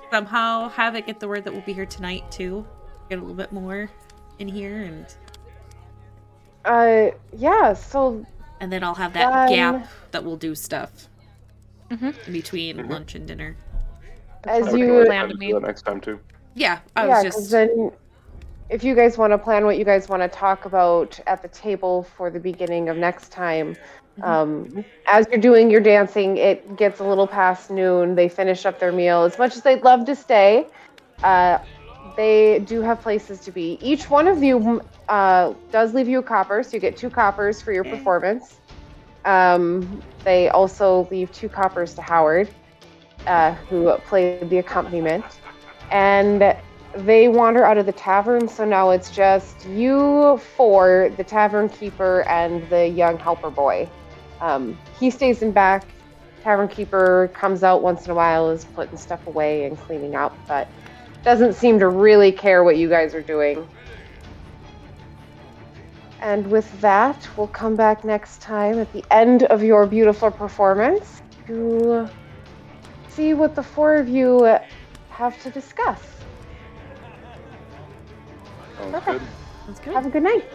somehow have it get the word that we'll be here tonight too. Get a little bit more in here and so and then I'll have that gap that we'll do stuff in between lunch and dinner. As you plan to do that next time too. Yeah, I was just then if you guys want to plan what you guys want to talk about at the table for the beginning of next time, as you're doing your dancing, it gets a little past noon. They finish up their meal. As much as they'd love to stay, they do have places to be. Each one of you does leave you a copper, so you get 2 coppers for your performance. They also leave 2 coppers to Howard, who played the accompaniment. And they wander out of the tavern, so now it's just you 4, the tavern keeper, and the young helper boy. He stays in back. Tavern keeper comes out once in a while, is putting stuff away and cleaning up, but doesn't seem to really care what you guys are doing. And with that, we'll come back next time at the end of your beautiful performance to see what the 4 of you have to discuss. Sounds good. That's good. Have a good night.